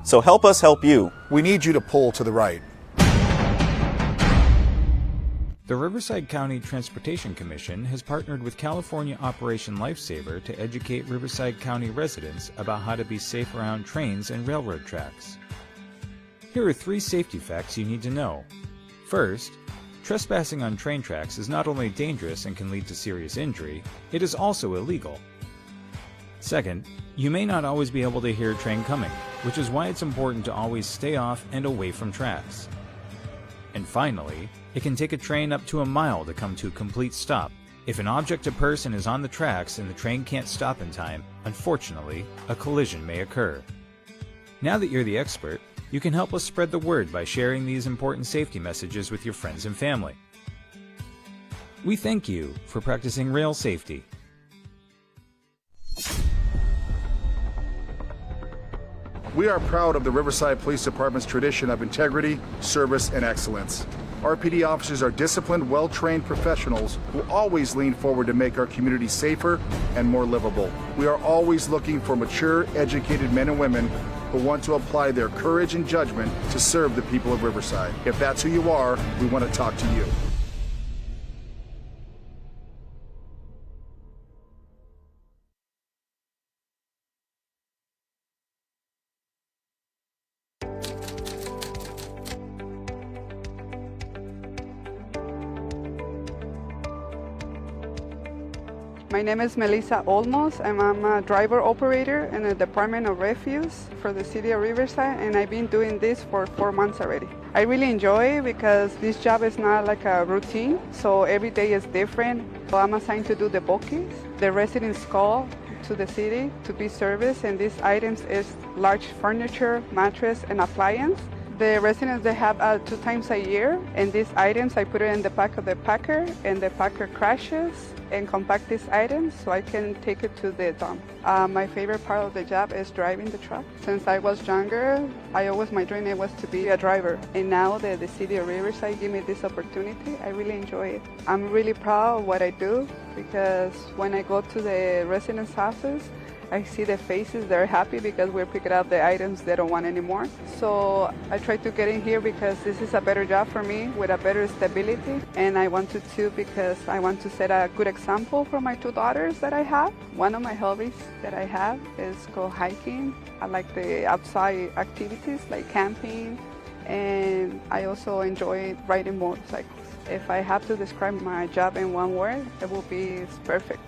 So help us help you. We need you to pull to the right. The Riverside County Transportation Commission has partnered with California Operation Lifesaver to educate Riverside County residents about how to be safe around trains and railroad tracks. Here are 3 safety facts you need to know. First, trespassing on train tracks is not only dangerous and can lead to serious injury, it is also illegal. Second, you may not always be able to hear a train coming, which is why it's important to always stay off and away from tracks. And finally, it can take a train up to a mile to come to a complete stop. If an object or person is on the tracks and the train can't stop in time, unfortunately, a collision may occur. Now that you're the expert, you can help us spread the word by sharing these important safety messages with your friends and family. We thank you for practicing rail safety. We are proud of the Riverside Police Department's tradition of integrity, service, and excellence. RPD officers are disciplined, well-trained professionals who always lean forward to make our community safer and more livable. We are always looking for mature, educated men and women who want to apply their courage and judgment to serve the people of Riverside. If that's who you are, we want to talk to you. My name is Melissa Olmos, and I'm a driver operator in the Department of Refuse for the City of Riverside, and I've been doing this for 4 months already. I really enjoy it because this job is not like a routine, so every day is different. So I'm assigned to do the bookings. The residents call to the city to be serviced, and these items is large furniture, mattress, and appliance. The residents, they have 2 times a year, and these items, I put it in the back of the packer, and the packer crashes and compact these items so I can take it to the dump. My favorite part of the job is driving the truck. Since I was younger, my dream was to be a driver. And now that the City of Riverside gave me this opportunity, I really enjoy it. I'm really proud of what I do because when I go to the residents' houses, I see the faces, they're happy because we're picking up the items they don't want anymore. So I try to get in here because this is a better job for me with a better stability. And I want to too because I want to set a good example for my 2 daughters that I have. One of my hobbies that I have is go hiking. I like the outside activities like camping, and I also enjoy riding motorcycles. If I have to describe my job in one word, it will be it's perfect.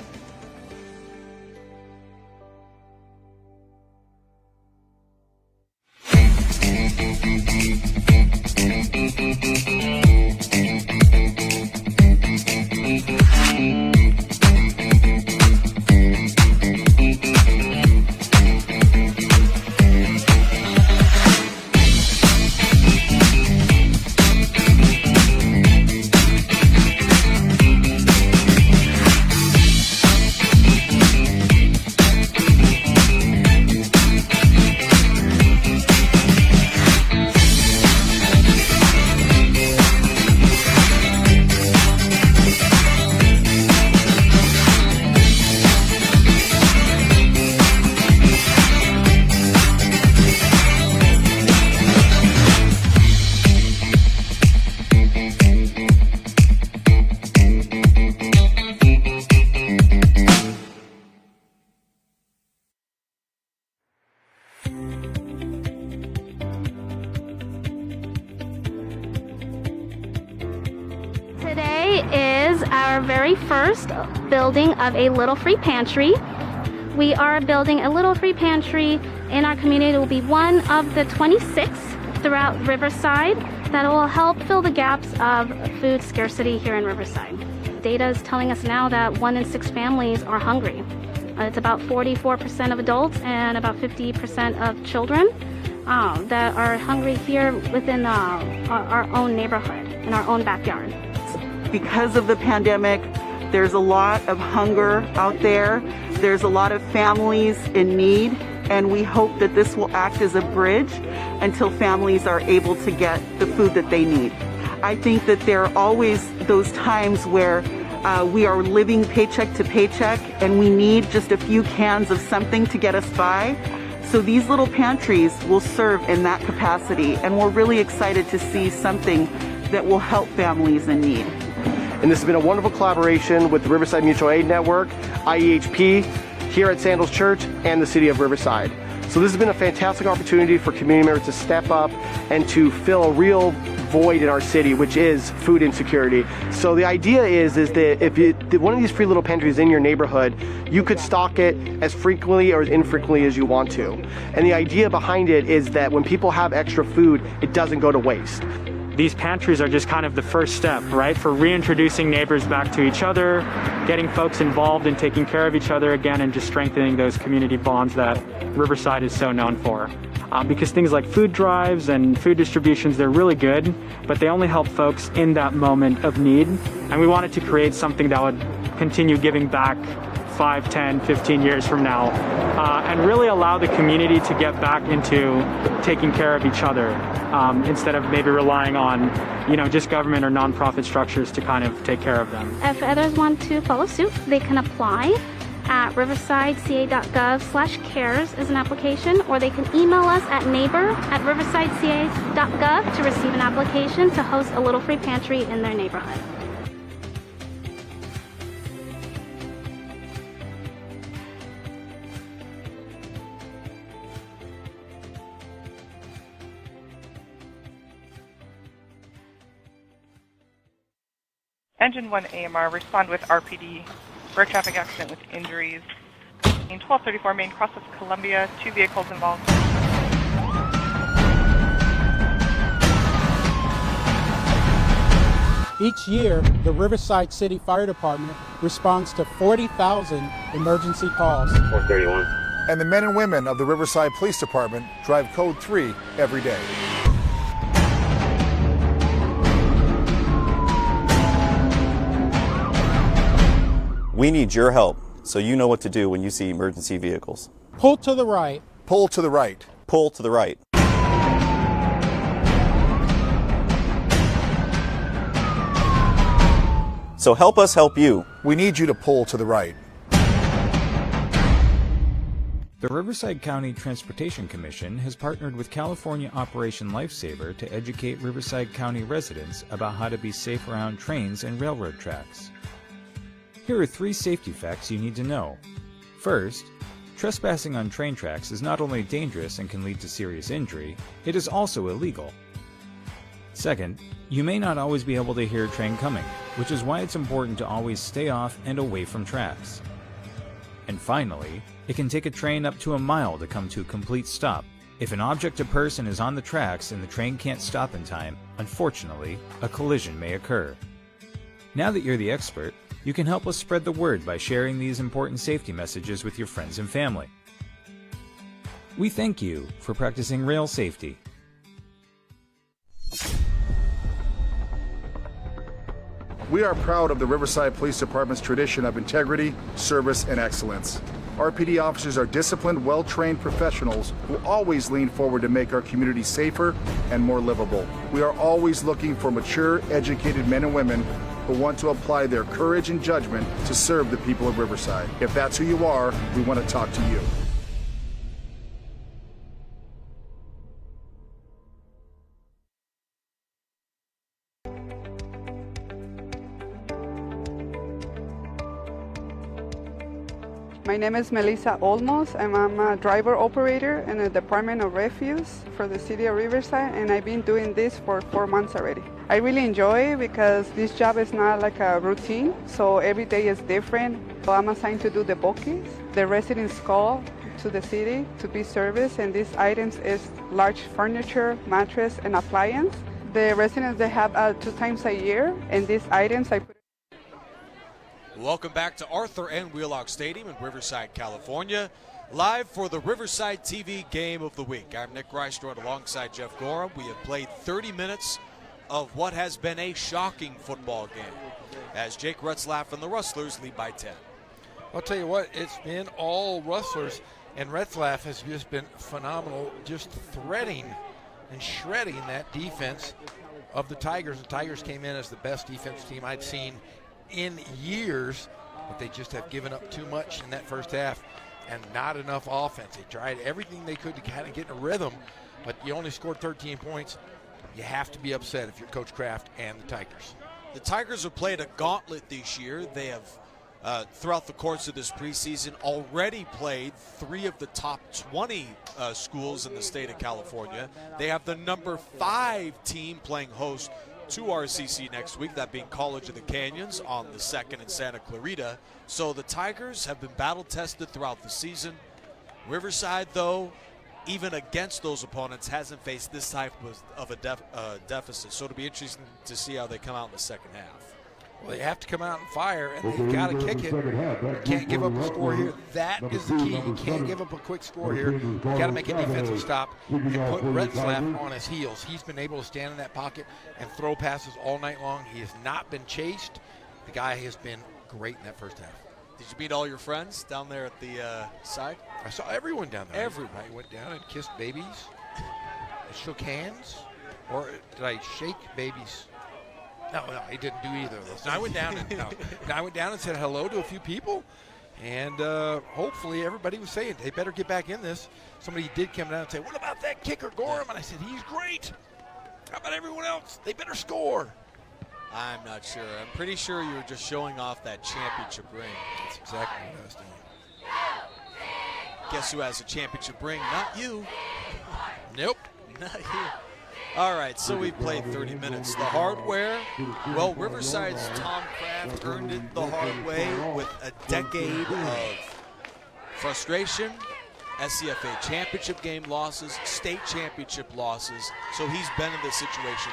Today is our very first building of a little free pantry. We are building a little free pantry in our community. It will be one of the 26 throughout Riverside that will help fill the gaps of food scarcity here in Riverside. Data is telling us now that 1 in 6 families are hungry. It's about 44% of adults and about 50% of children that are hungry here within our own neighborhood, in our own backyard. Because of the pandemic, there's a lot of hunger out there. There's a lot of families in need, and we hope that this will act as a bridge until families are able to get the food that they need. I think that there are always those times where we are living paycheck to paycheck and we need just a few cans of something to get us by. So these little pantries will serve in that capacity, and we're really excited to see something that will help families in need. And this has been a wonderful collaboration with the Riverside Mutual Aid Network, IEHP, here at Sandals Church, and the City of Riverside. So this has been a fantastic opportunity for community members to step up and to fill a real void in our city, which is food insecurity. So the idea is that if one of these free little pantries in your neighborhood, you could stock it as frequently or as infrequently as you want to. And the idea behind it is that when people have extra food, it doesn't go to waste. These pantries are just kind of the first step, right, for reintroducing neighbors back to each other, getting folks involved in taking care of each other again, and just strengthening those community bonds that Riverside is so known for. Because things like food drives and food distributions, they're really good, but they only help folks in that moment of need. And we wanted to create something that would continue giving back 5, 10, 15 years from now, and really allow the community to get back into taking care of each other, instead of maybe relying on, just government or nonprofit structures to kind of take care of them. If others want to follow suit, they can apply at riversideca.gov/cares is an application, or they can email us at neighbor@riversideca.gov to receive an application to host a little free pantry in their neighborhood. Engine 1 AMR, respond with RPD road traffic accident with injuries. 1234 main cross of Columbia, 2 vehicles involved. Each year, the Riverside City Fire Department responds to 40,000 emergency calls. 431. And the men and women of the Riverside Police Department drive Code 3 every day. We need your help, so you know what to do when you see emergency vehicles. Pull to the right. Pull to the right. Pull to the right. So help us help you. We need you to pull to the right. The Riverside County Transportation Commission has partnered with California Operation Lifesaver to educate Riverside County residents about how to be safe around trains and railroad tracks. Here are 3 safety facts you need to know. First, trespassing on train tracks is not only dangerous and can lead to serious injury, it is also illegal. Second, you may not always be able to hear a train coming, which is why it's important to always stay off and away from tracks. And finally, it can take a train up to a mile to come to a complete stop. If an object or person is on the tracks and the train can't stop in time, unfortunately, a collision may occur. Now that you're the expert, you can help us spread the word by sharing these important safety messages with your friends and family. We thank you for practicing rail safety. We are proud of the Riverside Police Department's tradition of integrity, service, and excellence. RPD officers are disciplined, well-trained professionals who always lean forward to make our community safer and more livable. We are always looking for mature, educated men and women who want to apply their courage and judgment to serve the people of Riverside. If that's who you are, we want to talk to you. My name is Melissa Olmos, and I'm a driver operator in the Department of Refuse for the City of Riverside, and I've been doing this for 4 months already. I really enjoy it because this job is not like a routine, so every day is different. So I'm assigned to do the bookings. The residents call to the city to be serviced, and these items is large furniture, mattress, and appliance. The residents, they have 2 times a year, and these items I put. Welcome back to Arthur N. Wheelock Stadium in Riverside, California. Live for the Riverside TV Game of the Week. I'm Nick Reistrott alongside Jeff Gorham. We have played 30 minutes of what has been a shocking football game as Jake Retzlaff and the Rustlers lead by 10. I'll tell you what, it's been all Rustlers, and Retzlaff has just been phenomenal, just threading and shredding that defense of the Tigers. The Tigers came in as the best defense team I'd seen in years, but they just have given up too much in that first half and not enough offense. They tried everything they could to kind of get in a rhythm, but you only scored 13 points. You have to be upset if you're Coach Kraft and the Tigers. The Tigers have played a gauntlet this year. They have, throughout the course of this preseason, already played 3 of the top 20 schools in the state of California. They have the number 5 team playing host to RCC next week, that being College of the Canyons on the 2nd in Santa Clarita. So the Tigers have been battle-tested throughout the season. Riverside, though, even against those opponents, hasn't faced this type of a deficit. So it'll be interesting to see how they come out in the second half. Well, they have to come out and fire, and they've got to kick it. You can't give up a score here. That is the key. You can't give up a quick score here. You got to make a defensive stop and put Retzlaff on his heels. He's been able to stand in that pocket and throw passes all night long. He has not been chased. The guy has been great in that first half. Did you meet all your friends down there at the side? I saw everyone down there. Everybody. I went down and kissed babies. I shook hands. Or did I shake babies? No, I didn't do either of those. I went down and said hello to a few people, and hopefully everybody was saying they better get back in this. Somebody did come down and say, "What about that kicker, Gorham?" And I said, "He's great. How about everyone else? They better score." I'm not sure. I'm pretty sure you were just showing off that championship ring. That's exactly what I was doing. Guess who has a championship ring? Not you. Nope. Not you. All right, so we played 30 minutes. The hardware, well, Riverside's Tom Kraft earned it the hard way with a decade of frustration, SCFA championship game losses, state championship losses. So he's been in this situation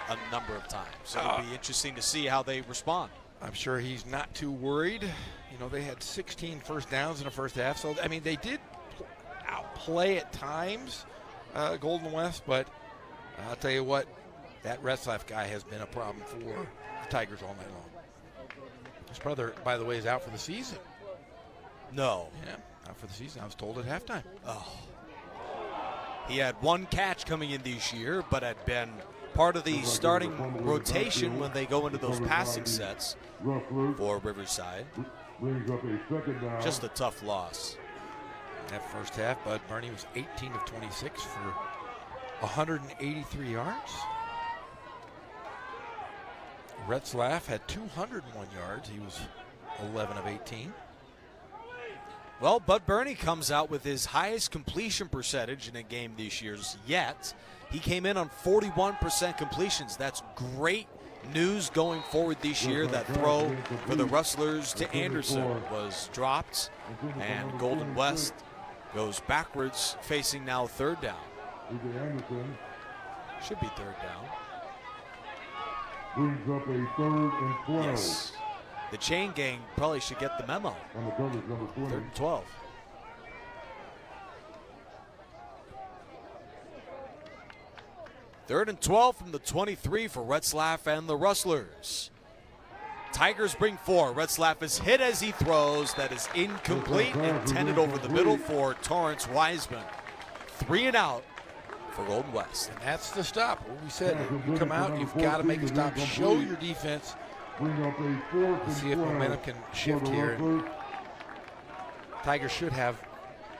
a number of times. So it'll be interesting to see how they respond. I'm sure he's not too worried. You know, they had 16 first downs in the first half. So, I mean, they did outplay at times Golden West, but I'll tell you what, that Retzlaff guy has been a problem for the Tigers all night long. His brother, by the way, is out for the season. No. Yeah, out for the season. I was told at halftime. Oh. He had one catch coming in this year, but had been part of the starting rotation when they go into those passing sets for Riverside. Just a tough loss. That first half, Bud Burney was 18 of 26 for 183 yards. Retzlaff had 201 yards. He was 11 of 18. Well, Bud Burney comes out with his highest completion percentage in a game this year yet. He came in on 41% completions. That's great news going forward this year. That throw for the Rustlers to Anderson was dropped, and Golden West goes backwards, facing now third down. Should be third down. Brings up a 3rd and 12. Yes. The chain gang probably should get the memo. On the coverage, number 20. 3rd and 12. Third and 12 from the 23 for Retzlaff and the Rustlers. Tigers bring 4. Retzlaff is hit as he throws. That is incomplete, intended over the middle for Torrance Wiseman. 3 and out for Golden West. And that's the stop. What we said, you come out, you've got to make a stop. Show your defense. Let's see if momentum can shift here. Tigers should have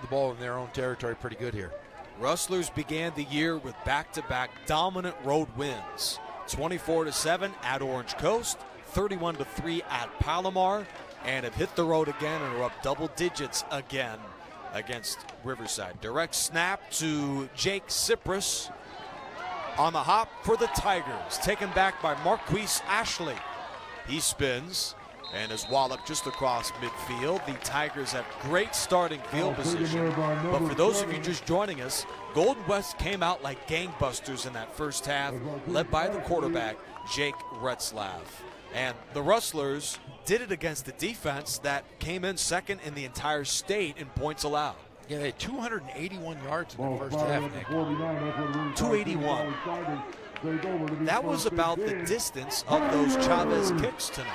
the ball in their own territory pretty good here. Rustlers began the year with back-to-back dominant road wins. 24-7 at Orange Coast, 31-3 at Palomar, and have hit the road again and are up double digits again against Riverside. Direct snap to Jake Cyprus on the hop for the Tigers. Taken back by Marquise Ashley. He spins and is walloped just across midfield. The Tigers have great starting field position. But for those of you just joining us, Golden West came out like gangbusters in that first half, led by the quarterback, Jake Retzlaff. And the Rustlers did it against the defense that came in second in the entire state in points allowed. Yeah, they had 281 yards in the first half, Nick. 281. That was about the distance of those Chavez kicks tonight.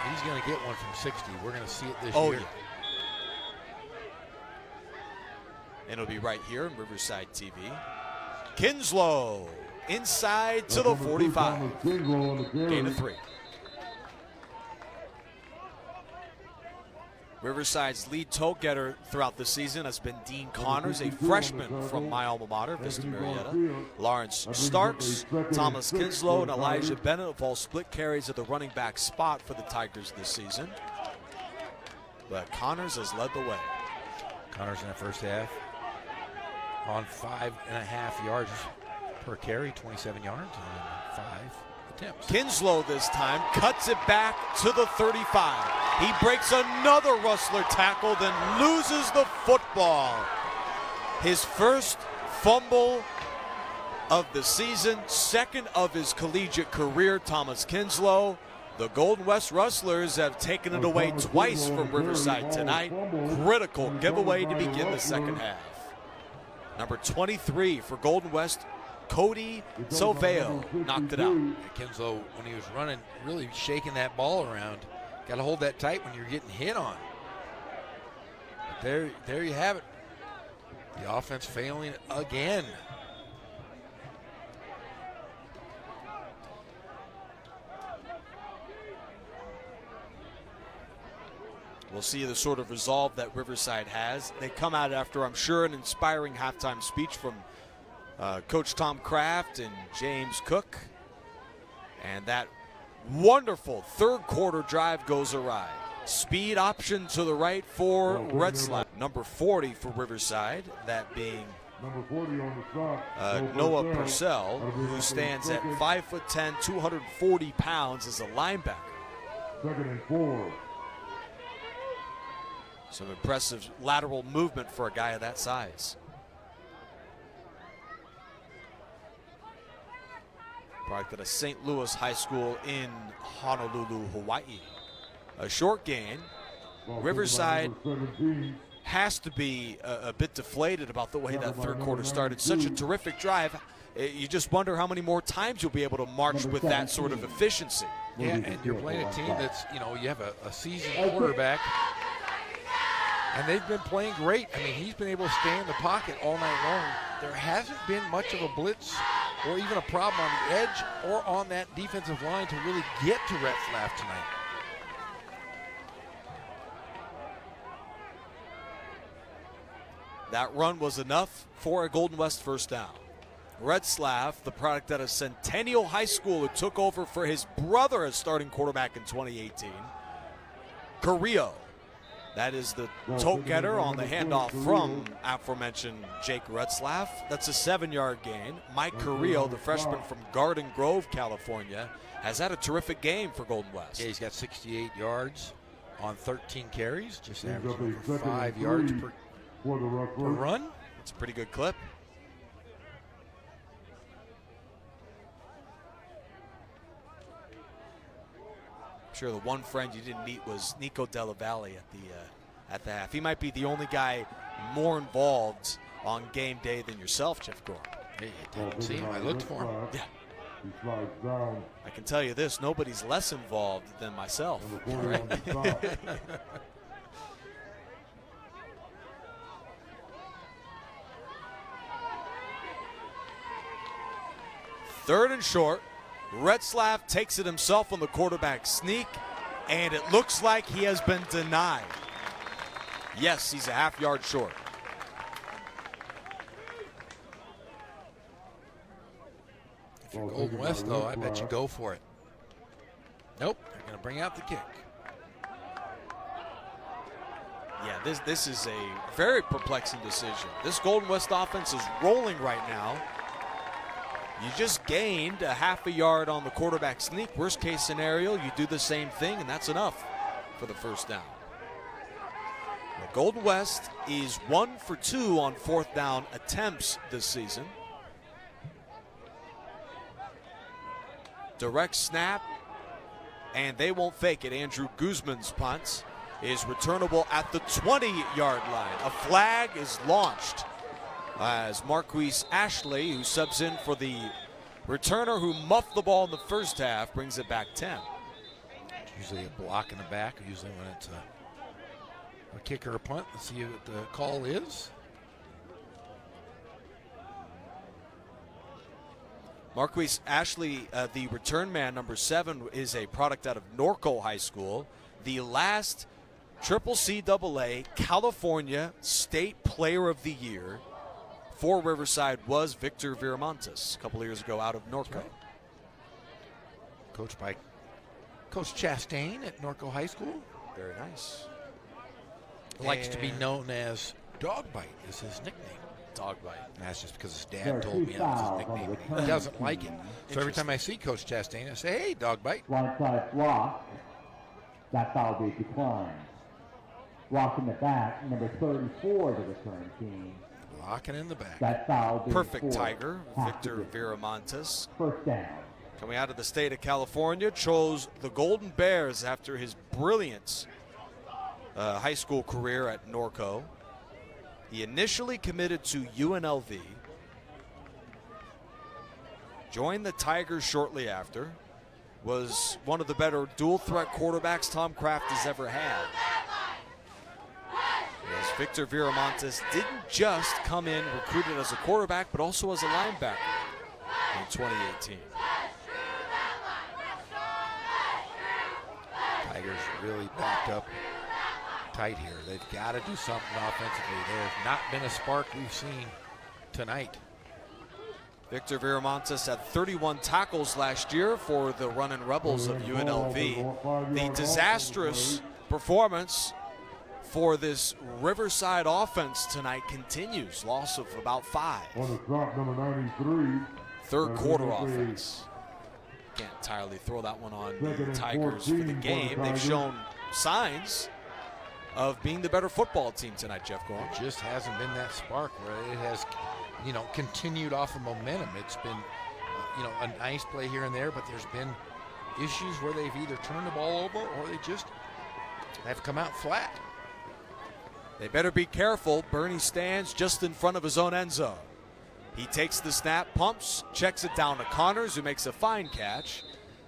He's going to get one from 60. We're going to see it this year. Yeah. And it'll be right here in Riverside TV. Kinslow inside to the 45. Gain of 3. Riverside's lead toe getter throughout the season has been Dean Connors, a freshman from my alma mater, Vista Marietta. Lawrence Starks, Thomas Kinslow, and Elijah Bennett have all split carries at the running back spot for the Tigers this season. But Connors has led the way. Connors in that first half on 5.5 yards per carry, 27 yards on 5 attempts. Kinslow this time cuts it back to the 35. He breaks another Rustler tackle, then loses the football. His first fumble of the season, second of his collegiate career, Thomas Kinslow. The Golden West Rustlers have taken it away twice from Riverside tonight. Critical giveaway to begin the second half. Number 23 for Golden West, Cody Silveo knocked it out. Kinslow, when he was running, really shaking that ball around. Got to hold that tight when you're getting hit on. But there you have it. The offense failing again. We'll see the sort of resolve that Riverside has. They come out after, I'm sure, an inspiring halftime speech from Coach Tom Kraft and James Cook. And that wonderful third quarter drive goes awry. Speed option to the right for Retzlaff. Number 40 for Riverside, that being Number 40 on the stop. Noah Purcell, who stands at 5'10", 240 pounds as a linebacker. 2nd and 4. Some impressive lateral movement for a guy of that size. Product at a St. Louis high school in Honolulu, Hawaii. A short gain. Riverside has to be a bit deflated about the way that third quarter started. Such a terrific drive. You just wonder how many more times you'll be able to march with that sort of efficiency. Yeah, and you're playing a team that's, you have a seasoned quarterback, and they've been playing great. I mean, he's been able to stay in the pocket all night long. There hasn't been much of a blitz or even a problem on the edge or on that defensive line to really get to Retzlaff tonight. That run was enough for a Golden West first down. Retzlaff, the product out of Centennial High School, who took over for his brother as starting quarterback in 2018. Carrillo, that is the tote getter on the handoff from aforementioned Jake Retzlaff. That's a 7-yard gain. Mike Carrillo, the freshman from Garden Grove, California, has had a terrific game for Golden West. Yeah, he's got 68 yards on 13 carries, just averaging over 5 yards per run. That's a pretty good clip. I'm sure the one friend you didn't meet was Nico Della Valle at the half. He might be the only guy more involved on game day than yourself, Jeff Gore. Hey, I didn't see him. I looked for him. Yeah. I can tell you this, nobody's less involved than myself. Third and short. Retzlaff takes it himself on the quarterback sneak, and it looks like he has been denied. Yes, he's a half-yard short. If you're Golden West, though, I bet you go for it. Nope, they're going to bring out the kick. Yeah, this is a very perplexing decision. This Golden West offense is rolling right now. You just gained a half a yard on the quarterback sneak. Worst case scenario, you do the same thing, and that's enough for the first down. Now, Golden West is 1 for 2 on fourth down attempts this season. Direct snap, and they won't fake it. Andrew Guzman's punt is returnable at the 20-yard line. A flag is launched as Marquise Ashley, who subs in for the returner who muffed the ball in the first half, brings it back 10. It's usually a block in the back, usually when it's a kick or a punt. Let's see what the call is. Marquise Ashley, the return man, number 7, is a product out of Norco High School. The last CCAA California State Player of the Year for Riverside was Victor Viramontes a couple of years ago out of Norco. Right. Coached by Coach Chastain at Norco High School. Very nice. Likes to be known as Dogbite is his nickname. Dogbite. That's just because his dad told me that was his nickname. He doesn't like it. So every time I see Coach Chastain, I say, hey, Dogbite. Blindside block. That foul will be declined. Block in the back, number 34 of the return team. Blocking in the back. That foul will be Perfect Tiger, Victor Viramontes. First down. Coming out of the state of California, chose the Golden Bears after his brilliant high school career at Norco. He initially committed to UNLV, joined the Tigers shortly after, was one of the better dual threat quarterbacks Tom Kraft has ever had. Yes, Victor Viramontes didn't just come in recruited as a quarterback, but also as a linebacker in 2018. Tigers really backed up tight here. They've got to do something offensively. There has not been a spark we've seen tonight. Victor Viramontes had 31 tackles last year for the Runnin' Rebels of UNLV. The disastrous performance for this Riverside offense tonight continues. Loss of about 5. On the stop, number 93. Third quarter offense. Can't entirely throw that one on the Tigers for the game. They've shown signs of being the better football team tonight, Jeff Gorham. It just hasn't been that spark where it has, continued off of momentum. It's been, a nice play here and there, but there's been issues where they've either turned the ball over or they just have come out flat. They better be careful. Bernie stands just in front of his own end zone. He takes the snap, pumps, checks it down to Connors, who makes a fine catch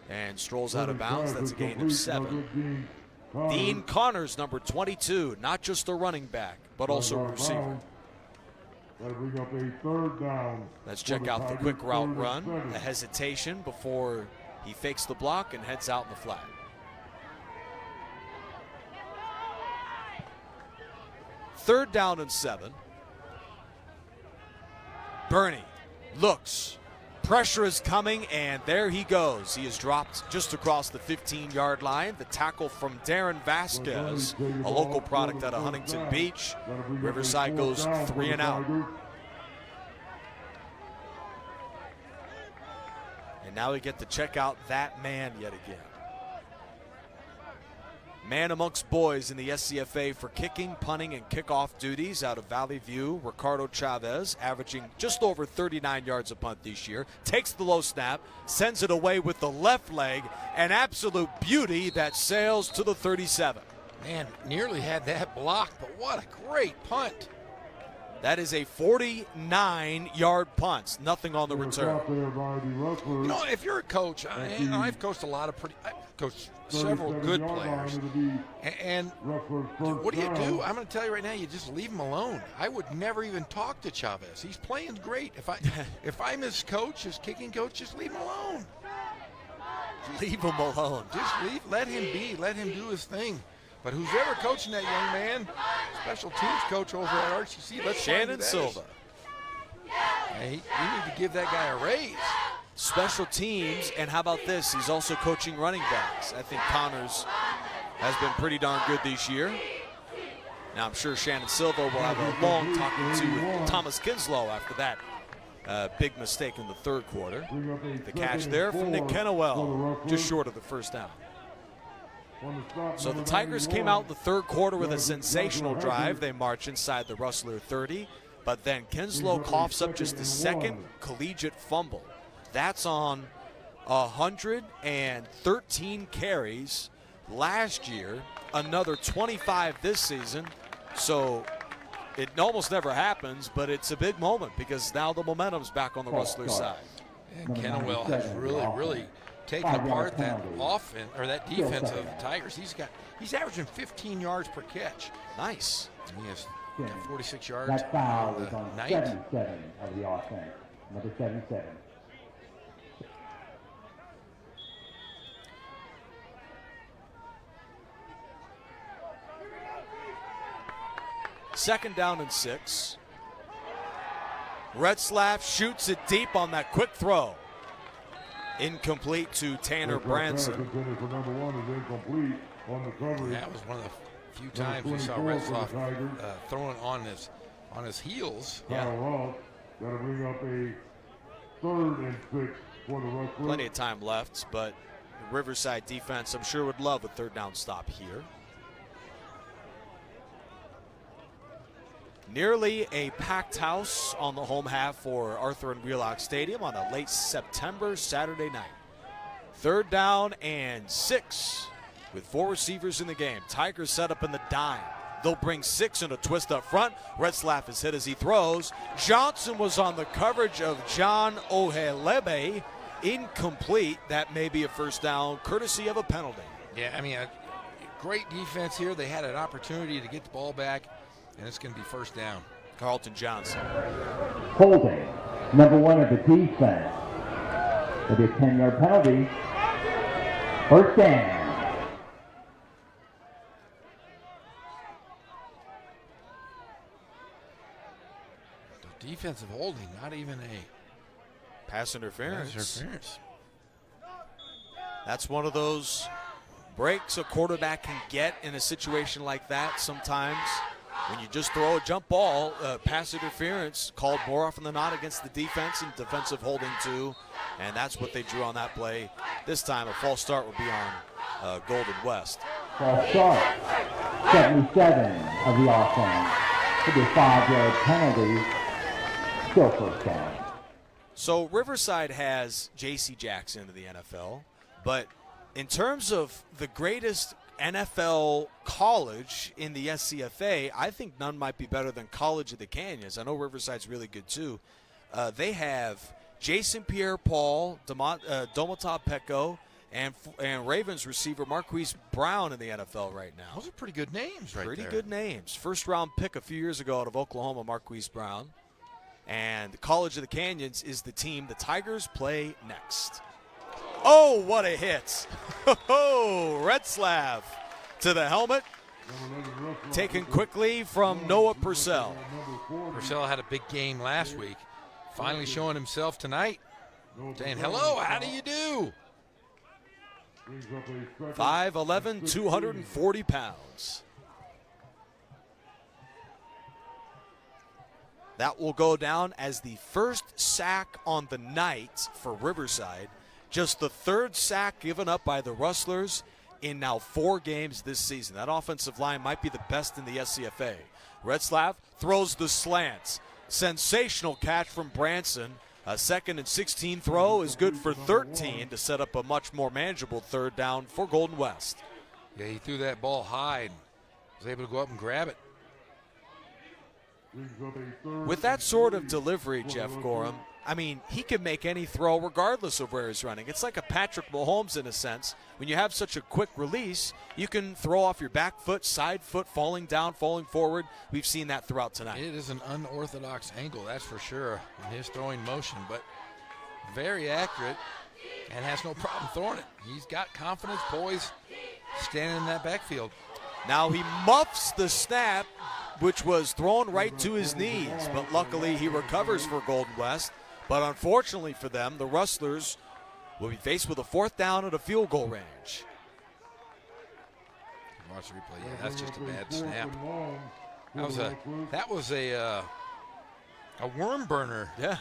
and strolls out of bounds. That's a gain of 7. Dean Connors, number 22, not just a running back, but also a receiver. Bring up a third down. Let's check out the quick route run. A hesitation before he fakes the block and heads out in the flat. Third down and 7. Bernie looks. Pressure is coming, and there he goes. He is dropped just across the 15-yard line. The tackle from Darren Vasquez, a local product out of Huntington Beach. Riverside goes 3 and out. And now we get to check out that man yet again. Man amongst boys in the SCFA for kicking, punting, and kickoff duties out of Valley View. Ricardo Chavez, averaging just over 39 yards a punt this year. Takes the low snap, sends it away with the left leg. An absolute beauty that sails to the 37. Man, nearly had that blocked, but what a great punt. That is a 49-yard punt. Nothing on the return. If you're a coach, I've coached I've coached several good players. And what do? I'm going to tell you right now, you just leave him alone. I would never even talk to Chavez. He's playing great. If I'm his coach, his kicking coach, just leave him alone. Leave him alone. Just let him be. Let him do his thing. But who's ever coaching that young man, special teams coach over at RCC, let's Shannon Silva. Hey, you need to give that guy a raise. Special teams, and how about this? He's also coaching running backs. I think Connors has been pretty darn good this year. Now, I'm sure Shannon Silva will have a long talking to with Thomas Kinslow after that big mistake in the third quarter. The catch there from Nick Kennewell, just short of the first down. So the Tigers came out in the third quarter with a sensational drive. They march inside the Rustler 30, but then Kinslow coughs up just a second collegiate fumble. That's on 113 carries last year, another 25 this season. So it almost never happens, but it's a big moment because now the momentum's back on the Rustler side. And Kennewell has really taken apart that offense or that defense of the Tigers. He's averaging 15 yards per catch. Nice. He has 46 yards. That foul is on 77 of the offense. Number 77. Second down and 6. Retzlaff shoots it deep on that quick throw. Incomplete to Tanner Branson. That was one of the few times we saw Retzlaff throwing on his heels. Yeah. That'll bring up a 3rd and 6 for the Rustler. Plenty of time left, but the Riverside defense, I'm sure, would love a third down stop here. Nearly a packed house on the home half for Arthur and Wheelock Stadium on a late September Saturday night. Third down and 6 with 4 receivers in the game. Tigers set up in the dime. They'll bring 6 in a twist up front. Retzlaff is hit as he throws. Johnson was on the coverage of John Ohelebe. Incomplete. That may be a first down, courtesy of a penalty. Yeah, I mean, a great defense here. They had an opportunity to get the ball back, and it's going to be first down. Carlton Johnson. Holding, number 1 of the defense. It'll be a 10-yard penalty. First down. The defensive holding, not even a pass interference. That's one of those breaks a quarterback can get in a situation like that sometimes. When you just throw a jump ball, pass interference called more often than not against the defense and defensive holding too, and that's what they drew on that play. This time a false start will be on Golden West. False start, 77 of the offense. Could be a 5-yard penalty, still first down. So Riverside has J.C. Jackson in the NFL, but in terms of the greatest NFL college in the SCFA, I think none might be better than College of the Canyons. I know Riverside's really good too. They have Jason Pierre-Paul, Domata Pecco, and Ravens receiver Marquise Brown in the NFL right now. Those are pretty good names right there. Pretty good names. First-round pick a few years ago out of Oklahoma, Marquise Brown. And College of the Canyons is the team the Tigers play next. Oh, what a hit. Oh, Retzlaff to the helmet. Taken quickly from Noah Purcell. Purcell had a big game last week. Finally showing himself tonight. Saying, hello, how do you do? 5'11", 240 pounds. That will go down as the first sack on the night for Riverside. Just the third sack given up by the Rustlers in now 4 games this season. That offensive line might be the best in the SCFA. Retzlaff throws the slants. Sensational catch from Branson. A 2nd and 16 throw is good for 13 to set up a much more manageable third down for Golden West. Yeah, he threw that ball high and was able to go up and grab it. With that sort of delivery, Jeff Gorham, I mean, he can make any throw regardless of where he's running. It's like a Patrick Mahomes in a sense. When you have such a quick release, you can throw off your back foot, side foot, falling down, falling forward. We've seen that throughout tonight. It is an unorthodox angle, that's for sure, in his throwing motion, but very accurate and has no problem throwing it. He's got confidence, poise, standing in that backfield. Now he muffs the snap, which was thrown right to his knees, but luckily he recovers for Golden West. But unfortunately for them, the Rustlers will be faced with a 4th down at a field goal range. Watch the replay. Yeah, that's just a bad snap. That was a worm burner. Yeah.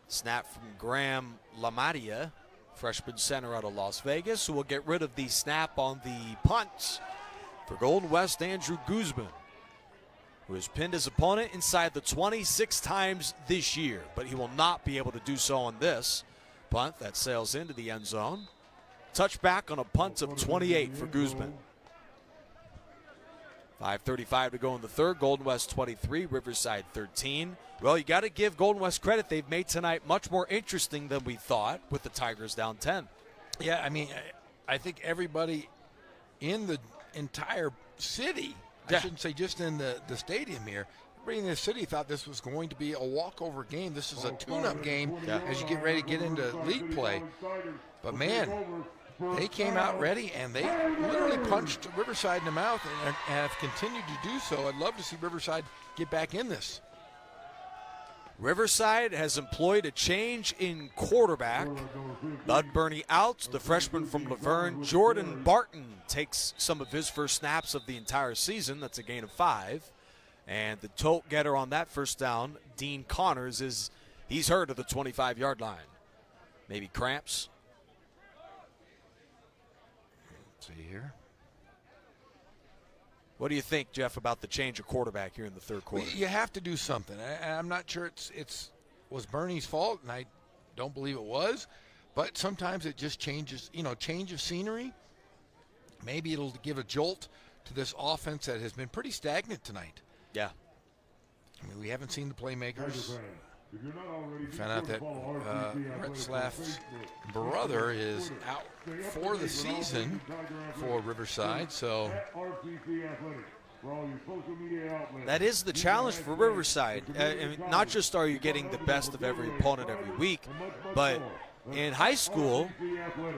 Snap from Graham LaMadia, freshman center out of Las Vegas, who will get rid of the snap on the punt for Golden West. Andrew Guzman, who has pinned his opponent inside the 26 times this year, but he will not be able to do so on this punt that sails into the end zone. Touchback on a punt of 28 for Guzman. 5:35 to go in the third. Golden West 23, Riverside 13. Well, you got to give Golden West credit. They've made tonight much more interesting than we thought with the Tigers down 10. Yeah, I mean, I think everybody in the entire city, I shouldn't say just in the stadium here, everybody in the city thought this was going to be a walkover game. This is a tune-up game as you get ready to get into league play. But, man, they came out ready, and they literally punched Riverside in the mouth and have continued to do so. I'd love to see Riverside get back in this. Riverside has employed a change in quarterback. Bud Burney out, the freshman from Laverne. Jordan Barton takes some of his first snaps of the entire season. That's a gain of 5. And the tote getter on that first down, Dean Connors, he's hurt at the 25-yard line. Maybe cramps. Let's see here. What do you think, Jeff, about the change of quarterback here in the third quarter? You have to do something. I'm not sure it was Bernie's fault, and I don't believe it was. But sometimes it just changes, change of scenery. Maybe it'll give a jolt to this offense that has been pretty stagnant tonight. Yeah. I mean, we haven't seen the playmakers. We found out that Retzlaff's brother is out for the season for Riverside, so that is the challenge for Riverside. I mean, not just are you getting the best of every opponent every week, but in high school,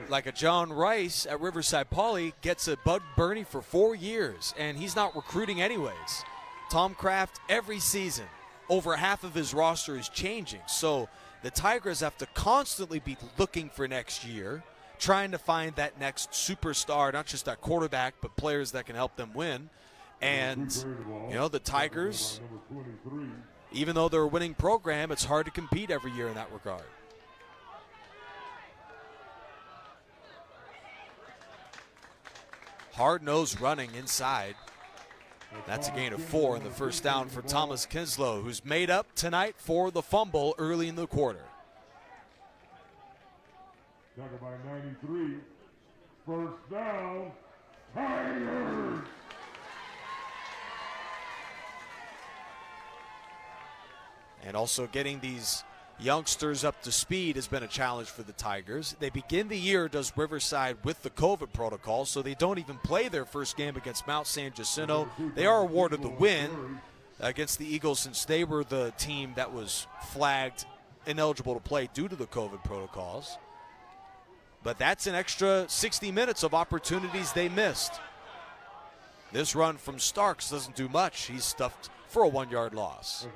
like a John Rice at Riverside Poly gets a Bud Burney for 4 years, and he's not recruiting anyways. Tom Kraft every season. Over half of his roster is changing. So the Tigers have to constantly be looking for next year trying to find that next superstar, not just that quarterback, but players that can help them win. And, you know, the Tigers, even though they're a winning program, it's hard to compete every year in that regard. Hard-nosed running inside. That's a gain of 4 in the first down for Thomas Kinslow, who's made up tonight for the fumble early in the quarter. Tackled by 93. First down, Tigers. And also getting these youngsters up to speed has been a challenge for the Tigers. They begin the year, does Riverside, with the COVID protocol, so they don't even play their first game against Mount San Jacinto. They are awarded the win against the Eagles since they were the team that was flagged ineligible to play due to the COVID protocols. But that's an extra 60 minutes of opportunities they missed. This run from Starks doesn't do much. He's stuffed for a 1-yard loss.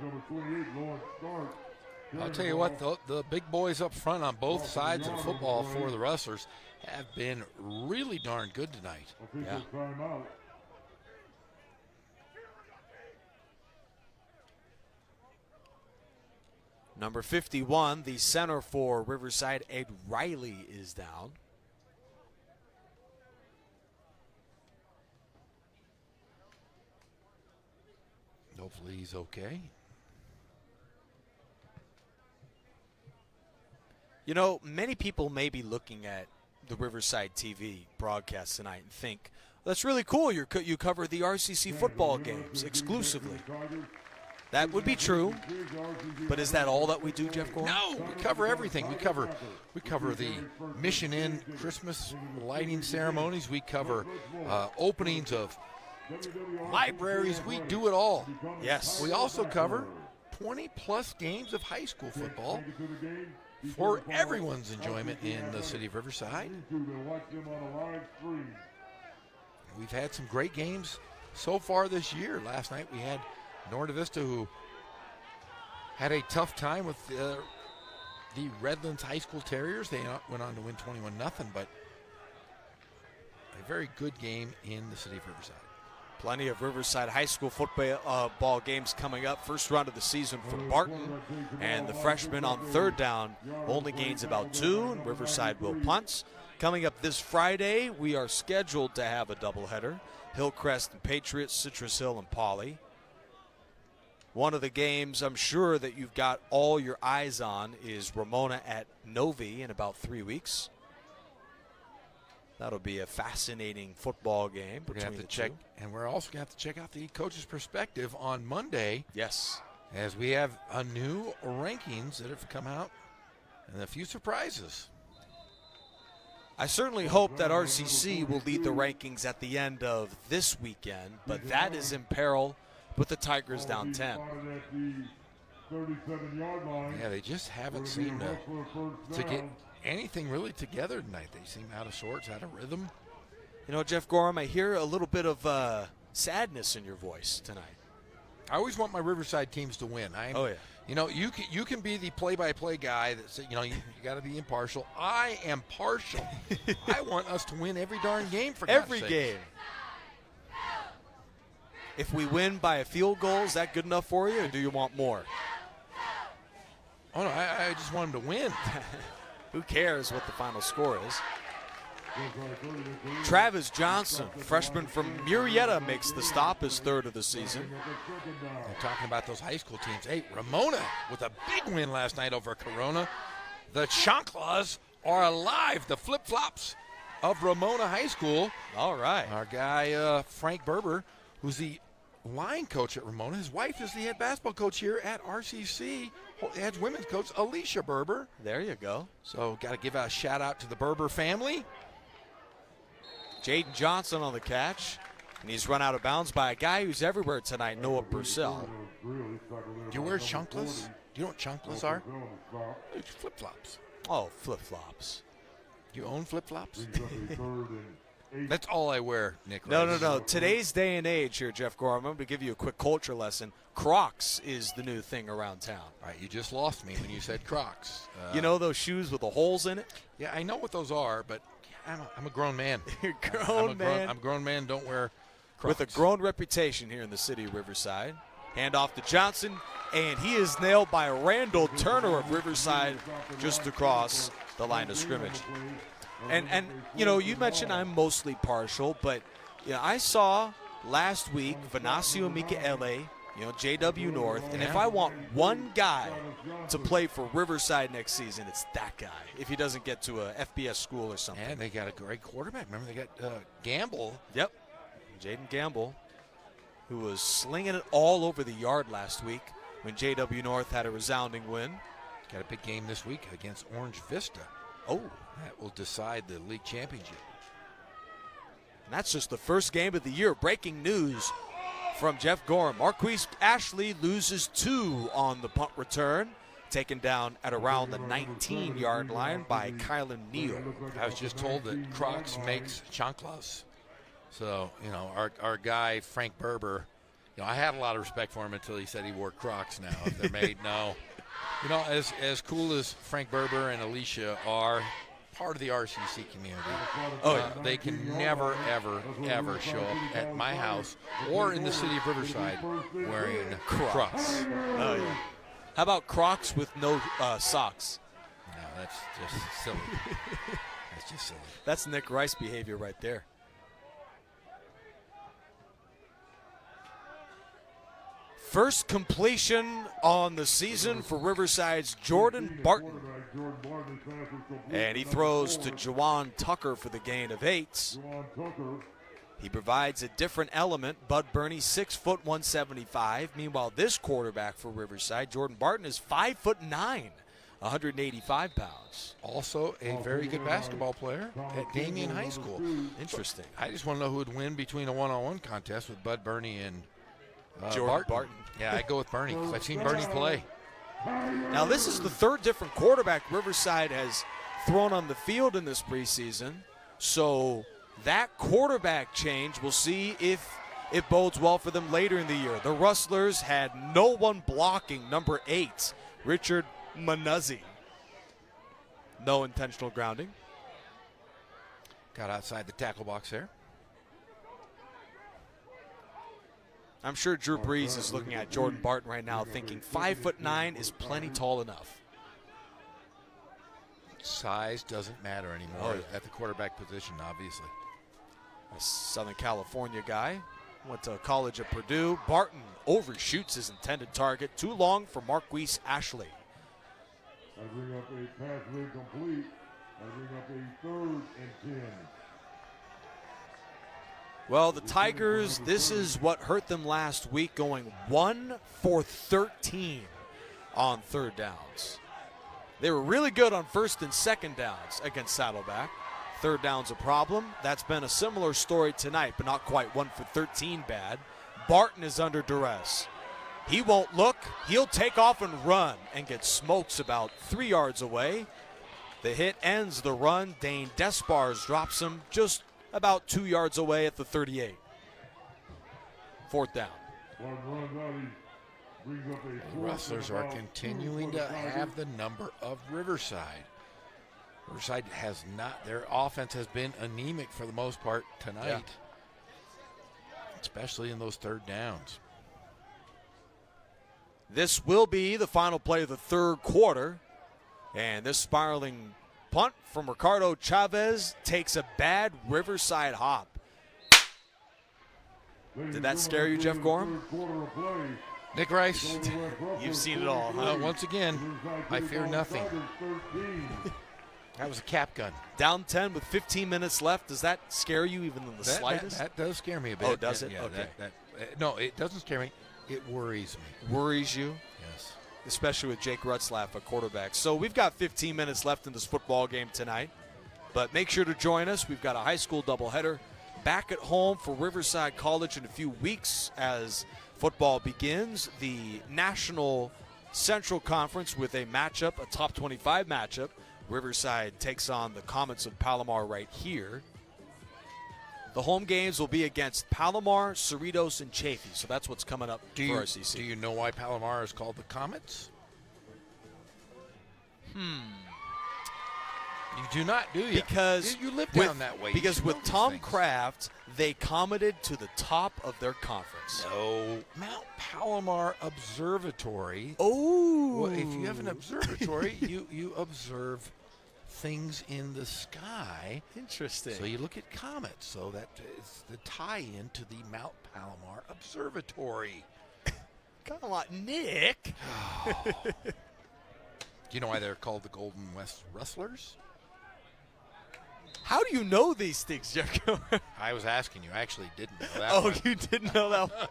I'll tell you what, the big boys up front on both sides of the football for the Rustlers have been really darn good tonight. Yeah. Number 51, the center for Riverside, Ed Riley, is down. Hopefully he's okay. You know, many people may be looking at the Riverside TV broadcast tonight and think, that's really cool, you cover the RCC football games exclusively. That would be true, but is that all that we do, Jeff Gore? No, we cover everything. We cover the Mission Inn Christmas lighting ceremonies. We cover openings of libraries. We do it all. Yes. We also cover 20-plus games of high school football for everyone's enjoyment in the city of Riverside. We've had some great games so far this year. Last night we had Norte Vista, who had a tough time with the Redlands High School Terriers. They went on to win 21-0, but a very good game in the city of Riverside. Plenty of Riverside High School football ball games coming up. First round of the season for Barton. And the freshman on third down only gains about 2. And Riverside will punt. Coming up this Friday, we are scheduled to have a doubleheader. Hillcrest and Patriots, Citrus Hill and Poly. One of the games I'm sure that you've got all your eyes on is Ramona at Novi in about 3 weeks. That'll be a fascinating football game. We're going to have to check, and we're also going to have to check out the coach's perspective on Monday. Yes. As we have a new rankings that have come out and a few surprises. I certainly hope that RCC will lead the rankings at the end of this weekend, but that is in peril with the Tigers down 10. Yeah, they just haven't seemed to get anything really together tonight. They seem out of sorts, out of rhythm. You know, Jeff Gorham, I hear a little bit of sadness in your voice tonight. I always want my Riverside teams to win. Oh, yeah. You know, you can be the play-by-play guy that says, you know, you got to be impartial. I am partial. I want us to win every darn game for God's every sakes. game. If we win by a field goal, is that good enough for you, or do you want more? Oh, no, I just want them to win. Who cares what the final score is? Travis Johnson, freshman from Murrieta, makes the stop, his third of the season. And talking about those high school teams, hey, Ramona with a big win last night over Corona. The Chanclas are alive. The flip-flops of Ramona High School. All right. Our guy, Frank Berber, who's the line coach at Ramona. His wife is the head basketball coach here at RCC. Head women's coach, Alicia Berber. There you go. So got to give a shout-out to the Berber family. Jaden Johnson on the catch, and he's run out of bounds by a guy who's everywhere tonight, Noah Purcell. Do you wear chanclas? Do you know what chanclas are? It's flip-flops. Oh, flip-flops. You own flip-flops? That's all I wear, Nick. No. Today's day and age here, Jeff Gore, I'm going to give you a quick culture lesson. Crocs is the new thing around town. All right, you just lost me when you said Crocs. You know those shoes with the holes in it? Yeah, I know what those are, but I'm a grown man. You're a grown man. I'm a grown man. Don't wear Crocs. With a grown reputation here in the city of Riverside. Hand off to Johnson, and he is nailed by Randall Turner of Riverside just across the line of scrimmage. And you know, you mentioned I'm mostly partial, but I saw last week Venancio Michaele, JW North, and if I want one guy to play for Riverside next season, it's that guy, if he doesn't get to a FBS school or something. And they got a great quarterback. Remember, they got Gamble. Yep, Jaden Gamble, who was slinging it all over the yard last week when JW North had a resounding win. Got a big game this week against Orange Vista. Oh. That will decide the league championship. And that's just the first game of the year. Breaking news from Jeff Gorham. Marquise Ashley loses 2 on the punt return, taken down at around the 19-yard line by Kylan Neal. I was just told that Crocs makes chanclas. So, our guy, Frank Berber, I had a lot of respect for him until he said he wore Crocs now. If they're made, no. As cool as Frank Berber and Alicia are part of the RCC community, they can never, ever, ever show up at my house or in the city of Riverside wearing Crocs. Oh, yeah. How about Crocs with no socks? No, that's just silly. That's just silly. That's Nick Rice behavior right there. First completion on the season for Riverside's Jordan Barton. And he throws to Jawan Tucker for the gain of 8. He provides a different element. Bud Burney, 6 foot 175. Meanwhile, this quarterback for Riverside, Jordan Barton, is 5'9", 185 pounds. Also a very good basketball player at Damien High School. Interesting. I just want to know who would win between a one-on-one contest with Bud Burney and Jordan Barton. Yeah, I go with Bernie because I've seen Bernie play. Now, this is the 3rd different quarterback Riverside has thrown on the field in this preseason. So that quarterback change, we'll see if it bodes well for them later in the year. The Rustlers had no one blocking number 8, Richard Manuzzi. No intentional grounding. Got outside the tackle box there. I'm sure Drew Brees is looking at Jordan Barton right now thinking 5'9" is plenty tall enough. Size doesn't matter anymore at the quarterback position, obviously. A Southern California guy, went to college at Purdue. Barton overshoots his intended target. Too long for Marquise Ashley. I bring up a pass incomplete. I bring up a 3rd and 10. Well, the Tigers, this is what hurt them last week, going 1 for 13 on 3rd downs. They were really good on 1st and 2nd downs against Saddleback. 3rd down's a problem. That's been a similar story tonight, but not quite 1 for 13 bad. Barton is under duress. He won't look. He'll take off and run and get smokes about 3 yards away. The hit ends the run. Dane Despars drops him just about 2 yards away at the 38. 4th down. The Rustlers are continuing to have the number of Riverside. Riverside has not, their offense has been anemic for the most part tonight, especially in those 3rd downs. This will be the final play of the 3rd quarter, and this spiraling punt from Ricardo Chavez takes a bad Riverside hop. Did that scare you, Jeff Gorham? Nick Rice. You've seen it all, huh? Once again, I fear nothing. That was a cap gun. Down 10 with 15 minutes left. Does that scare you even in the slightest? That does scare me a bit. Oh, does it? Yeah, okay. No, it doesn't scare me. It worries me. Worries you? Yes. Especially with Jake Rutzlaff at quarterback. So we've got 15 minutes left in this football game tonight. But make sure to join us. We've got a high school doubleheader back at home for Riverside College in a few weeks as football begins. The National Central Conference with a matchup, a top 25 matchup. Riverside takes on the Comets of Palomar right here. The home games will be against Palomar, Cerritos, and Chaffee. So that's what's coming up for RCC. Do you know why Palomar is called the Comets? You do not, do you? Because you live with, down that way. You Because should with know these Tom things. Kraft, they commented to the top of their conference. No, Mount Palomar Observatory. Oh, well, if you have an observatory, you observe things in the sky. Interesting. So you look at comets. So that is the tie-in to the Mount Palomar Observatory. Come on, Nick. Do you know why they're called the Golden West Rustlers? How do you know these things, Jericho? I was asking you. I actually didn't know that. Oh, one. you didn't know that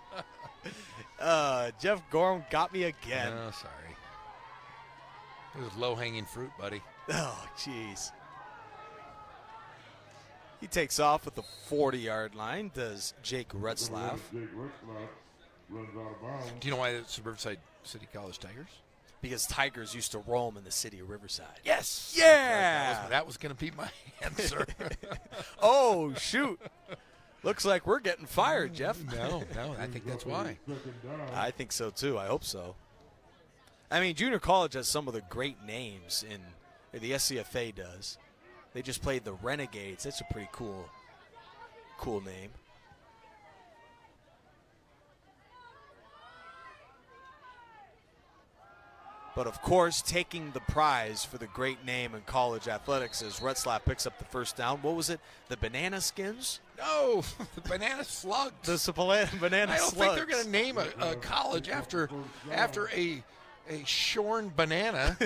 one? Jeff Gorham got me again. No, sorry. It was low-hanging fruit, buddy. Oh, jeez. He takes off at the 40-yard line, does Jake Retzlaff. Jake Retzlaff runs out of bounds. Do you know why it's the Riverside City College Tigers? Because Tigers used to roam in the city of Riverside. Yes. Yeah. That was going to be my answer. Oh, shoot. Looks like we're getting fired, Jeff. No, I think that's why. I think so, too. I hope so. I mean, junior college has some of the great names in the SCFA does. They just played the Renegades. That's a pretty cool name. But, of course, taking the prize for the great name in college athletics as Retzlaff picks up the first down. What was it? The Banana Skins? No, the Banana Slugs. The Banana Slugs. I don't think they're going to name a college after a shorn banana,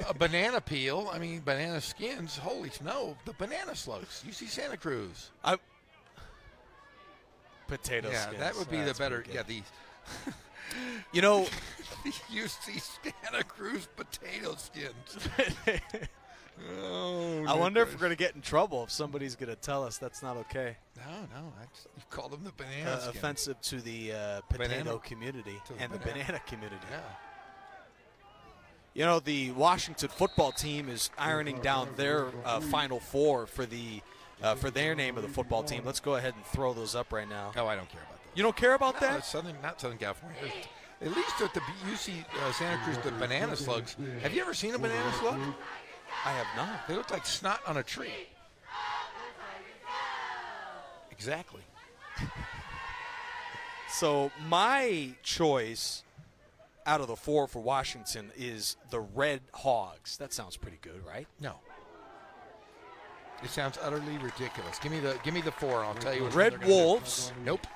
a banana peel. I mean, banana skins. Holy snow! The Banana Slugs. UC Santa Cruz. Potato yeah, skins. that would be That's the better. pretty good. Yeah, You know, the UC Santa Cruz potato skins. I wonder if we're going to get in trouble if somebody's going to tell us that's not okay. No, you called them the banana skins. Offensive to the potato Banana- community to the and the banana. banana community. Yeah. You know, the Washington football team is ironing down their Final Four for for their name of the football team. Let's go ahead and throw those up right now. Oh, I don't care about those. You don't care about No, that? it's not Southern California. At least at the UC Santa Cruz, the Banana Slugs. Have you ever seen a banana slug? I have not. They look like snot on a tree. Exactly. So my choice out of the four for Washington is the Red Hogs. That sounds pretty good, right? No. It sounds utterly ridiculous. Give me the four, and I'll tell you what. Red Wolves. Nope.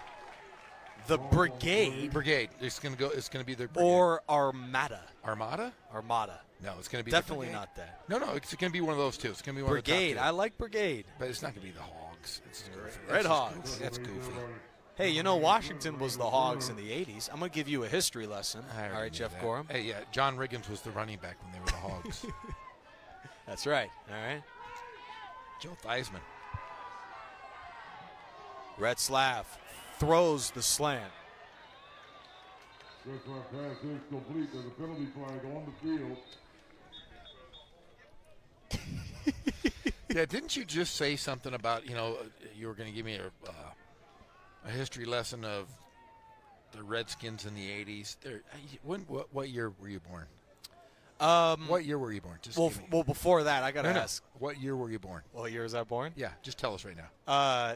The Brigade. Brigade. It's gonna be their brigade. Or Armada. Armada? Armada. No, it's gonna be Definitely the not that. No, it's gonna be one of those two. It's gonna be one Brigade. of the top two. I like Brigade. But it's not gonna be the Hogs. It's goofy. Red That's just Hogs. goofy. That's goofy. Hey, you know Washington was the Hogs in the 80s. I'm going to give you a history lesson. I already All right, knew Jeff that. Gorham. Hey, yeah, John Riggins was the running back when they were the Hogs. That's right. All right. Joe Theismann. Retzlaff throws the slant. Retzlaff pass is complete. There's a penalty flag on the field. Yeah, didn't you just say something about, you were going to give me a history lesson of the Redskins in the 80s? What year were you born? What year were you born? Just give me. Well, before that, I got to ask. What year were you born? What year was I born? Yeah, just tell us right now.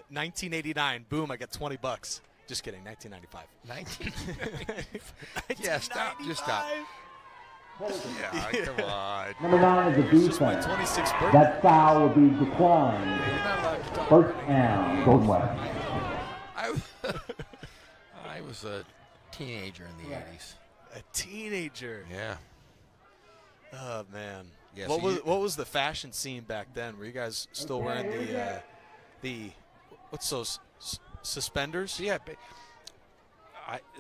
1989. Boom, I got $20. Just kidding, 1995. Yeah, stop. Just stop. Yeah, come on. Number 9 is a Just my defense. 26th birthday. That foul will be declined. First down, Golden West. I was a teenager in the 80s. A teenager. Yeah. Oh, man. Yeah, What was the fashion scene back then? Were you guys still wearing the what's those suspenders? Yeah.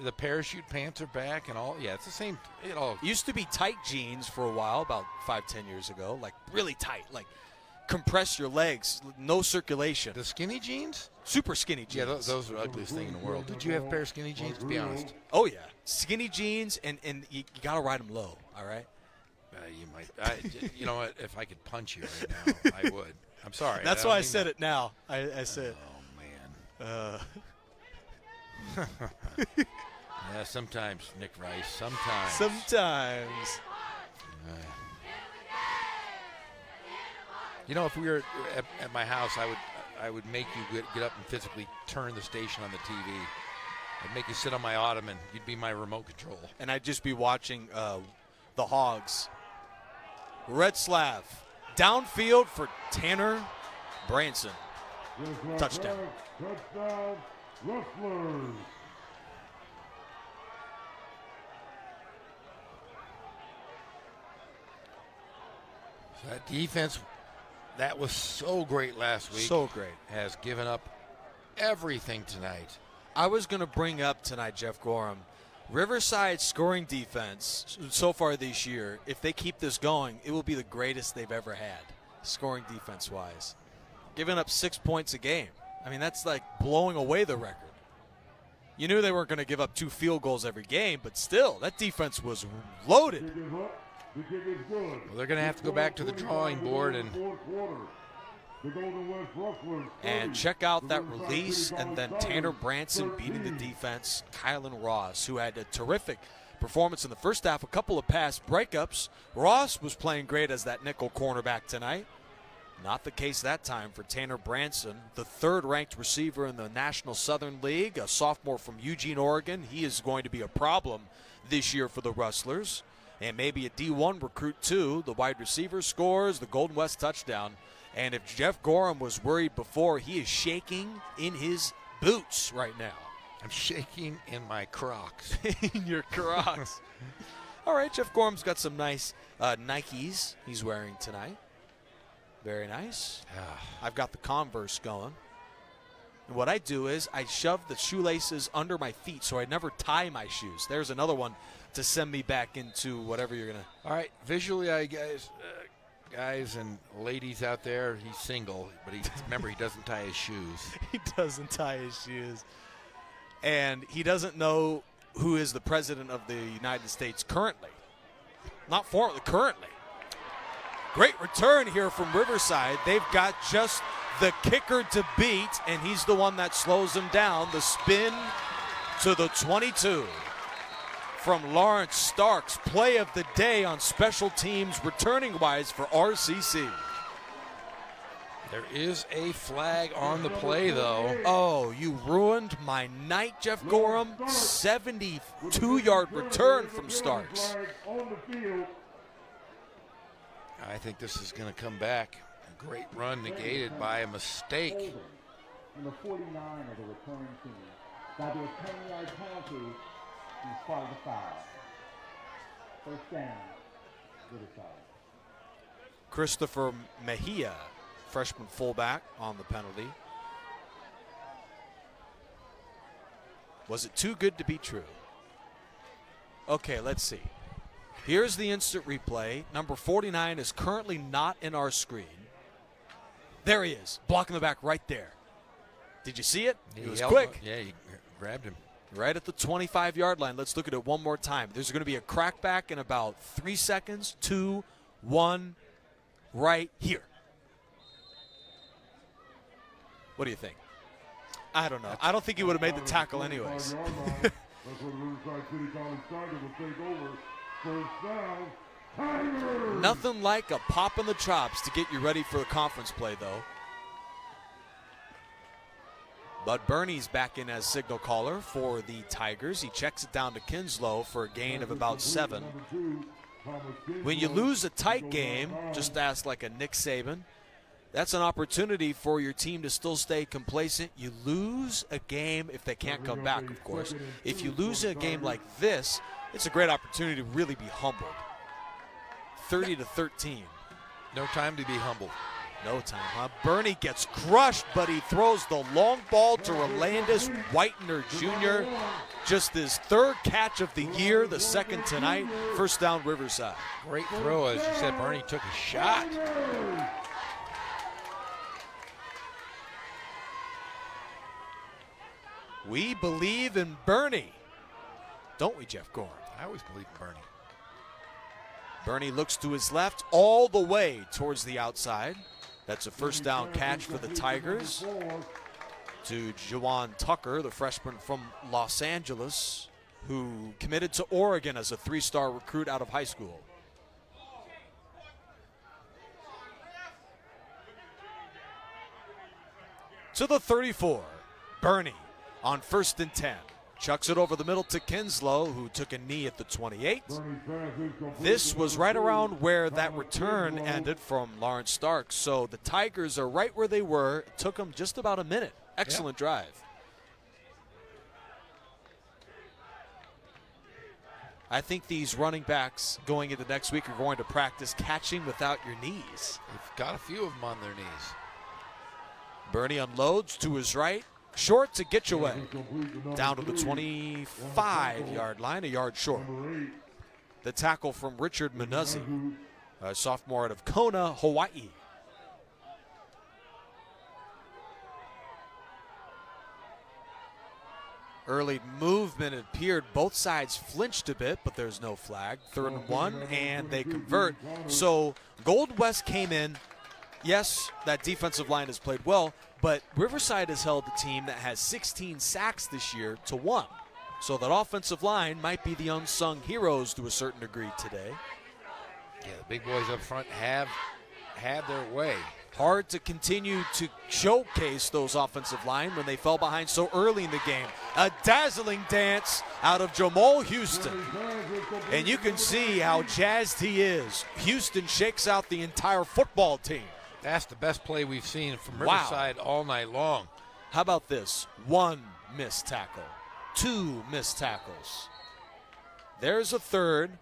The parachute pants are back and all. Yeah, it's the same. It all used to be tight jeans for a while, about 5-10 years ago, like really tight, like compress your legs, no circulation. The skinny jeans? Super skinny jeans. Yeah, those are the ugliest thing in the world. Did you have a pair of skinny jeans, to be honest? Oh, yeah. Skinny jeans, and you got to ride them low, all right? You might. You know what? If I could punch you right now, I would. I'm sorry. That's why I said it now. I said. Oh, man. Yeah, sometimes, Nick Rice. Sometimes. You know, if we were at my house, I would make you get up and physically turn the station on the TV. I'd make you sit on my ottoman. You'd be my remote control. And I'd just be watching the Hogs. Retzlaff downfield for Tanner Branson. Touchdown. Touchdown, Rustlers. So that defense, that was so great last week. So great. Has given up everything tonight. I was going to bring up tonight, Jeff Gorham, Riverside's scoring defense so far this year, if they keep this going, it will be the greatest they've ever had, scoring defense-wise. Giving up 6 points a game. I mean, that's like blowing away the record. You knew they weren't going to give up 2 field goals every game, but still, that defense was loaded. Well, they're going to have to go back to the drawing board and check out that release, and then Tanner Branson beating the defense. Kylan Ross, who had a terrific performance in the first half, a couple of pass breakups. Ross was playing great as that nickel cornerback tonight. Not the case that time for Tanner Branson, the third-ranked receiver in the National Southern League, a sophomore from Eugene, Oregon. He is going to be a problem this year for the Rustlers, and maybe a D1 recruit too. The wide receiver scores the Golden West touchdown. And if Jeff Gorham was worried before, he is shaking in his boots right now. I'm shaking in my Crocs. In your Crocs. All right, Jeff Gorham's got some nice Nikes he's wearing tonight. Very nice. I've got the Converse going. And what I do is I shove the shoelaces under my feet so I never tie my shoes. There's another one to send me back into whatever you're going to. All right, visually, guys and ladies out there, he's single, but remember, he doesn't tie his shoes. He doesn't tie his shoes. And he doesn't know who is the president of the United States currently. Not formerly, currently. Great return here from Riverside. They've got just the kicker to beat, and he's the one that slows him down. The spin to the 22. From Lawrence Starks, play of the day on special teams, returning-wise for RCC. There is a flag on the play, though. Oh, you ruined my night, Jeff Gorham. 72-yard return from Starks. I think this is going to come back. A great run negated by a mistake. Number 49 of the returning team. That'll be a 10-yard penalty. He's part of the foul. First down, Riverside. Christopher Mejia, freshman fullback, on the penalty. Was it too good to be true? Okay, let's see. Here's the instant replay. Number 49 is currently not in our screen. There he is, blocking the back right there. Did you see it? It was quick. Yeah, he grabbed him. Right at the 25-yard line. Let's look at it one more time. There's going to be a crackback in about 3 seconds. 2, 1, right here. What do you think? I don't know. I don't think he would have made the tackle anyways. Nothing like a pop in the chops to get you ready for the conference play, though. Bud Burney's back in as signal caller for the Tigers. He checks it down to Kinslow for a gain of about 7. When you lose a tight game, just ask like a Nick Saban, that's an opportunity for your team to still stay complacent. You lose a game if they can't come back, of course. If you lose a game like this, it's a great opportunity to really be humbled. 30-13. No time to be humbled. No time, huh? Burney gets crushed, but he throws the long ball to Rolandis Whitener Jr. Just his third catch of the year, the second tonight. First down, Riverside. Great throw, as you said. Burney took a shot. We believe in Burney. Don't we, Jeff Gorham? I always believe in Burney. Burney looks to his left all the way towards the outside. That's a first down catch for the Tigers to Juwan Tucker, the freshman from Los Angeles, who committed to Oregon as a 3-star recruit out of high school. to the 34. Bernie on 1st and 10. Chucks it over the middle to Kinslow, who took a knee at the 28. This was right around where that return ended from Lawrence Starks. So the Tigers are right where they were. It took them just about a minute. Excellent drive. I think these running backs going into next week are going to practice catching without your knees. They've got a few of them on their knees. Bernie unloads to his right. Short to Gitchaway. Down to the 25-yard line, a yard short. The tackle from Richard Manuzzi, a sophomore out of Kona, Hawaii. Early movement appeared. Both sides flinched a bit, but there's no flag. 3rd and 1, and they convert. So Golden West came in. Yes, that defensive line has played well, but Riverside has held a team that has 16 sacks this year to 1. So that offensive line might be the unsung heroes to a certain degree today. Yeah, the big boys up front have had their way. Hard to continue to showcase those offensive line when they fell behind so early in the game. A dazzling dance out of Jamal Houston. And you can see how jazzed he is. Houston shakes out the entire football team. That's the best play we've seen from Riverside all night long. How about this? 1 missed tackle, 2 missed tackles. There's a 3rd.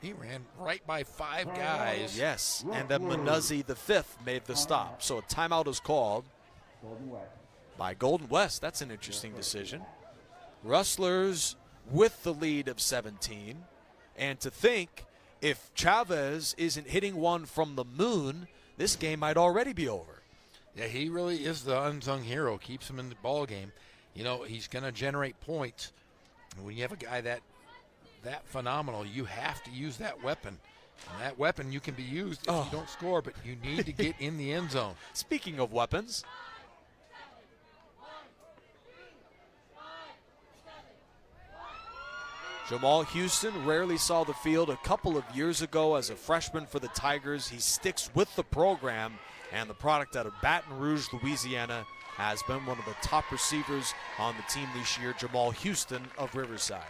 He ran right by 5 guys. Yes, and then Manuzzi, the 5th, made the stop. So a timeout is called by Golden West. That's an interesting decision. Rustlers with the lead of 17. And to think, if Chavez isn't hitting one from the moon, this game might already be over. Yeah, he really is the unsung hero. Keeps him in the ball game. You know, he's going to generate points. And when you have a guy that phenomenal, you have to use that weapon. And that weapon you can be used if you don't score, but you need to get in the end zone. Speaking of weapons, Jamal Houston rarely saw the field a couple of years ago as a freshman for the Tigers. He sticks with the program, and the product out of Baton Rouge, Louisiana, has been one of the top receivers on the team this year, Jamal Houston of Riverside.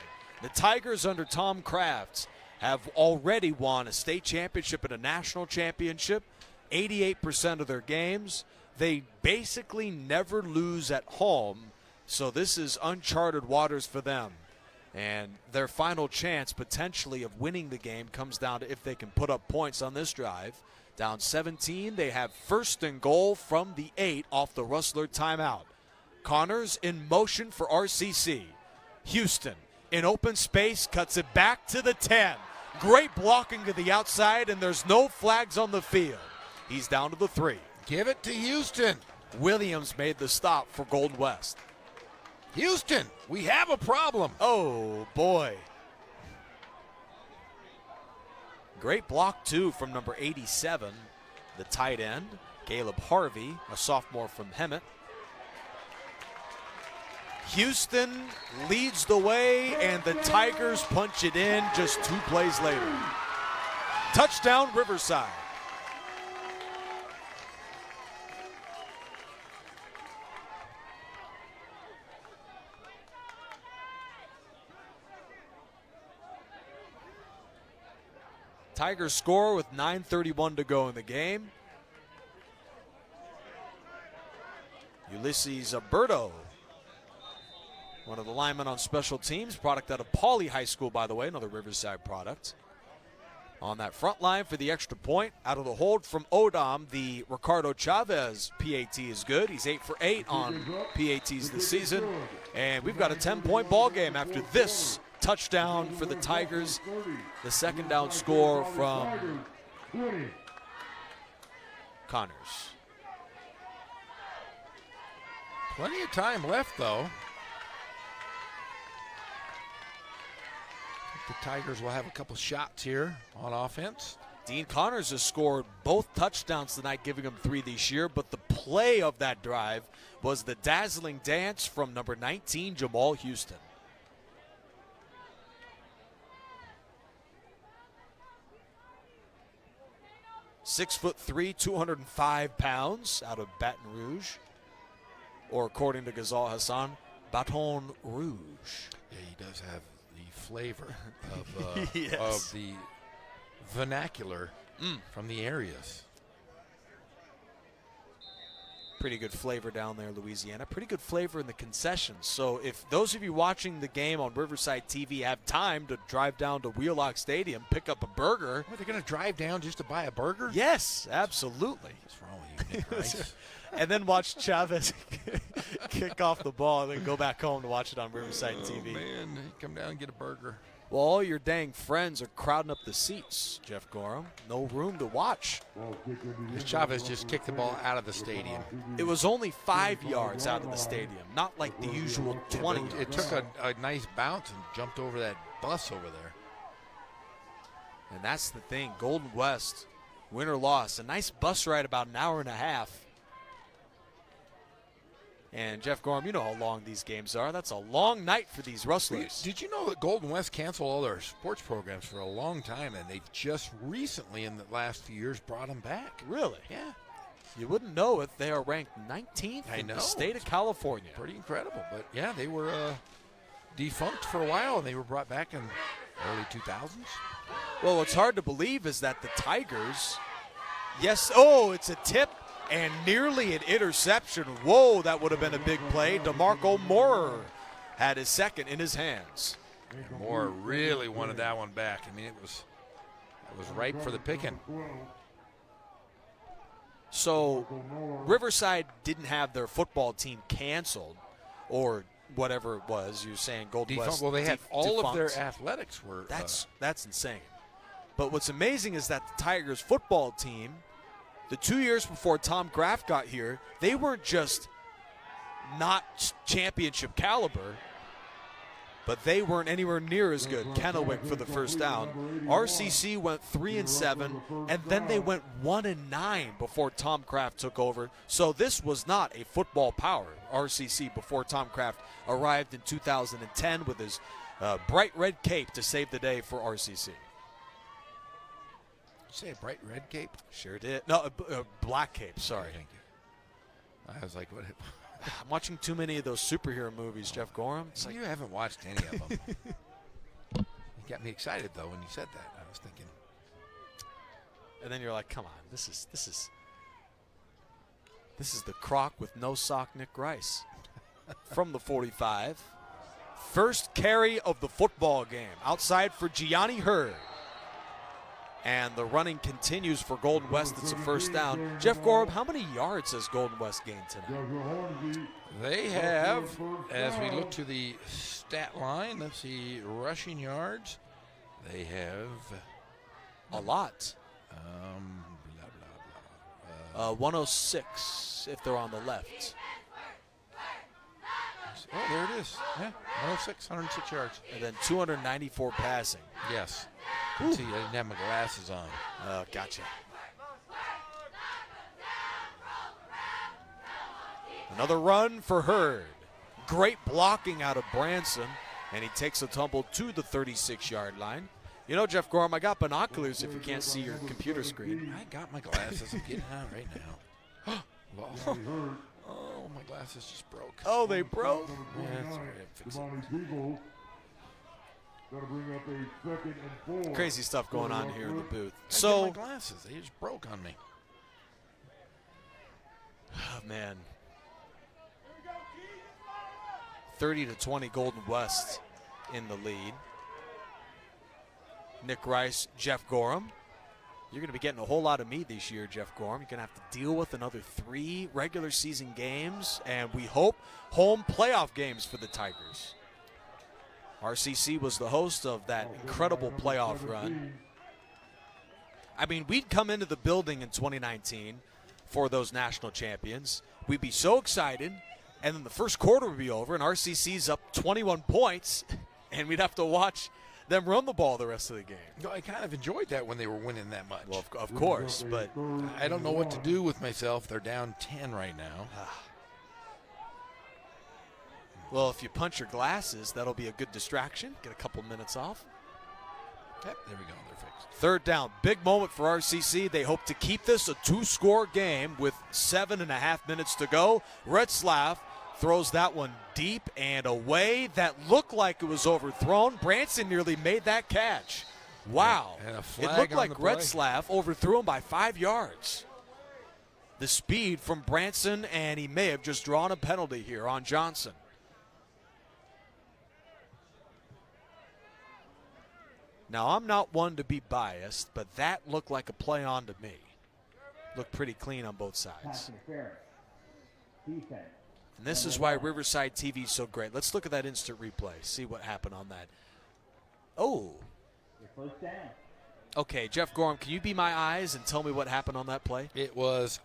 The Tigers under Tom Crafts have already won a state championship and a national championship, 88% of their games. They basically never lose at home, so this is uncharted waters for them. And their final chance potentially of winning the game comes down to if they can put up points on this drive. Down 17, they have 1st and goal from the 8 off the Rustler timeout. Connors in motion for RCC. Houston in open space, cuts it back to the 10. Great blocking to the outside, and there's no flags on the field. He's down to the 3. Give it to Houston. Williams made the stop for Golden West. Houston, we have a problem. Oh, boy. Great block, too, from number 87, the tight end, Caleb Harvey, a sophomore from Hemet. Houston leads the way, and the Tigers punch it in just 2 plays later. Touchdown, Riverside. Tigers score with 9:31 to go in the game. Ulysses Alberto, one of the linemen on special teams, product out of Pauley High School, by the way, another Riverside product. On that front line for the extra point, out of the hold from Odom, the Ricardo Chavez PAT is good. He's 8 for 8 on PATs this season. And we've got a 10-point ball game after this touchdown for the Tigers. The second down score from Connors. Plenty of time left, though. The Tigers will have a couple shots here on offense. Dean Connors has scored both touchdowns tonight, giving him 3 this year, but the play of that drive was the dazzling dance from number 19, Jamal Houston. .6'3", 205 pounds out of Baton Rouge. or according to Ghazal Hassan, Baton Rouge. Yeah, he does have the flavor of, Yes. of the vernacular from the areas. Pretty good flavor down there, Louisiana. Pretty good flavor in the concessions. So if those of you watching the game on Riverside TV have time to drive down to Wheelock Stadium, pick up a burger. Are they going to drive down just to buy a burger? Yes, absolutely. What's wrong with you, Nick Rice? And then watch Chavez kick off the ball and then go back home to watch it on Riverside TV. Man, come down and get a burger. Well, all your dang friends are crowding up the seats, Jeff Gorham. No room to watch. Chavez just kicked the ball out of the stadium. It was only 5 yards out of the stadium, not like the usual 20 yards. It took a nice bounce and jumped over that bus over there. And that's the thing. Golden West, win or loss, a nice bus ride about an hour and a half. And Jeff Gorham, you know how long these games are. That's a long night for these Rustlers. Did you know that Golden West canceled all their sports programs for a long time, and they've just recently, in the last few years, brought them back? Really? Yeah. You wouldn't know it. They are ranked 19th I in know. the state of California. Pretty incredible. But, yeah, they were defunct for a while, and they were brought back in early 2000s. Well, what's hard to believe is that the Tigers, yes, oh, it's a tip. And nearly an interception. Whoa, that would have been a big play. DeMarco Moore had his second in his hands. Moore really wanted that one back. I mean, it was ripe for the picking. So Riverside didn't have their football team canceled or whatever it was. You were saying Golden West. Well, they had all defunct. of their athletics were. That's insane. But what's amazing is that the Tigers football team, the 2 years before Tom Graff got here, they weren't just not championship caliber, but they weren't anywhere near as good. Kennewick for the first down. RCC went 3-7, and then they went 1-9 before Tom Kraft took over. So this was not a football power, RCC, before Tom Kraft arrived in 2010 with his bright red cape to save the day for RCC. Say a bright red cape? Sure did. No, black cape, sorry. Thank you. I was like, what? I'm watching too many of those superhero movies, Jeff Gorham. It's You haven't watched any of them. You got me excited, though, when you said that. I was thinking. And then you're like, come on, this is the crock with no sock Nick Rice. From the 45. First carry of the football game. Outside for Gianni Hurd. And the running continues for Golden West. It's a first down. Jeff Gorham, how many yards has Golden West gained tonight? They have, as we look to the stat line, let's see, rushing yards. They have a lot. 106 if they're on the left. Oh, there it is. Yeah, 106 yards. And then 294 passing. Yes. See, I didn't have my glasses on. Gotcha. Another run for Hurd. Great blocking out of Branson, and he takes a tumble to the 36-yard line. You know, Jeff Gorham, I got binoculars if you can't see your computer screen. I got my glasses. I'm getting out right now. Oh, my glasses just broke. Oh, they broke? Yeah, that's all right. Fix it. Crazy stuff going on here in the booth. So my glasses, they just broke on me. Oh, man. 30-20 Golden West in the lead. Nick Rice, Jeff Gorham. You're going to be getting a whole lot of me this year, Jeff Gorham. You're going to have to deal with another 3 regular season games, and we hope home playoff games for the Tigers. RCC was the host of that incredible playoff run. I mean, we'd come into the building in 2019 for those national champions. We'd be so excited, and then the first quarter would be over, and RCC's up 21 points, and we'd have to watch them run the ball the rest of the game. No, I kind of enjoyed that when they were winning that much. Well, of course, but I don't know what to do with myself. They're down 10 right now. Well, if you punch your glasses, that'll be a good distraction. Get a couple minutes off. Yep, there we go. They're fixed. Third down. Big moment for RCC. They hope to keep this a 2-score game with 7.5 minutes to go. Retzlaff throws that one deep and away. That looked like it was overthrown. Branson nearly made that catch. Wow. And a flag it looked on like the play. Retzlaff overthrew him by 5 yards. The speed from Branson, and he may have just drawn a penalty here on Johnson. Now, I'm not one to be biased, but that looked like a play on to me. Looked pretty clean on both sides. And this is why Riverside TV is so great. Let's look at that instant replay, see what happened on that. Oh. First down. Okay, Jeff Gorham, can you be my eyes and tell me what happened on that play? It was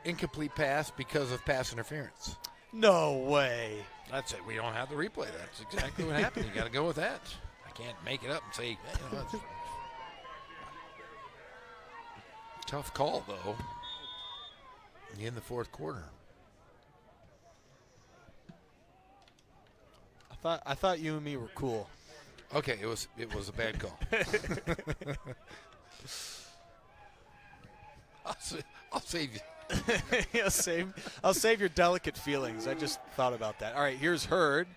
incomplete pass because of pass interference. No way. That's it. We don't have the replay. That's exactly what happened. You got to go with that. I can't make it up and say, it's tough call, though, in the fourth quarter. I thought you and me were cool. Okay, it was a bad call. I'll save you. I'll save your delicate feelings. I just thought about that. All right, here's Hurd.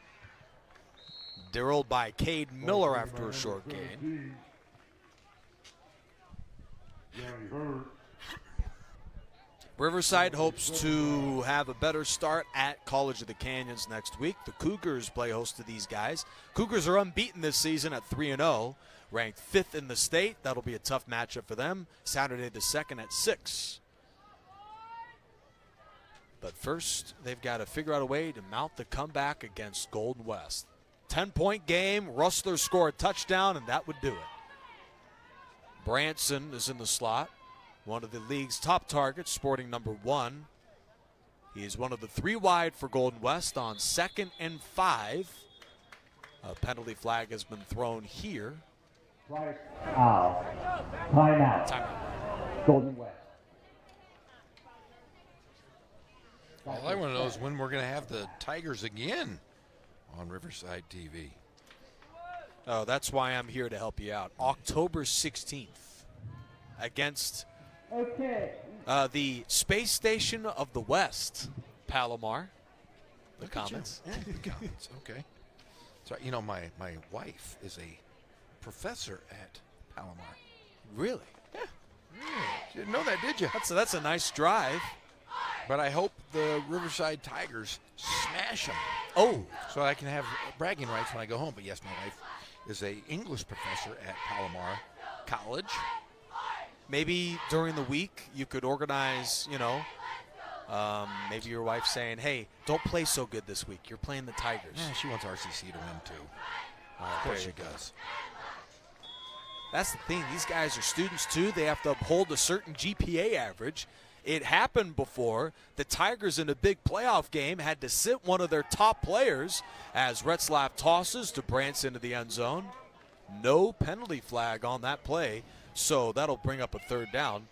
Dirrelled by Cade Miller after a short gain. Riverside hopes to have a better start at College of the Canyons next week. The Cougars play host to these guys. Cougars are unbeaten this season at 3-0, ranked 5th in the state. That'll be a tough matchup for them. Saturday the 2nd at 6. But first, they've got to figure out a way to mount the comeback against Golden West. 10-point game. Rustler score a touchdown, and that would do it. Branson is in the slot. One of the league's top targets, sporting number 1. He is one of the 3 wide for Golden West on 2nd and 5. A penalty flag has been thrown here. Timeout. Golden West. All I want to know is when we're going to have the Tigers again on Riverside TV. Oh, that's why I'm here to help you out. October 16th against the Space Station of the West, Palomar. The Comets. Yeah, the Comets, okay. So, you know, my wife is a professor at Palomar. Really? Yeah. You didn't know that, did you? That's a nice drive. But I hope the Riverside Tigers smash them. Oh. So I can have bragging rights when I go home. But yes, my wife is a English professor at Palomar College. Maybe during the week you could organize, maybe your wife saying, hey, don't play so good this week. You're playing the Tigers. Yeah, she wants RCC to win, too. Of course she does. That's the thing. These guys are students, too. They have to uphold a certain GPA average. It happened before. The Tigers in a big playoff game had to sit one of their top players as Retzlaff tosses to Branson into the end zone. No penalty flag on that play, so that'll bring up a 3rd down.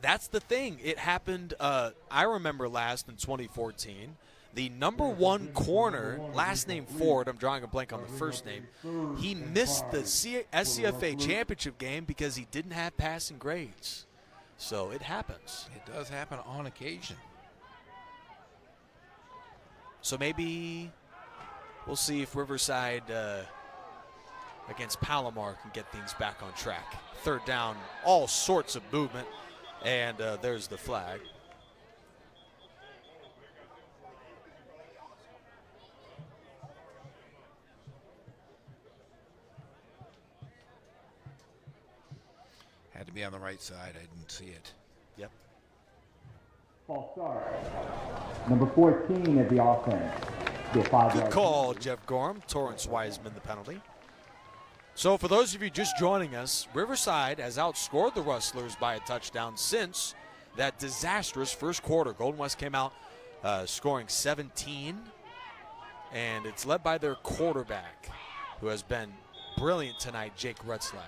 That's the thing. It happened, I remember last in 2014. The number 1 corner, last name Ford, I'm drawing a blank on the first name, he missed the SCFA championship game because he didn't have passing grades. So it happens. It does happen on occasion. So maybe we'll see if Riverside against Palomar can get things back on track. 3rd down, all sorts of movement, and there's the flag. Had to be on the right side. I didn't see it. Yep. False start. Number 14 of the offense. Good call, Jeff Gorham. Torrance Wiseman, the penalty. So for those of you just joining us, Riverside has outscored the Rustlers by a touchdown since that disastrous first quarter. Golden West came out scoring 17, and it's led by their quarterback, who has been brilliant tonight, Jake Retzlaff.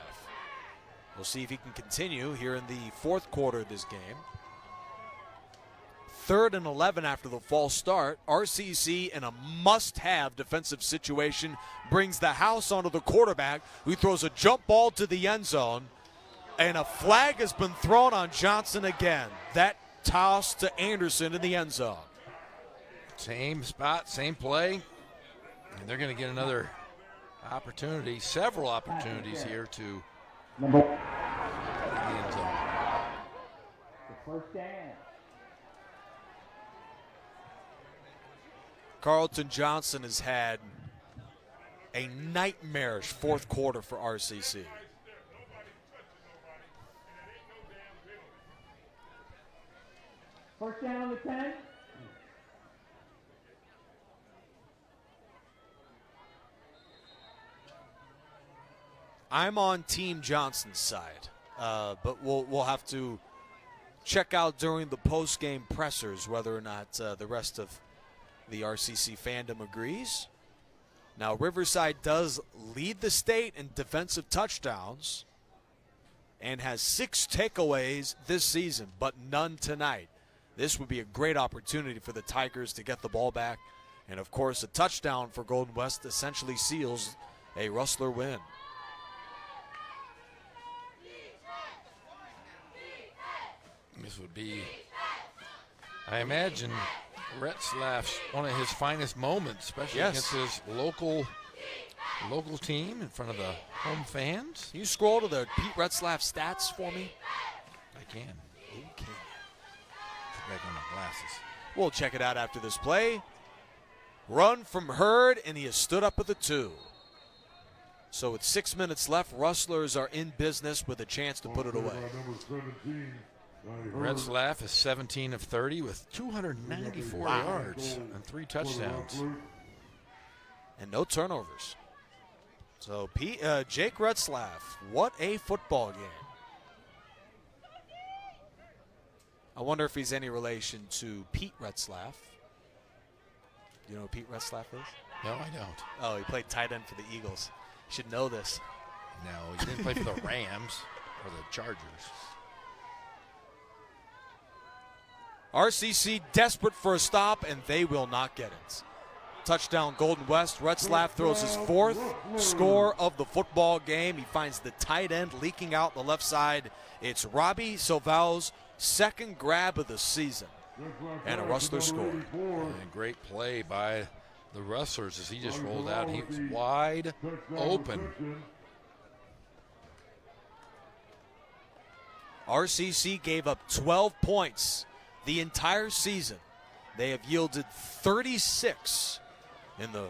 We'll see if he can continue here in the 4th quarter of this game. 3rd and 11 after the false start. RCC in a must-have defensive situation brings the house onto the quarterback, who throws a jump ball to the end zone, and a flag has been thrown on Johnson again. That toss to Anderson in the end zone. Same spot, same play. And they're going to get another opportunity, several opportunities here to the end zone. The first down. Carlton Johnson has had a nightmarish fourth quarter for RCC. First down on the 10. I'm on Team Johnson's side, but we'll have to check out during the post-game pressers whether or not the rest of the RCC fandom agrees. Now, Riverside does lead the state in defensive touchdowns and has 6 takeaways this season, but none tonight. This would be a great opportunity for the Tigers to get the ball back. And, of course, a touchdown for Golden West essentially seals a Rustler win. This would be, I imagine, Retzlaff's one of his finest moments, especially against his local team in front of the home fans. Can you scroll to the Pete Retzlaff stats for me? I can. Okay. Put back on my glasses. We'll check it out after this play. Run from Hurd, and he has stood up at the 2. So with 6 minutes left, Rustlers are in business with a chance to put it away. Retzlaff is 17 of 30 with 294 yards and 3 touchdowns. And no turnovers. So Jake Retzlaff, what a football game. I wonder if he's any relation to Pete Retzlaff. Do you know who Pete Retzlaff is? No, I don't. Oh, he played tight end for the Eagles. You should know this. No, he didn't play for the Rams or the Chargers. RCC desperate for a stop, and they will not get it. Touchdown Golden West. Retzlaff throws his 4th score of the football game. He finds the tight end leaking out the left side. It's Robbie Silvao's 2nd grab of the season. And a Rustler score. And a great play by the Rustlers as he just rolled out. He was wide open. RCC gave up 12 points the entire season. They have yielded 36 in the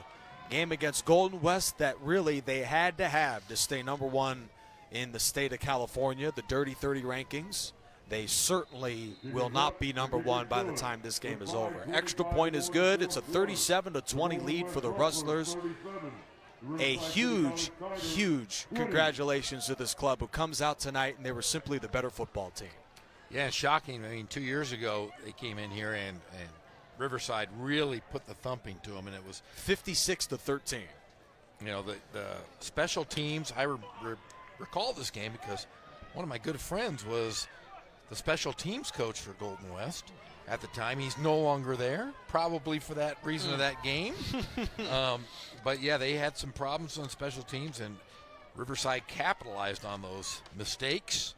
game against Golden West that really they had to have to stay number 1 in the state of California, the Dirty 30 rankings. They certainly will not be number 1 by the time this game is over. Extra point is good. It's a 37-20 lead for the Rustlers. A huge, huge congratulations to this club who comes out tonight, and they were simply the better football team. Yeah, shocking. I mean, 2 years ago, they came in here and Riverside really put the thumping to them, and it was 56-13. You know, the special teams, I recall this game because one of my good friends was the special teams coach for Golden West at the time. He's no longer there, probably for that reason of that game. But, yeah, they had some problems on special teams, and Riverside capitalized on those mistakes.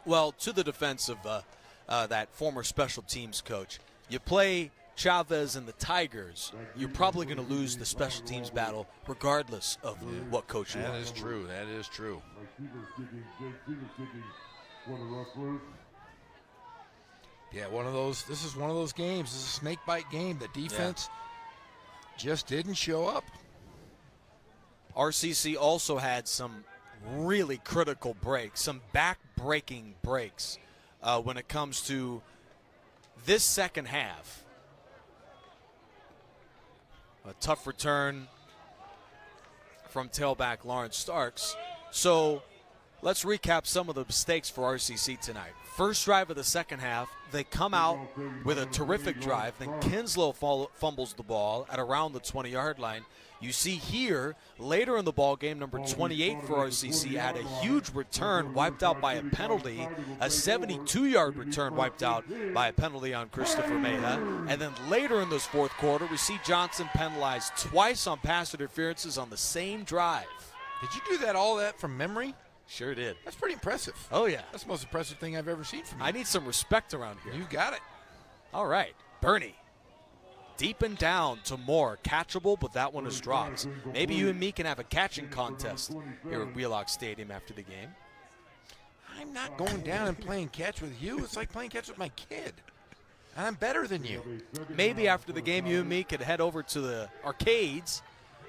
Well, to the defense of that former special teams coach, you play Chavez and the Tigers, you're probably going to lose the special teams battle regardless of what coach you are. That is true. That is true. Yeah, this is one of those games. This is a snake bite game. The defense just didn't show up. RCC also had some really critical breaks, some back-breaking breaks when it comes to this second half. A tough return from tailback Lawrence Starks. So let's recap some of the mistakes for RCC tonight. First drive of the second half, they come out with a terrific drive. Then Kinslow fumbles the ball at around the 20-yard line. You see here, later in the ball game, number 28 for RCC had a huge return wiped out by a penalty, a 72-yard return wiped out by a penalty on Christopher Mejia. And then later in this fourth quarter, we see Johnson penalized twice on pass interferences on the same drive. Did you do all that from memory? Sure did. That's pretty impressive. Oh, yeah. That's the most impressive thing I've ever seen from you. I need some respect around here. You got it. All right. Bernie Deep and down to Moore. Catchable, but that one is dropped. Maybe you and me can have a catching contest here at Wheelock Stadium after the game. I'm not going down and playing catch with you. It's like playing catch with my kid. And I'm better than you. Maybe after the game, you and me could head over to the arcades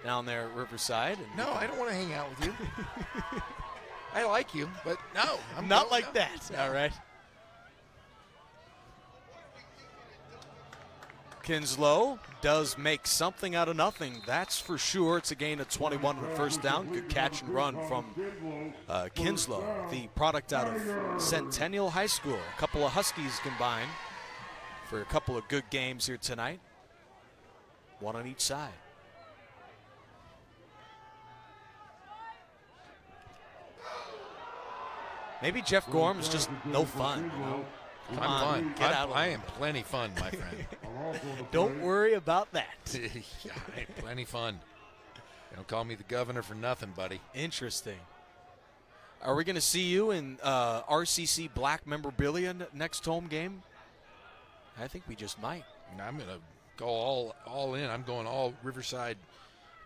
down there at Riverside. And no, I don't want to hang out with you. I like you, but no. I'm not like that. All right. Kinslow does make something out of nothing, that's for sure. It's a gain of 21 and a first down. Good catch and run from Kinslow, the product out of Centennial High School. A couple of Huskies combined for a couple of good games here tonight. One on each side. Maybe Jeff Gorham's just no fun, you know? Come I'm on, fun. get out. I am plenty fun, my friend. Don't worry about that. Yeah, I am plenty fun. Don't call me the governor for nothing, buddy. Interesting. Are we going to see you in RCC Black memorabilia next home game? I think we just might. I'm going to go all in. I'm going all Riverside.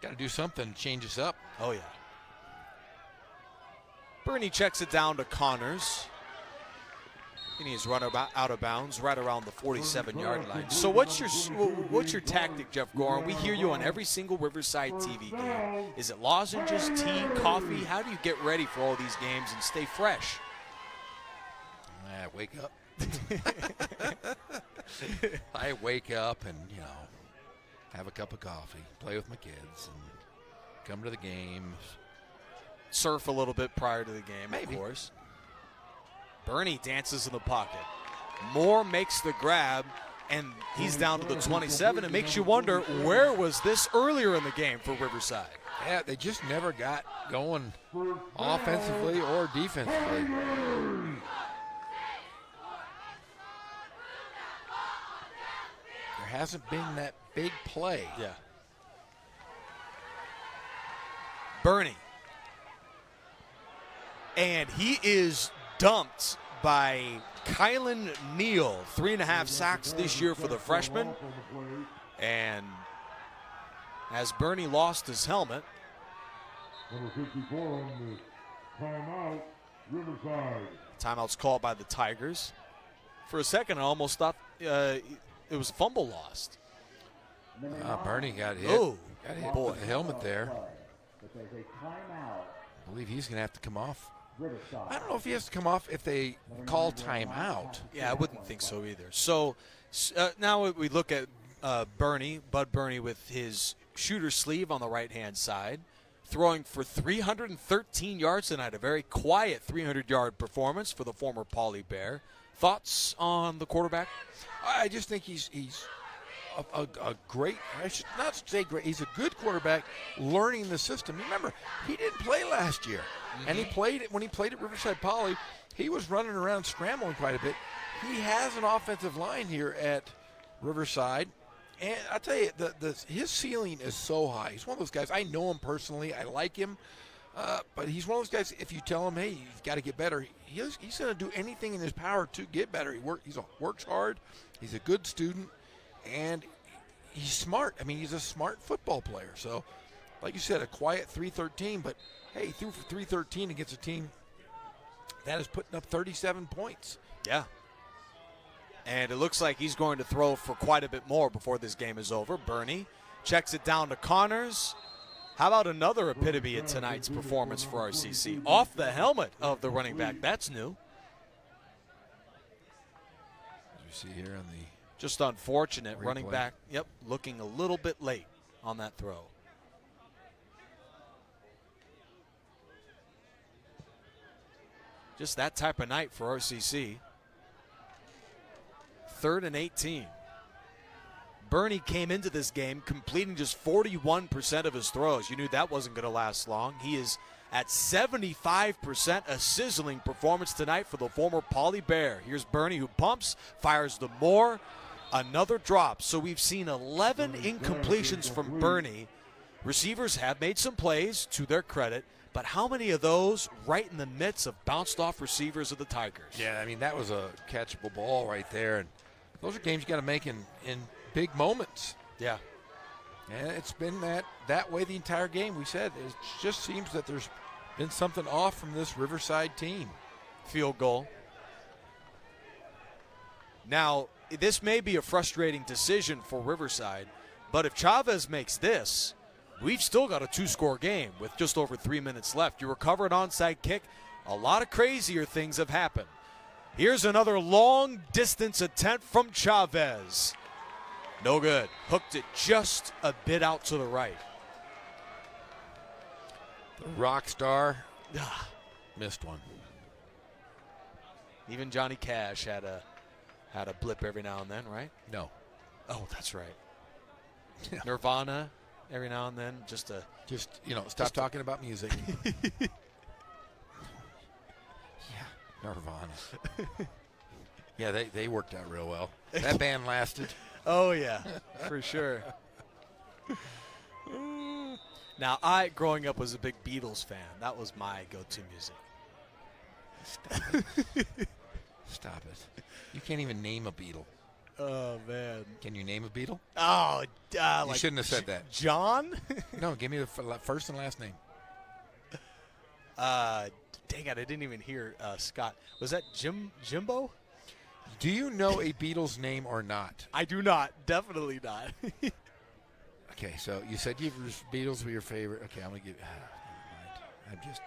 Got to do something to change us up. Oh, yeah. Bernie checks it down to Connors. And he's run out of bounds right around the 47-yard line. So what's your tactic, Jeff Gorham? We hear you on every single Riverside TV game. Is it lozenges, tea, coffee? How do you get ready for all these games and stay fresh? I wake up. I wake up and, have a cup of coffee, play with my kids, and come to the games. Surf a little bit prior to the game, Maybe. Of course. Bernie dances in the pocket. Moore makes the grab, and he's down to the 27. It makes you wonder, where was this earlier in the game for Riverside? Yeah, they just never got going offensively or defensively. There hasn't been that big play. Yeah. Bernie. And he is dumped by Kylan Neal. 3.5 sacks this year for the freshman. And as Bernie lost his helmet. Number 54 on the timeout, Riverside. Timeout's called by the Tigers. For a second, I almost thought it was a fumble lost. Bernie got hit. Oh, got hit boy. with the helmet there. I believe he's going to have to come off. I don't know if he has to come off if they call timeout. Yeah, I wouldn't think so either. So now we look at Bud Bernie with his shooter sleeve on the right-hand side, throwing for 313 yards tonight, a very quiet 300-yard performance for the former Pauley Bear. Thoughts on the quarterback? I just think he's a great, I should not say great, he's a good quarterback learning the system. Remember, he didn't play last year. And when he played at Riverside Poly, he was running around scrambling quite a bit. He has an offensive line here at Riverside. And I tell you, his ceiling is so high. He's one of those guys, I know him personally, I like him. But he's one of those guys, if you tell him, hey, you've got to get better, he's going to do anything in his power to get better. He works hard. He's a good student. And he's smart. I mean, he's a smart football player. So, like you said, a quiet 313, but, hey, he threw for 313 against a team that is putting up 37 points. Yeah. And it looks like he's going to throw for quite a bit more before this game is over. Bernie checks it down to Connors. How about another epitome of tonight's performance for RCC? Off the helmet of the running back. That's new. As you see here on the just unfortunate replay. Running back. Yep, looking a little bit late on that throw. Just that type of night for RCC. 3rd and 18. Bernie came into this game completing just 41% of his throws. You knew that wasn't going to last long. He is at 75%, a sizzling performance tonight for the former Pauley Bear. Here's Bernie who pumps, fires to Moore, another drop. So we've seen 11 incompletions from Bernie. Receivers have made some plays, to their credit, but how many of those right in the midst of bounced off receivers of the Tigers? Yeah, I mean, that was a catchable ball right there. And those are games you got to make in big moments. Yeah. And it's been that way the entire game. We said it just seems that there's been something off from this Riverside team. Field goal. Now, this may be a frustrating decision for Riverside, but if Chavez makes this, we've still got a 2-score game with just over 3 minutes left. You recover an onside kick. A lot of crazier things have happened. Here's another long-distance attempt from Chavez. No good. Hooked it just a bit out to the right. The rock star missed one. Even Johnny Cash had a blip every now and then, right? No. Oh, that's right. Nirvana every now and then, stop talking about music. Nirvana. Yeah, they worked out real well. That band lasted. Oh, yeah, for sure. Now, growing up, was a big Beatles fan. That was my go-to music. Stop it. You can't even name a Beatle. Oh, man. Can you name a Beatle? Oh, you shouldn't have said that. John? No, give me the first and last name. Dang it, I didn't even hear Scott. Was that Jimbo? Do you know a Beatles name or not? I do not. Definitely not. Okay, so you said Beatles were your favorite. Okay, I'm going to give I'm just...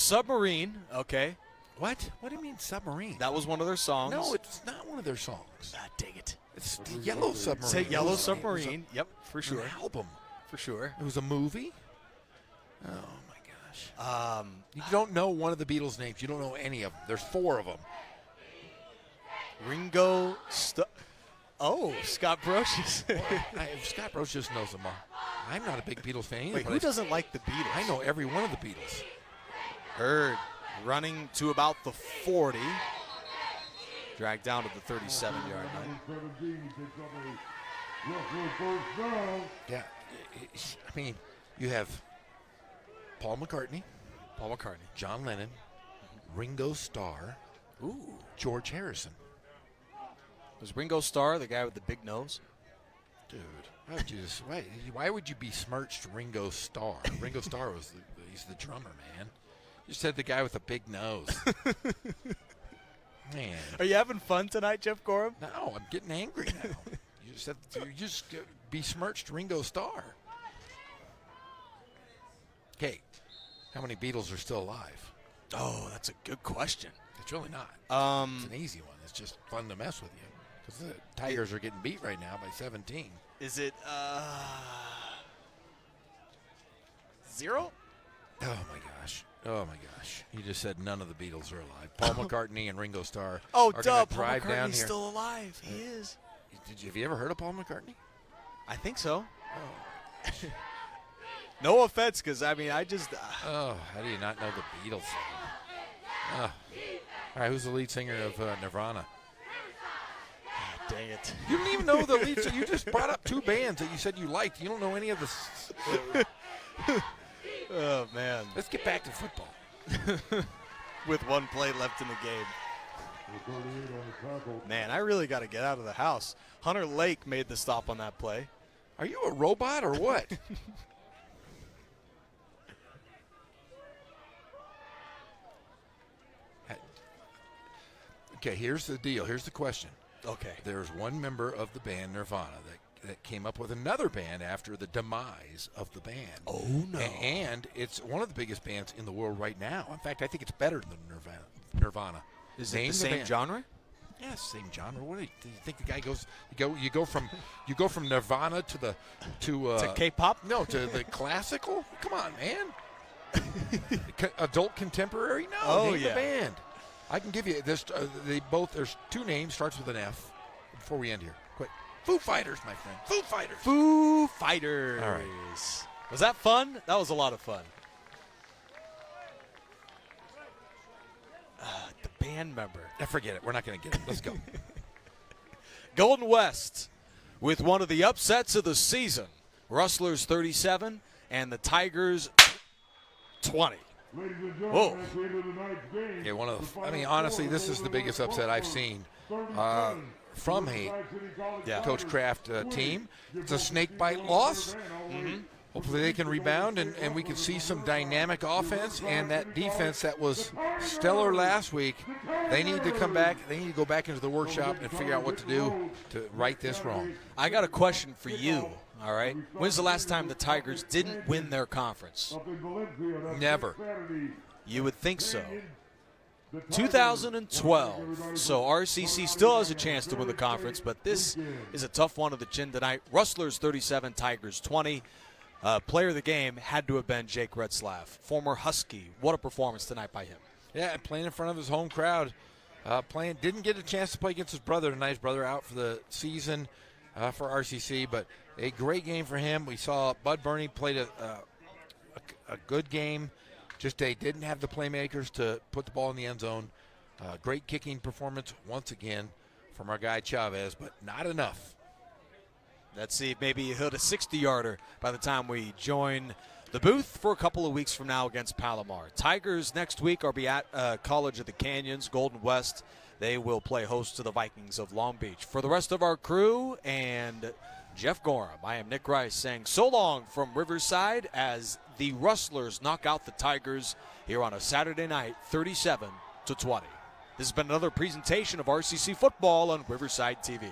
Submarine, okay. What? What do you mean Submarine? That was one of their songs. No, it's not one of their songs. Dang it. It's the Yellow Submarine. Say Yellow Submarine. Yep, for sure. An album. For sure. It was a movie? Oh, my gosh. You don't know one of the Beatles' names. You don't know any of them. There's 4 of them. Ringo Scott Brocious. Scott Brocious knows them all. I'm not a big Beatles fan either. Wait, who doesn't like the Beatles? I know every one of the Beatles. Heard running to about the 40. Dragged down to the 37-yard line. Yeah, I mean, you have Paul McCartney, John Lennon, Ringo Starr, George Harrison. Was Ringo Starr the guy with the big nose? Dude, why would you besmirch Ringo Starr? Ringo Starr he's the drummer, man. You said the guy with the big nose. Man. Are you having fun tonight, Jeff Gorham? No, I'm getting angry now. You just besmirched Ringo Starr. Okay, how many Beatles are still alive? Oh, that's a good question. It's really not. It's an easy one. It's just fun to mess with you. Because the Tigers are getting beat right now by 17. Is it 0? Oh, my gosh. You just said none of the Beatles are alive. Paul McCartney and Ringo Starr are going to drive Paul down McCartney's here. Still alive. He is. Have you ever heard of Paul McCartney? I think so. Oh. No offense, because, I just... how do you not know the Beatles? All right, who's the lead singer of Nirvana? Dang it. You don't even know the lead singer. You just brought up 2 bands that you said you liked. You don't know any of the... Oh, man. Let's get back to football. With 1 play left in the game. Man, I really got to get out of the house. Hunter Lake made the stop on that play. Are you a robot or what? Okay, here's the deal. Here's the question. Okay. There's one member of the band Nirvana that came up with another band after the demise of the band. Oh, no. And it's one of the biggest bands in the world right now. In fact, I think it's better than Nirvana. Is it the same genre? Yes, same genre. What do you think the guy goes? You go from Nirvana to K-pop? No, to the classical. Come on, man. Adult contemporary? No. Oh, name yeah. the band. I can give you this. There's 2 names. Starts with an F. Before we end here, quick. Foo Fighters, my friend. Foo Fighters. Foo Fighters. All right. Was that fun? That was a lot of fun. The band member. Forget it. We're not going to get it. Let's go. Golden West with one of the upsets of the season. Rustlers 37 and the Tigers 20. from a Coach Kraft team. It's a snake bite loss. Hopefully they can rebound and we can see some dynamic offense, and that defense that was stellar last week, they need to come back. They need to go back into the workshop and figure out what to do to right this wrong. I got a question for you, all right? When's the last time the Tigers didn't win their conference? Never. You would think so. 2012. So RCC still has a chance to win the conference, but this is a tough one to the chin tonight. Rustlers 37, Tigers 20. Player of the game had to have been Jake Retzlaff, former Husky. What a performance tonight by him. Yeah, playing in front of his home crowd. Didn't get a chance to play against his brother tonight. His brother out for the season for RCC, but a great game for him. We saw Bud Burney played a good game. Just they didn't have the playmakers to put the ball in the end zone. Great kicking performance once again from our guy Chavez, but not enough. Let's see if maybe he hit a 60-yarder by the time we join the booth for a couple of weeks from now against Palomar. Tigers next week are be at College of the Canyons, Golden West. They will play host to the Vikings of Long Beach. For the rest of our crew and Jeff Gorham, I am Nick Rice saying so long from Riverside as the Rustlers knock out the Tigers here on a Saturday night, 37-20. This has been another presentation of RCC Football on Riverside TV.